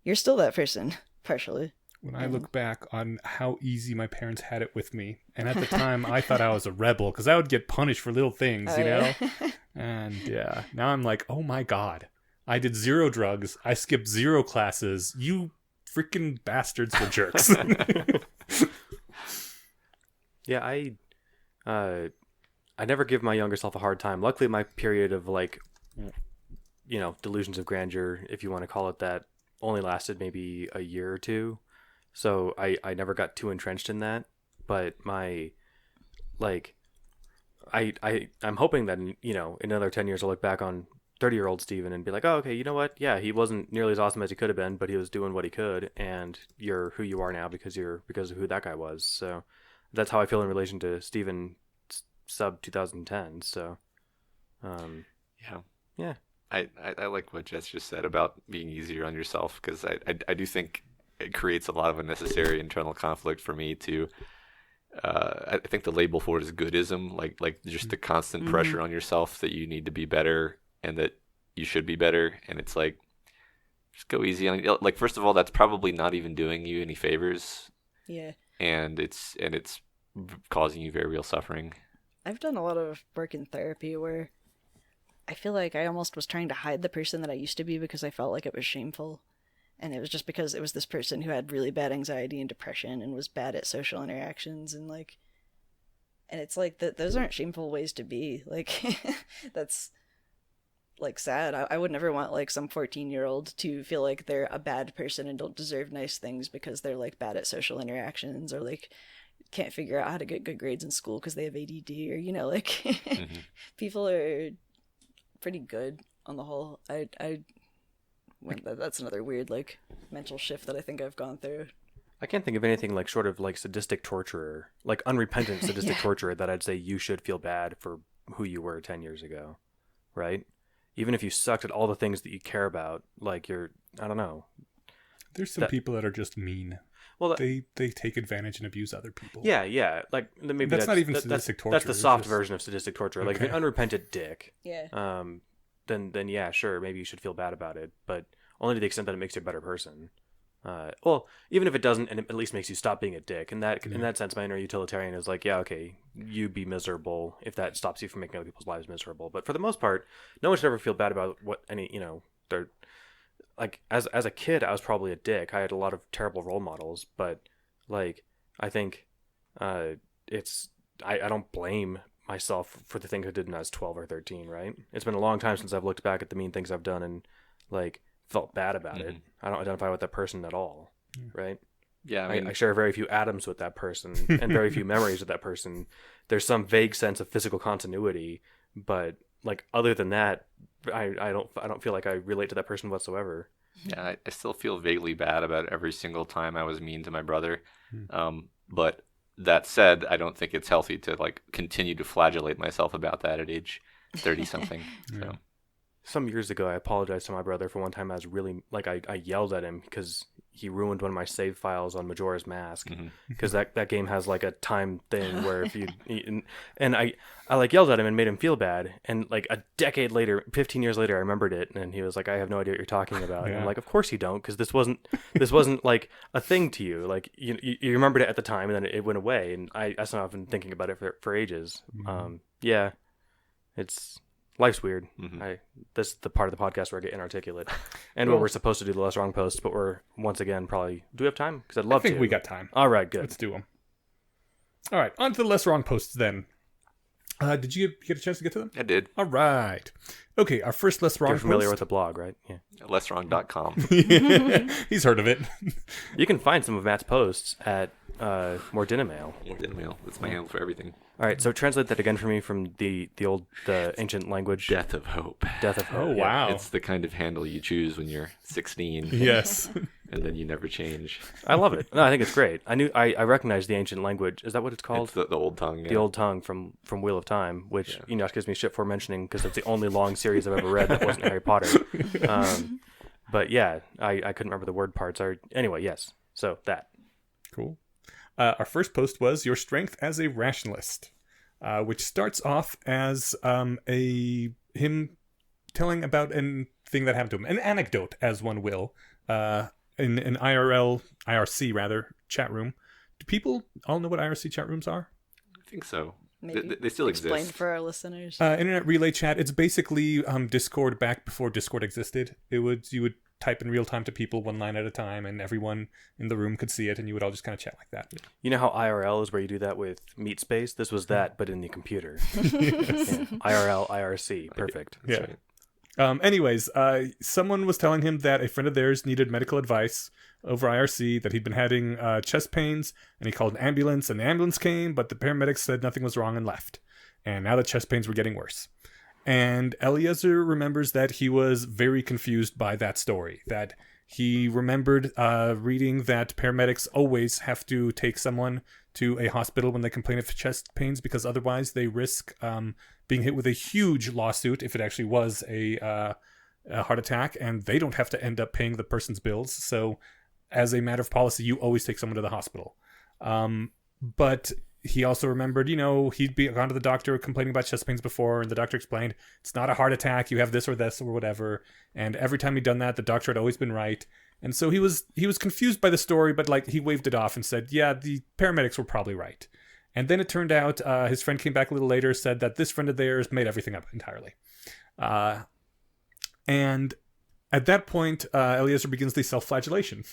you're still that person partially. When I look back on how easy my parents had it with me, and at the time I thought I was a rebel because I would get punished for little things, you know? And yeah, now I'm like, oh my God, I did 0 drugs, I skipped 0 classes, you freaking bastards were jerks. Yeah, I never give my younger self a hard time. Luckily, my period of like, delusions of grandeur, if you want to call it that, only lasted maybe a year or 2. So I never got too entrenched in that. But my, like, I'm hoping that, in another 10 years I'll look back on 30-year-old Steven and be like, oh, okay, you know what? Yeah, he wasn't nearly as awesome as he could have been, but he was doing what he could, and you're who you are now because of who that guy was. So that's how I feel in relation to Steven sub 2010. So, yeah. I like what Jess just said about being easier on yourself, because I do think it creates a lot of unnecessary internal conflict for me to. I think the label for it is goodism, like just the constant pressure on yourself that you need to be better and that you should be better, and it's like, just go easy on it. Like, first of all, that's probably not even doing you any favors. Yeah. And it's causing you very real suffering. I've done a lot of work in therapy where I feel like I almost was trying to hide the person that I used to be because I felt like it was shameful. And it was just because it was this person who had really bad anxiety and depression and was bad at social interactions and it's like those aren't shameful ways to be. Like, that's like sad. I would never want like some 14-year-old to feel like they're a bad person and don't deserve nice things because they're like bad at social interactions or like can't figure out how to get good grades in school because they have ADD or like people are pretty good on the whole. That's another weird like mental shift that I think I've gone through. I can't think of anything like short of like sadistic torturer, like unrepentant sadistic torturer that I'd say you should feel bad for who you were 10 years ago, right? Even if you sucked at all the things that you care about, like I don't know. There's some people that are just mean. Well, they take advantage and abuse other people. Yeah. Like maybe that's not even sadistic torture. That's the soft version of sadistic torture. Like an unrepentant dick. Yeah. Then yeah, sure, maybe you should feel bad about it, but only to the extent that it makes you a better person. Well, even if it doesn't, and it at least makes you stop being a dick. In that sense, my inner utilitarian is like, yeah, okay, you be miserable if that stops you from making other people's lives miserable. But for the most part, no one should ever feel bad about what they're like. As a kid, I was probably a dick. I had a lot of terrible role models, but like, I think I don't blame myself for the things I did when I was 12 or 13. Right? It's been a long time since I've looked back at the mean things I've done and like felt bad about it. I don't identify with that person at all, right? Yeah, I mean, I share very few atoms with that person and very few memories with that person. There's some vague sense of physical continuity, but like other than that, I don't feel like I relate to that person whatsoever. Yeah, I still feel vaguely bad about every single time I was mean to my brother. But that said, I don't think it's healthy to like continue to flagellate myself about that at age 30 something. So. Some years ago, I apologized to my brother for one time. I was really like, I yelled at him because he ruined one of my save files on Majora's Mask, because that game has like a time thing where if and I like yelled at him and made him feel bad, and like a decade later, 15 years later, I remembered it, and he was like, I have no idea what you're talking about. And I'm like, of course you don't, because this wasn't like a thing to you. Like you remembered it at the time, and then it went away, and I still have been thinking about it for ages. Yeah, life's weird. This is the part of the podcast where I get inarticulate, and where we're supposed to do the less wrong posts, but we're once again probably. Do we have time? Because I'd love to. I think we got time. All right, good. Let's do them. All right, on to the less wrong posts then. Did you get a chance to get to them? I did. All right. Okay, our first less wrong. You're familiar post. with the blog, right? Yeah. Lesswrong.com. He's heard of it. You can find some of Matt's posts at Mordinamail. Mordinamail. That's my handle for everything. All right, so translate that again for me from the ancient language. Death of Hope. Death of Hope. Oh, wow. It's the kind of handle you choose when you're 16. Yes. And then you never change. I love it. No, I think it's great. I recognize the ancient language. Is that what it's called? It's the old tongue. Yeah. The old tongue from Wheel of Time, which gives me shit for mentioning because it's the only long series I've ever read that wasn't Harry Potter. But yeah, I couldn't remember the word parts. Anyway, yes. So that. Cool. Our first post was Your Strength as a Rationalist, which starts off as him telling about a thing that happened to him, an anecdote, as one will, in an IRC chat room. Do people all know what IRC chat rooms are? I think so. Maybe. They still Explain exist. for our listeners. Internet relay chat. It's basically Discord back before Discord existed. You would type in real time to people one line at a time, and everyone in the room could see it, and you would all just kind of chat like that. You know how IRL is where you do that with MeetSpace? This was that, but in the computer. Yes. IRL, IRC. Perfect. Yeah. Right. Anyways, someone was telling him that a friend of theirs needed medical advice over IRC, that he'd been having chest pains, and he called an ambulance, and the ambulance came, but the paramedics said nothing was wrong and left. And now the chest pains were getting worse. And Eliezer remembers that he was very confused by that story, that he remembered reading that paramedics always have to take someone to a hospital when they complain of chest pains because otherwise they risk being hit with a huge lawsuit if it actually was a heart attack, and they don't have to end up paying the person's bills. So as a matter of policy, you always take someone to the hospital. But he also remembered, he'd gone to the doctor complaining about chest pains before, and the doctor explained, it's not a heart attack, you have this or whatever. And every time he'd done that, the doctor had always been right. And so he was confused by the story, but he waved it off and said, yeah, the paramedics were probably right. And then it turned out his friend came back a little later, said that this friend of theirs made everything up entirely. And at that point, Eliezer begins the self-flagellation,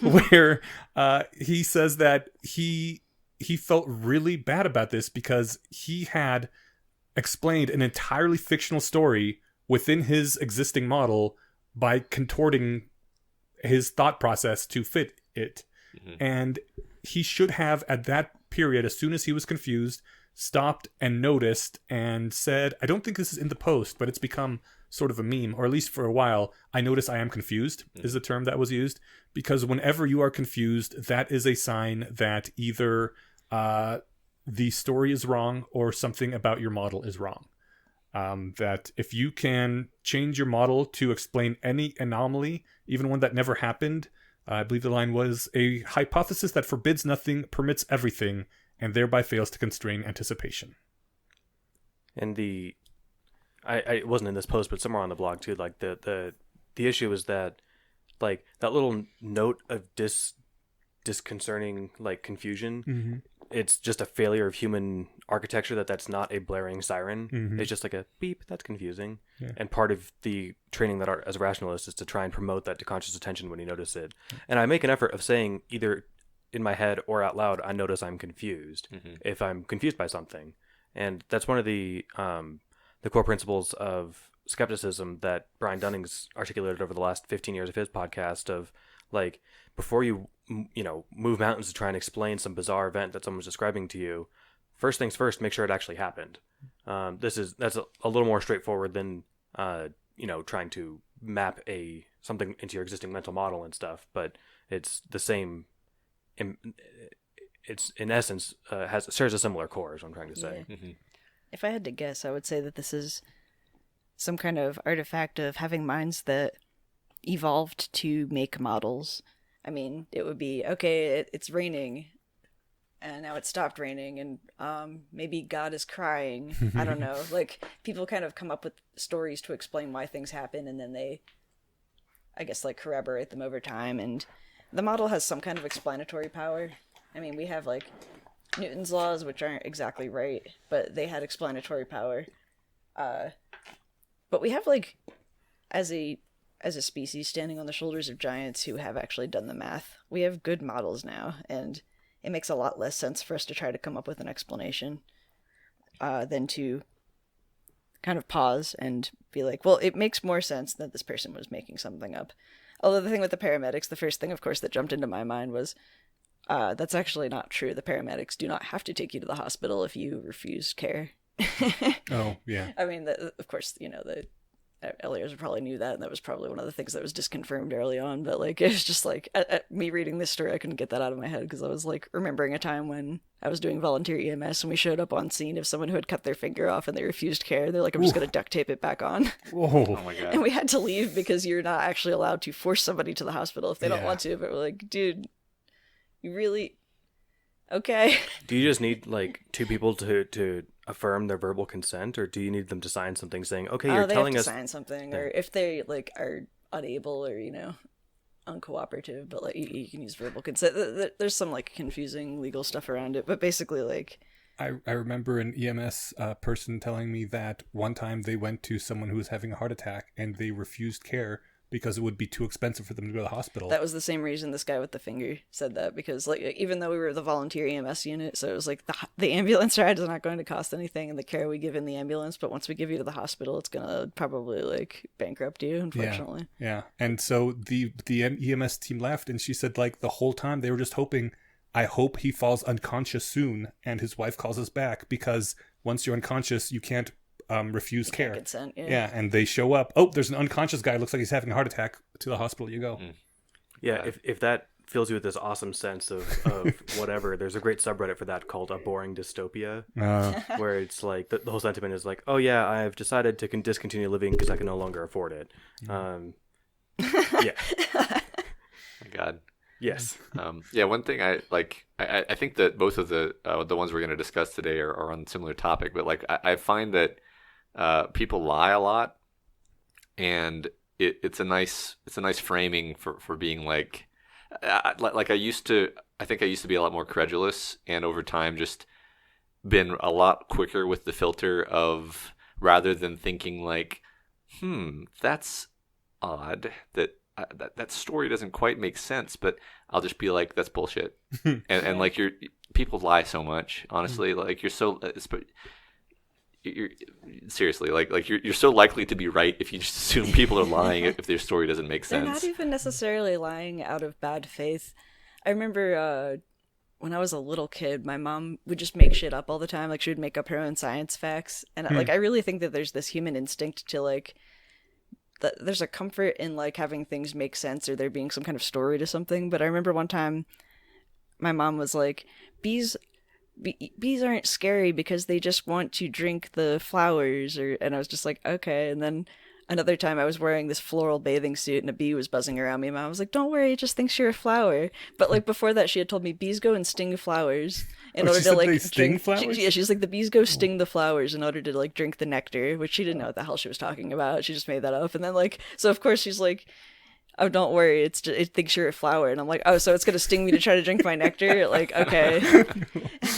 where he says that he felt really bad about this because he had explained an entirely fictional story within his existing model by contorting his thought process to fit it. Mm-hmm. And he should have, at that period, as soon as he was confused, stopped and noticed and said, I don't think this is in the post, but it's become sort of a meme, or at least for a while, I notice I am confused is the term that was used, because whenever you are confused, that is a sign that either the story is wrong or something about your model is wrong. That if you can change your model to explain any anomaly, even one that never happened, I believe the line was, a hypothesis that forbids nothing permits everything and thereby fails to constrain anticipation. And I wasn't in this post, but somewhere on the blog too, like the issue is that, like, that little note of disconcerting, like, confusion, mm-hmm. It's just a failure of human architecture that's not a blaring siren. Mm-hmm. It's just like a beep, that's confusing. Yeah. And part of the training that as a rationalist is to try and promote that to conscious attention when you notice it. And I make an effort of saying either in my head or out loud, I notice I'm confused, mm-hmm. if I'm confused by something. And that's one of the core principles of skepticism that Brian Dunning's articulated over the last 15 years of his podcast of, like, before you move mountains to try and explain some bizarre event that someone's describing to you, first things first, make sure it actually happened. That's a little more straightforward than trying to map something into your existing mental model and stuff, but it's the same. It's in essence shares a similar core, is what I'm trying to say. Yeah. Mm-hmm. If I had to guess, I would say that this is some kind of artifact of having minds that evolved to make models. I mean, it would be, okay, it's raining, and now it stopped raining, and maybe God is crying. I don't know. Like, people kind of come up with stories to explain why things happen, and then they, I guess, like, corroborate them over time, and the model has some kind of explanatory power. I mean, we have, like, Newton's laws, which aren't exactly right, but they had explanatory power. But we have, like, as a species, standing on the shoulders of giants who have actually done the math, we have good models now, and it makes a lot less sense for us to try to come up with an explanation than to kind of pause and be like, well, it makes more sense that this person was making something up. Although the thing with the paramedics, the first thing, of course, that jumped into my mind was, that's actually not true. The paramedics do not have to take you to the hospital if you refuse care. Oh, yeah. I mean, of course, the Eliezer probably knew that, and that was probably one of the things that was disconfirmed early on, but, like, it was just like, at me reading this story, I couldn't get that out of my head, because I was, like, remembering a time when I was doing volunteer EMS, and we showed up on scene of someone who had cut their finger off, and they refused care. They're like, I'm just going to duct tape it back on. Whoa. Oh my God. And we had to leave, because you're not actually allowed to force somebody to the hospital if they don't want to, but we're like, dude, you really... Okay. Do you just need, like, two people to affirm their verbal consent, or do you need them to sign something saying, okay, you're telling us... they have to sign something, or if they, like, are unable or, uncooperative, but, like, you can use verbal consent. There's some, like, confusing legal stuff around it, but basically, like... I remember an EMS person telling me that one time they went to someone who was having a heart attack, and they refused care because it would be too expensive for them to go to the hospital. That was the same reason this guy with the finger said that, because, like, even though we were the volunteer EMS unit, so it was like the ambulance ride is not going to cost anything, and the care we give in the ambulance, but once we give you to the hospital, it's gonna probably, like, bankrupt you, unfortunately. Yeah. And so the EMS team left, and she said, like, the whole time they were just hoping, I hope he falls unconscious soon and his wife calls us back, because once you're unconscious, you can't refuse care. Consent, yeah, and they show up. Oh, there's an unconscious guy. Looks like he's having a heart attack. To the hospital you go. Yeah, if that fills you with this awesome sense of whatever, there's a great subreddit for that called A Boring Dystopia, where it's like the whole sentiment is like, oh yeah, I've decided to discontinue living because I can no longer afford it. Yeah. My God. Yes. One thing I think that both of the ones we're going to discuss today are on a similar topic, but like I find that people lie a lot, and it's a nice framing for being like I used to be a lot more credulous, and over time just been a lot quicker with the filter of, rather than thinking like, that's odd, that story doesn't quite make sense, but I'll just be like, that's bullshit. and like people lie so much, honestly. Like you're seriously like you're so likely to be right if you just assume people are lying if their story doesn't make sense. They're not even necessarily lying out of bad faith. I remember when I was a little kid, my mom would just make shit up all the time. Like she would make up her own science facts, and like I really think that there's this human instinct to like there's a comfort in like having things make sense or there being some kind of story to something. But I remember one time my mom was like, bees aren't scary because they just want to drink the flowers, and I was just like, okay. And then another time I was wearing this floral bathing suit and a bee was buzzing around me, and I was like, don't worry, it just thinks you're a flower. But like before that she had told me bees go and sting flowers in order to like sting flowers. She's like, the bees go sting the flowers in order to like drink the nectar, which she didn't know what the hell she was talking about. She just made that up. And then like, so of course she's like, oh, don't worry, it thinks you're a flower. And I'm like, oh, so it's gonna sting me to try to drink my nectar? Like, okay.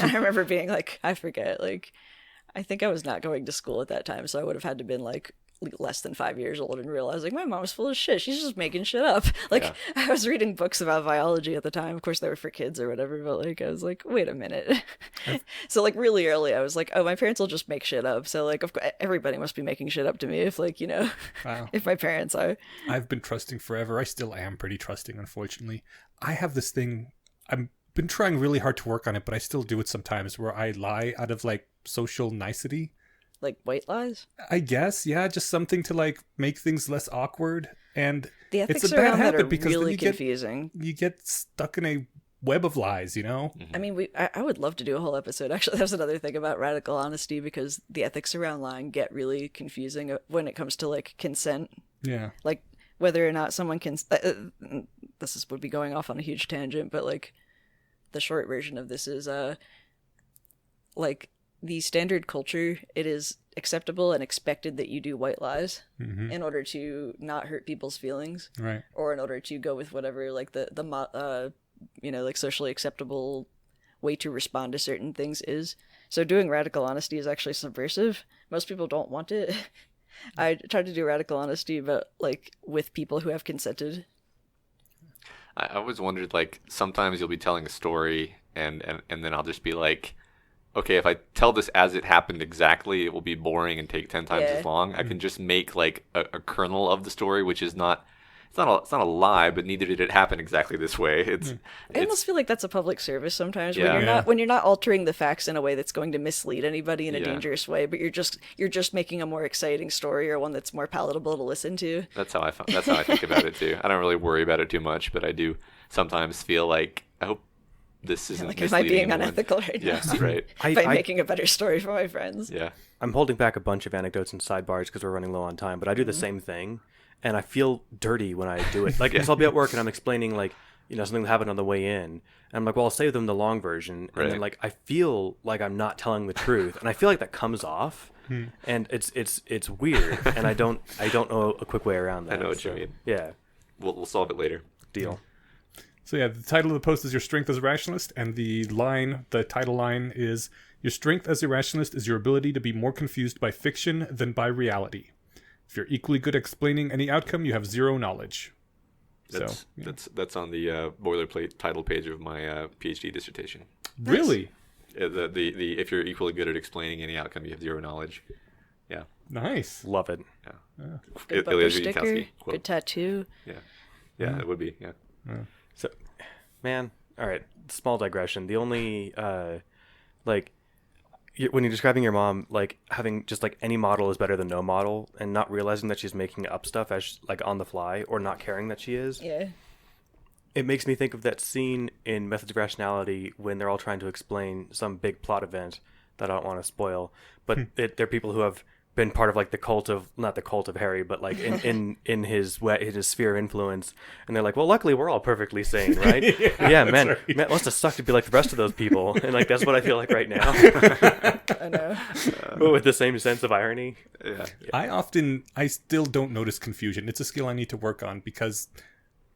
And I remember being like, I forget, like, I think I was not going to school at that time, so I would have had to been like less than 5 years old and realizing my mom's full of shit. She's just making shit up. Like, I was reading books about biology at the time. Of course, they were for kids or whatever, but like, I was like, wait a minute. So like really early, I was like, oh, my parents will just make shit up. So like, of course, everybody must be making shit up to me if like, you know, if my parents are. I've been trusting forever. I still am pretty trusting, unfortunately. I have this thing. I've been trying really hard to work on it, but I still do it sometimes, where I lie out of like social nicety. Like white lies? I guess, yeah, just something to like make things less awkward. And the ethics it's a bad around that habit are because really then confusing. You get stuck in a web of lies, you know? I mean, I would love to do a whole episode. Actually, there's another thing about radical honesty, because the ethics around lying get really confusing when it comes to like consent. Yeah. Like whether or not someone can. Would be going off on a huge tangent, but like the short version of this is like the standard culture, it is acceptable and expected that you do white lies in order to not hurt people's feelings, right? Or in order to go with whatever like the you know, like socially acceptable way to respond to certain things is. So doing radical honesty is actually subversive. Most people don't want it. I tried to do radical honesty, but like with people who have consented. I always wondered, like, sometimes you'll be telling a story and then I'll just be like, okay, if I tell this as it happened exactly, it will be boring and take 10 times as long. I can just make like a kernel of the story, which is not it's not a lie, but neither did it happen exactly this way. I almost feel like that's a public service sometimes when you're not altering the facts in a way that's going to mislead anybody in a dangerous way, but you're just making a more exciting story or one that's more palatable to listen to. That's how I think about it too. I don't really worry about it too much, but I do sometimes feel like, I hope this isn't like, misleading. am I being anyone. unethical right now? Yes, right. By making a better story for my friends. Yeah. I'm holding back a bunch of anecdotes and sidebars because we're running low on time, but I do the same thing, and I feel dirty when I do it. Like, so I'll be at work and I'm explaining, like, you know, something that happened on the way in, and I'm like, well, I'll say them the long version, and then like I feel like I'm not telling the truth, and I feel like that comes off, and it's weird, and I don't know a quick way around that. I know what you mean. Yeah, we'll solve it later. Deal. So yeah, the title of the post is Your Strength as a Rationalist, and the title line is, Your strength as a rationalist is your ability to be more confused by fiction than by reality. If you're equally good at explaining any outcome, you have zero knowledge. That's on the boilerplate title page of my PhD dissertation. Really? The if you're equally good at explaining any outcome, you have zero knowledge. Yeah. Nice. Love it. Yeah. Good bumper sticker, good tattoo. Yeah, it would be. Yeah. So, man, all right. Small digression. The only when you're describing your mom, like having just like any model is better than no model, and not realizing that she's making up stuff as like on the fly, or not caring that she is. Yeah. It makes me think of that scene in Methods of Rationality when they're all trying to explain some big plot event that I don't want to spoil, but they're people who have been part of like the cult of, not the cult of Harry, but like in his sphere of influence, and they're like, well, luckily we're all perfectly sane, right? Yeah, man, right. Man, it must have sucked to be like the rest of those people, and like that's what I feel like right now. I know. But with the same sense of irony. Yeah. I still don't notice confusion. It's a skill I need to work on because,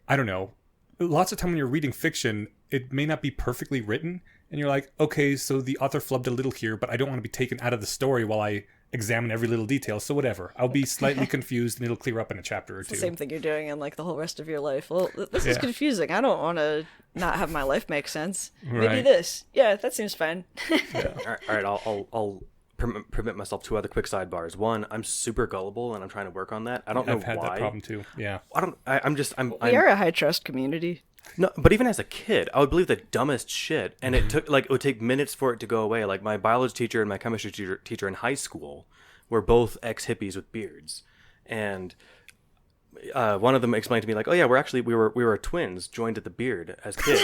I don't know, lots of time when you're reading fiction, it may not be perfectly written, and you're like, okay, so the author flubbed a little here, but I don't want to be taken out of the story while I examine every little detail, so whatever. I'll be slightly confused, and it'll clear up in a chapter or two. The same thing you're doing in like the whole rest of your life. Well, this is confusing. I don't want to not have my life make sense. Maybe Right. this. Yeah, that seems fine. All right, I'll permit myself two other quick sidebars. One, I'm super gullible, and I'm trying to work on that. I don't know why. I've had that problem too. Yeah. We are a high trust community. No, but even as a kid, I would believe the dumbest shit, and it would take minutes for it to go away. Like my biology teacher and my chemistry teacher in high school were both ex-hippies with beards, and one of them explained to me like, "Oh yeah, we were twins joined at the beard as kids,"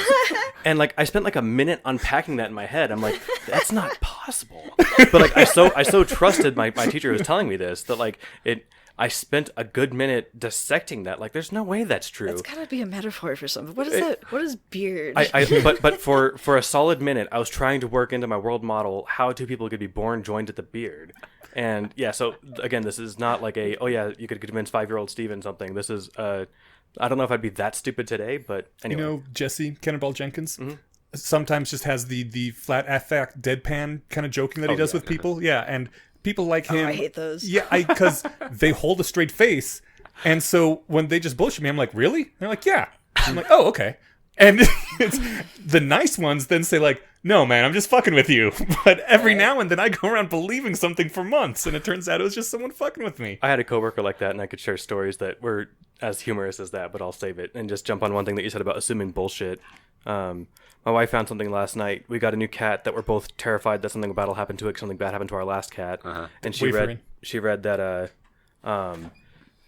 and like I spent like a minute unpacking that in my head. I'm like, that's not possible. But like I so trusted my teacher who was telling me this that like it. I spent a good minute dissecting that. Like, there's no way that's true. It's gotta be a metaphor for something. What is that? What is beard? But for a solid minute, I was trying to work into my world model how two people could be born joined at the beard. And yeah, so again, this is not like you could convince 5-year-old Steven something. This is, I don't know if I'd be that stupid today, but anyway. You know, Jesse Cannonball Jenkins sometimes just has the flat affect deadpan kind of joking that he does with people. Yeah, and people like him. I hate those. Yeah, because they hold a straight face, and so when they just bullshit me, I'm like, really? And they're like, yeah. I'm like, oh, okay. And it's, the nice ones then say like, no, man, I'm just fucking with you. But every now and then I go around believing something for months, and it turns out it was just someone fucking with me. I had a coworker like that, and I could share stories that were as humorous as that, but I'll save it and just jump on one thing that you said about assuming bullshit. My wife found something last night. We got a new cat that we're both terrified that something bad will happen to it. Something bad happened to our last cat, and she read that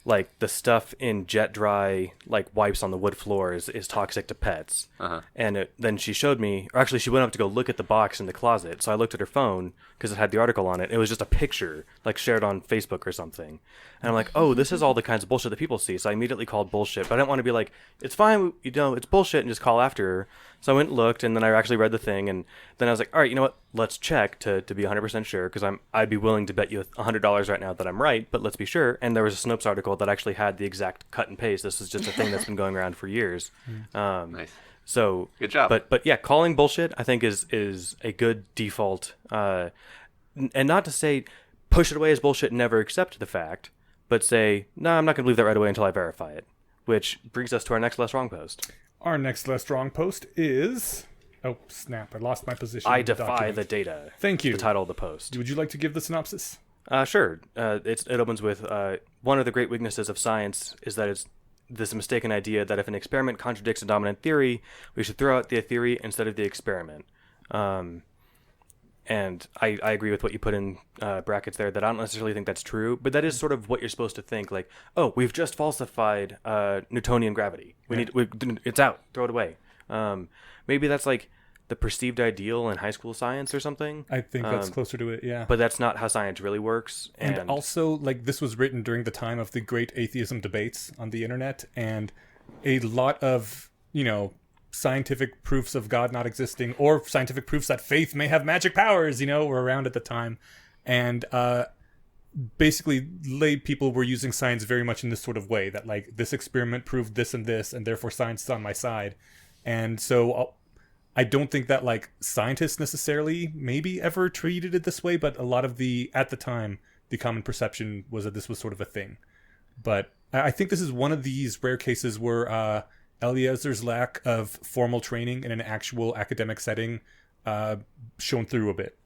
like the stuff in jet dry like wipes on the wood floors is toxic to pets. And then she showed me, or actually she went up to go look at the box in the closet. So I looked at her phone because it had the article on it. It was just a picture like shared on Facebook or something. And I'm like, oh, this is all the kinds of bullshit that people see. So I immediately called bullshit, but I didn't want to be like, it's fine, it's bullshit, and just call after her. So I went and looked, and then I actually read the thing, and then I was like, all right, you know what? Let's check to be 100% sure, because I'd be willing to bet you $100 right now that I'm right, but let's be sure. And there was a Snopes article that actually had the exact cut and paste. This is just a thing that's been going around for years. Nice. So good job. But yeah, calling bullshit I think is a good default, and not to say push it away as bullshit and never accept the fact, but say, no, I'm not going to believe that right away until I verify it. Which brings us to our next less wrong post. Our next less wrong post is... Oh, snap. I lost my position. I defy the data. Thank you. The title of the post. Would you like to give the synopsis? Sure. It opens with, one of the great weaknesses of science is that it's this mistaken idea that if an experiment contradicts a dominant theory, we should throw out the theory instead of the experiment. And I agree with what you put in brackets there, that I don't necessarily think that's true, but that is sort of what you're supposed to think. Like, oh, we've just falsified Newtonian gravity. It's out. Throw it away. Maybe that's like the perceived ideal in high school science or something. I think that's closer to it, yeah. But that's not how science really works. And also, like, this was written during the time of the great atheism debates on the internet, and a lot of, scientific proofs of God not existing, or scientific proofs that faith may have magic powers, were around at the time. And basically, lay people were using science very much in this sort of way, that, like, this experiment proved this, and therefore science is on my side. And so I don't think that, like, scientists necessarily maybe ever treated it this way, but a lot of at the time, the common perception was that this was sort of a thing. But I think this is one of these rare cases where Eliezer's lack of formal training in an actual academic setting shone through a bit,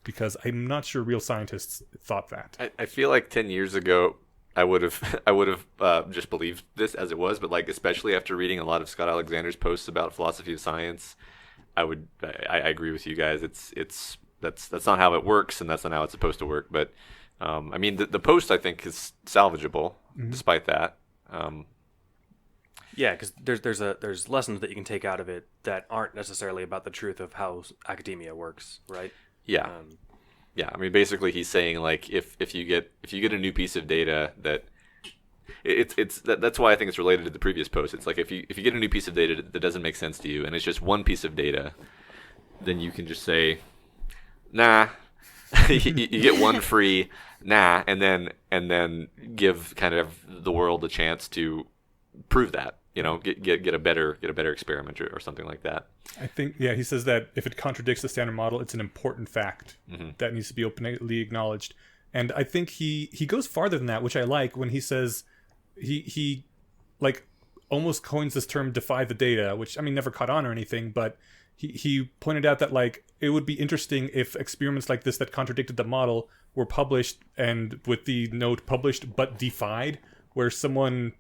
because I'm not sure real scientists thought that. I feel like 10 years ago, I would have just believed this as it was, but like especially after reading a lot of Scott Alexander's posts about philosophy of science, I agree with you guys. It's that's not how it works, and that's not how it's supposed to work. But I mean, the post I think is salvageable, despite that. Yeah, because there's lessons that you can take out of it that aren't necessarily about the truth of how academia works, right? Yeah. Yeah, I mean, basically, he's saying like if you get a new piece of data that that's why I think it's related to the previous post. It's like if you get a new piece of data that doesn't make sense to you, and it's just one piece of data, then you can just say, nah. You get one free, nah, and then give kind of the world a chance to prove that. Get a better experiment or something like that. I think, yeah, he says that if it contradicts the standard model, it's an important fact that needs to be openly acknowledged. And I think he goes farther than that, which I like, when he says he like almost coins this term "defy the data," which, I mean, never caught on or anything, but he pointed out that like it would be interesting if experiments like this that contradicted the model were published, and with the note "published but defied," where someone,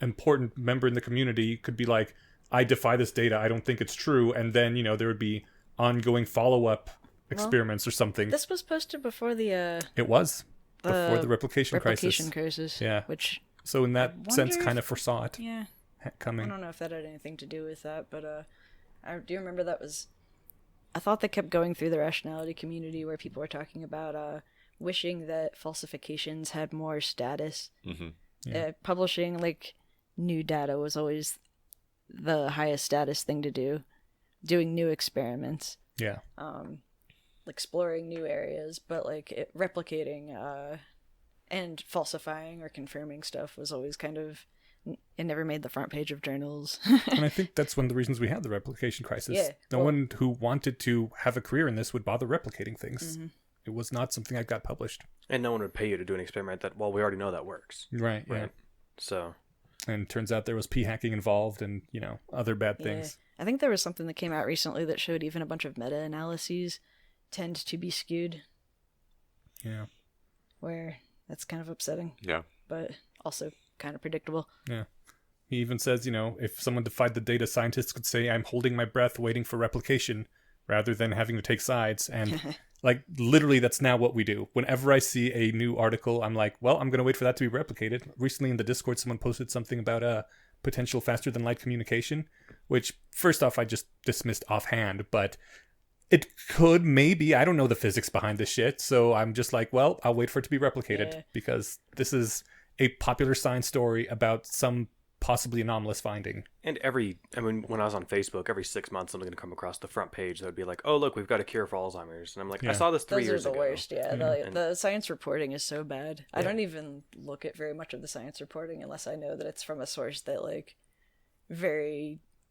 important member in the community could be like, I defy this data, I don't think it's true, and then there would be ongoing follow-up experiments or something. This was posted before the It was before the replication crisis. Yeah. Which, so in that sense, kind of foresaw it coming. I don't know if that had anything to do with that, but I do remember I thought they kept going through the rationality community where people were talking about wishing that falsifications had more status. Publishing like new data was always the highest status thing to do. Doing new experiments. Yeah. Exploring new areas, but like replicating and falsifying or confirming stuff was always kind of, it never made the front page of journals. And I think that's one of the reasons we had the replication crisis. Yeah, no one who wanted to have a career in this would bother replicating things. It was not something that got published. And no one would pay you to do an experiment that, well, we already know that works. Right. Yeah. So. And it turns out there was p-hacking involved and, other bad things. I think there was something that came out recently that showed even a bunch of meta-analyses tend to be skewed. Yeah. Where that's kind of upsetting. Yeah. But also kind of predictable. Yeah. He even says, if someone defied the data, scientists could say, I'm holding my breath waiting for replication, rather than having to take sides. And like, literally, that's now what we do. Whenever I see a new article, I'm like, well, I'm going to wait for that to be replicated. Recently in the Discord, someone posted something about potential faster than light communication, which first off, I just dismissed offhand, but it could maybe, I don't know the physics behind this shit. So I'm just like, well, I'll wait for it to be replicated because this is a popular science story about some possibly anomalous finding. And when I was on Facebook, every 6 months I'm going to come across the front page that would be like, oh, look, we've got a cure for Alzheimer's. And I'm like, I saw this 3 years ago. Those are the worst, yeah. The science reporting is so bad. I don't even look at very much of the science reporting unless I know that it's from a source that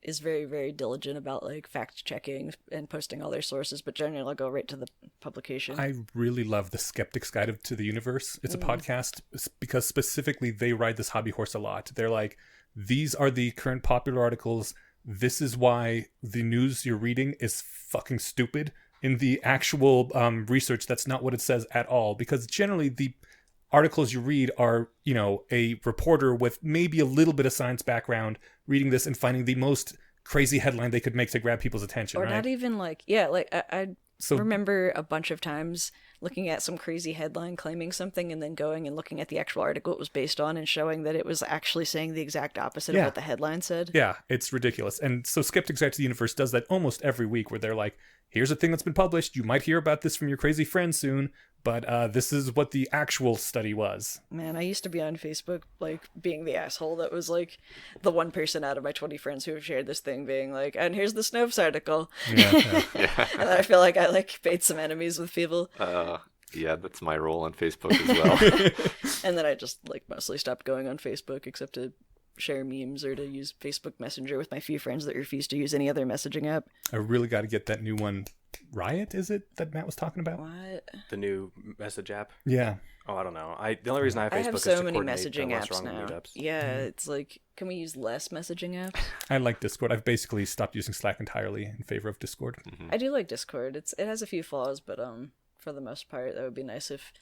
is very, very diligent about fact checking and posting all their sources, but generally I'll go right to the publication. I really love the Skeptic's Guide to the Universe. It's a podcast because specifically they ride this hobby horse a lot. They're like, these are the current popular articles. This is why the news you're reading is fucking stupid. In the actual research, that's not what it says at all. Because generally the articles you read are, a reporter with maybe a little bit of science background reading this and finding the most crazy headline they could make to grab people's attention, or right? not even I remember a bunch of times looking at some crazy headline claiming something and then going and looking at the actual article it was based on and showing that it was actually saying the exact opposite of what the headline said. Yeah, it's ridiculous. And so Skeptics Guide to the Universe does that almost every week, where they're like, here's a thing that's been published. You might hear about this from your crazy friends soon, but this is what the actual study was. Man, I used to be on Facebook, being the asshole that was, the one person out of my 20 friends who have shared this thing being like, and here's the Snopes article. Yeah. And I feel like I, made some enemies with people. Yeah, that's my role on Facebook as well. And then I just, mostly stopped going on Facebook except to share memes or to use Facebook Messenger with my few friends that refuse to use any other messaging app. I really got to get that new one. Riot, is it, that Matt was talking about? What? The new message app? Yeah. Oh, I don't know. The only reason I have Facebook is so to many coordinate messaging what's apps wrong with now. meetups. Yeah, it's can we use less messaging apps? I like Discord. I've basically stopped using Slack entirely in favor of Discord. Mm-hmm. I do like Discord. It has a few flaws, but for the most part, that would be nice if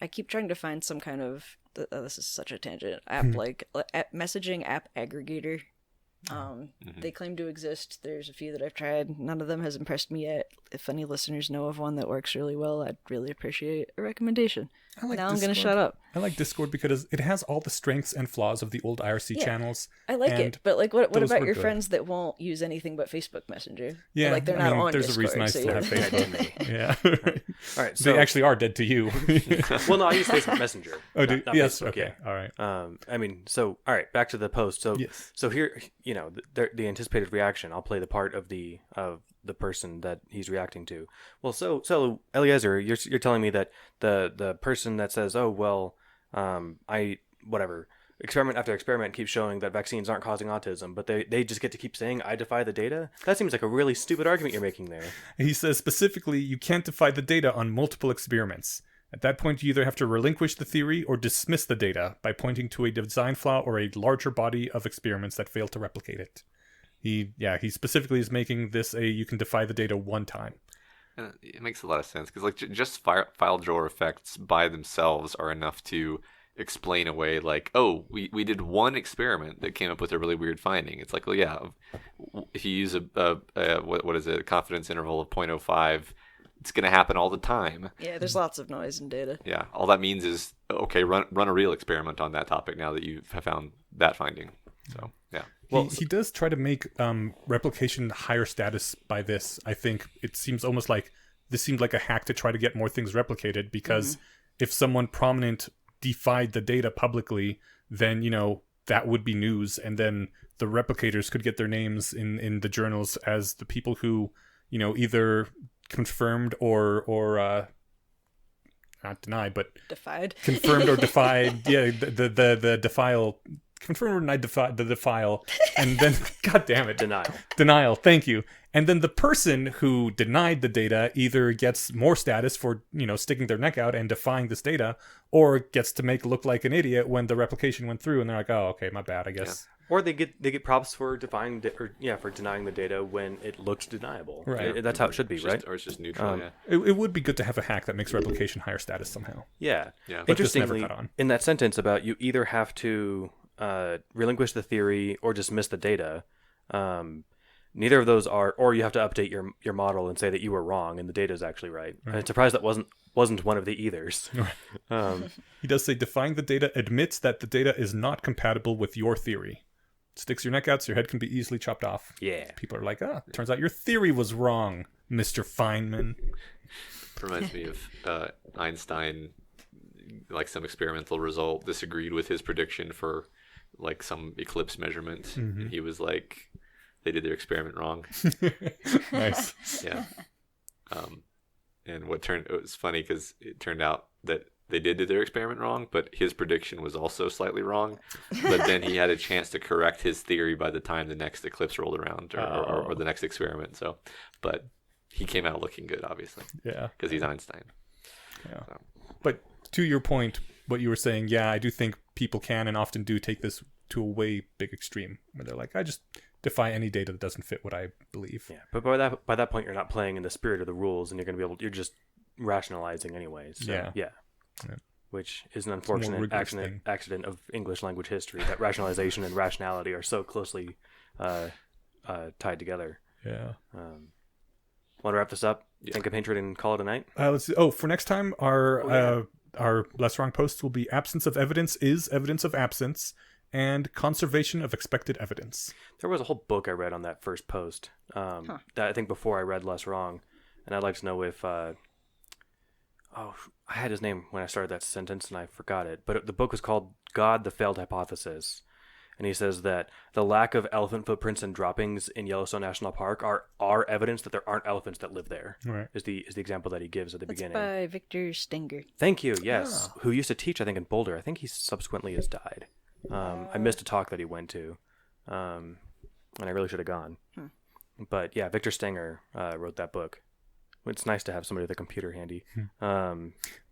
I keep trying to find some kind of this is such a tangent app messaging app aggregator They claim to exist. There's a few that I've tried. None of them has impressed me yet. If any listeners know of one that works really well, I'd really appreciate a recommendation. Now I'm going to shut up. I like Discord because it has all the strengths and flaws of the old IRC channels. I like it, but like, what about your good. friends that won't use anything but Facebook Messenger? Yeah, like they're not on there's Discord. a reason I still have Facebook. Yeah, All right, so they actually are dead to you. well, no, I use Facebook Messenger. Oh, not yes, Facebook, okay, all right. All right, back to the post. So, Yes. so here, the anticipated reaction. I'll play the part of the person that he's reacting to. Well, so Eliezer, you're telling me that the person that says, oh well, experiment after experiment keeps showing that vaccines aren't causing autism, but they just get to keep saying, I defy the data? That seems like a really stupid argument you're making there. He says specifically, you can't defy the data on multiple experiments. At that point, you either have to relinquish the theory or dismiss the data by pointing to a design flaw or a larger body of experiments that fail to replicate it. He specifically is making this you can defy the data one time. And it makes a lot of sense because like just file drawer effects by themselves are enough to explain away like, oh, we did one experiment that came up with a really weird finding. It's like, well, yeah, if you use a confidence interval of 0.05, it's going to happen all the time. Yeah, there's lots of noise in data. Yeah, all that means is, okay, run a real experiment on that topic now that you have found that finding. So, yeah. Well, he does try to make replication higher status by this. I think it seems almost like this seemed like a hack to try to get more things replicated because if someone prominent defied the data publicly, then, that would be news. And then the replicators could get their names in the journals as the people who, either confirmed or not denied, but defied, confirmed or defied. Yeah, the defile, confirmed or denied the defile, and then God damn it, denial. Thank you. And then the person who denied the data either gets more status for sticking their neck out and defying this data, or gets to make look like an idiot when the replication went through, and they're like, oh, okay, my bad, I guess. Yeah. Or they get props for denying the data when it looked deniable. Right. That's how it should be, right? Or it's just neutral. Yeah. It would be good to have a hack that makes replication higher status somehow. Yeah. But this never Interestingly, caught on. in that sentence about you either have to relinquish the theory or dismiss the data, neither of those are, or you have to update your model and say that you were wrong and the data is actually right. And I'm surprised that wasn't one of the either's. He does say defying the data admits that the data is not compatible with your theory. Sticks your neck out so your head can be easily chopped off. Yeah. People are like, turns out your theory was wrong, Mr. Feynman. Reminds me of Einstein, like some experimental result disagreed with his prediction for like some eclipse measurement. And he was like, they did their experiment wrong. Nice. Yeah. And it was funny because it turned out that they did do their experiment wrong, but his prediction was also slightly wrong. But then he had a chance to correct his theory by the time the next eclipse rolled around or the next experiment. So, but he came out looking good, obviously. Yeah. Because he's Einstein. Yeah. So. But to your point, what you were saying, yeah, I do think people can and often do take this to a way big extreme where they're like, I just defy any data that doesn't fit what I believe. Yeah. But by that point, you're not playing in the spirit of the rules, and you're just rationalizing anyways. So, yeah. Which is an unfortunate accident of English language history, that rationalization and rationality are so closely tied together. Yeah. Want to wrap this up? Think of hatred and call it a night? Let's see. For next time, our Less Wrong posts will be absence of evidence is evidence of absence and conservation of expected evidence. There was a whole book I read on that first post that I think before I read Less Wrong, and I'd like to know if I had his name when I started that sentence and I forgot it, but the book was called God, the Failed Hypothesis. And he says that the lack of elephant footprints and droppings in Yellowstone National Park are evidence that there aren't elephants that live there. Right. Is the example that he gives at the beginning. By Victor Stenger. Thank you. Yes, who used to teach, I think, in Boulder. I think he subsequently has died. I missed a talk that he went to, and I really should have gone. But yeah, Victor Stenger wrote that book. It's nice to have somebody with a computer handy.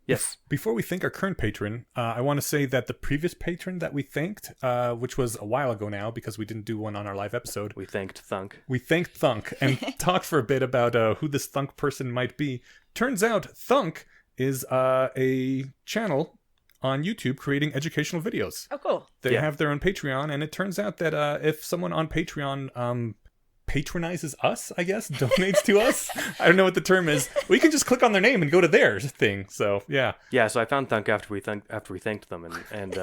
Yes. Before we thank our current patron, I want to say that the previous patron that we thanked, which was a while ago now because we didn't do one on our live episode. We thanked Thunk. And talked for a bit about who this Thunk person might be. Turns out Thunk is a channel on YouTube creating educational videos. Oh, cool. They Yeah. have their own Patreon, and it turns out that if someone on Patreon patronizes us, I guess, donates to us, I don't know what the term is, we can just click on their name and go to their thing. So, yeah. Yeah, so I found Thunk after we thanked them, and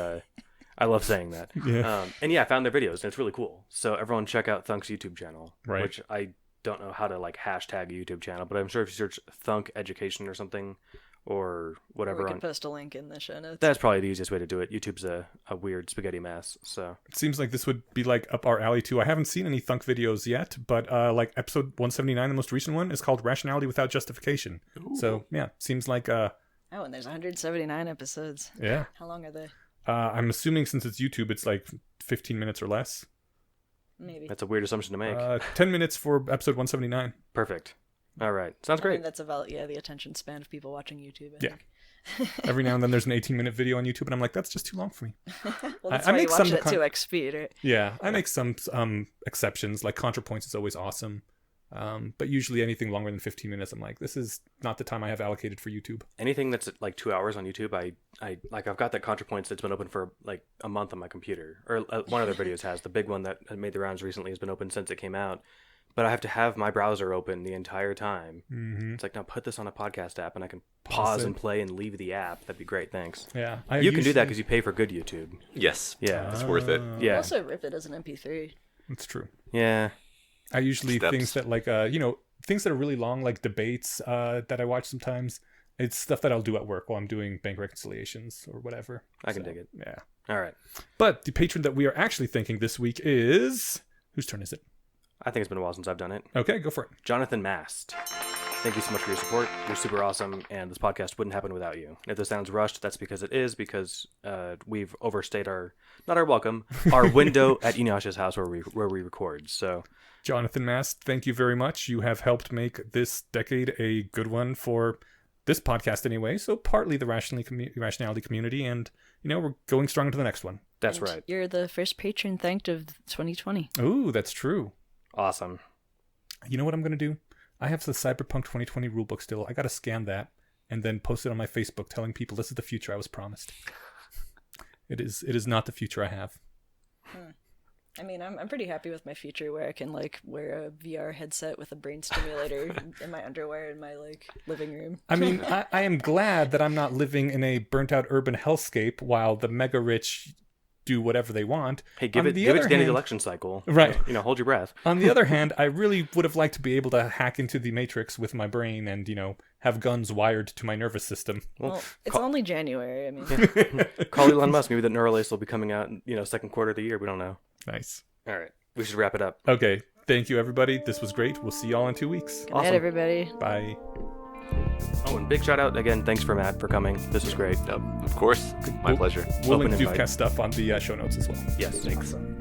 I love saying that. Yeah. And yeah, I found their videos, and it's really cool. So everyone check out Thunk's YouTube channel, Right. which I don't know how to like hashtag a YouTube channel, but I'm sure if you search Thunk Education or something, or whatever We on can post a link in the show notes. that's probably the easiest way to do it. YouTube's a weird spaghetti mess, so It seems like this would be like up our alley too. I haven't seen any Thunk videos yet, but like episode 179, the most recent one, is called Rationality Without Justification. Ooh. So, yeah, seems like, Oh, and there's 179 episodes. yeah. How long are they? I'm assuming since it's YouTube, it's like 15 minutes or less. Maybe. that's a weird assumption to make. 10 minutes for episode 179. Perfect. All right, sounds I mean, great. that's about the attention span of people watching YouTube. I Yeah. think. Every now and then there's an 18-minute video on YouTube, and I'm like, that's just too long for me. Well, that's I why make you watch some it at 2x speed, right? Yeah, I make some exceptions, like ContraPoints is always awesome. But usually anything longer than 15 minutes, I'm like, this is not the time I have allocated for YouTube. Anything that's like 2 hours on YouTube, I like. I've got that ContraPoints that's been open for like a month on my computer, or one of their videos has. The big one that made the rounds recently has been open since it came out, but I have to have my browser open the entire time. Mm-hmm. It's like, now put this on a podcast app, and I can Pause pause it. and play and leave the app. That'd be great. Thanks. Yeah, You can do that because you pay for good YouTube. Yes. Yeah. It's worth it. Yeah. Also, rip it as an MP3. That's true. Yeah. I usually Steps. things that like things that are really long, like debates that I watch sometimes. It's stuff that I'll do at work while I'm doing bank reconciliations or whatever. I can dig it. Yeah. All right. But the patron that we are actually thanking this week is, whose turn is it? I think it's been a while since I've done it. Okay, go for it. Jonathan Mast. Thank you so much for your support. You're super awesome, and this podcast wouldn't happen without you. If this sounds rushed, that's because it is, because we've overstayed not our welcome, our window at Enyash's house where we record. So, Jonathan Mast, thank you very much. You have helped make this decade a good one for this podcast anyway. So partly the rationality community, and we're going strong into the next one. that's And right. You're the first patron thanked of 2020. Ooh, that's true. Awesome. You know what I'm going to do? I have the Cyberpunk 2020 rulebook still. I got to scan that and then post it on my Facebook telling people this is the future I was promised. It is not the future I have. I mean, I'm pretty happy with my future where I can like wear a VR headset with a brain stimulator in my underwear in my like living room. I mean, I am glad that I'm not living in a burnt out urban hellscape while the mega rich do whatever they want. Hey, give On it the to other the end of hand- the election cycle. Right. Hold your breath. On the other hand, I really would have liked to be able to hack into the Matrix with my brain and, have guns wired to my nervous system. Well, it's only January. I mean, Call Elon Musk. Maybe the Neuralace will be coming out, second quarter of the year. We don't know. Nice. All right. We should wrap it up. Okay. Thank you, everybody. This was great. We'll see y'all in 2 weeks. good Awesome. night, everybody. Bye. Oh, and big shout out again. Thanks for Matt for coming. This was great. Of course. My pleasure. We'll Open link invite. Doofcast stuff on the show notes as well. Yes. Thanks. Awesome.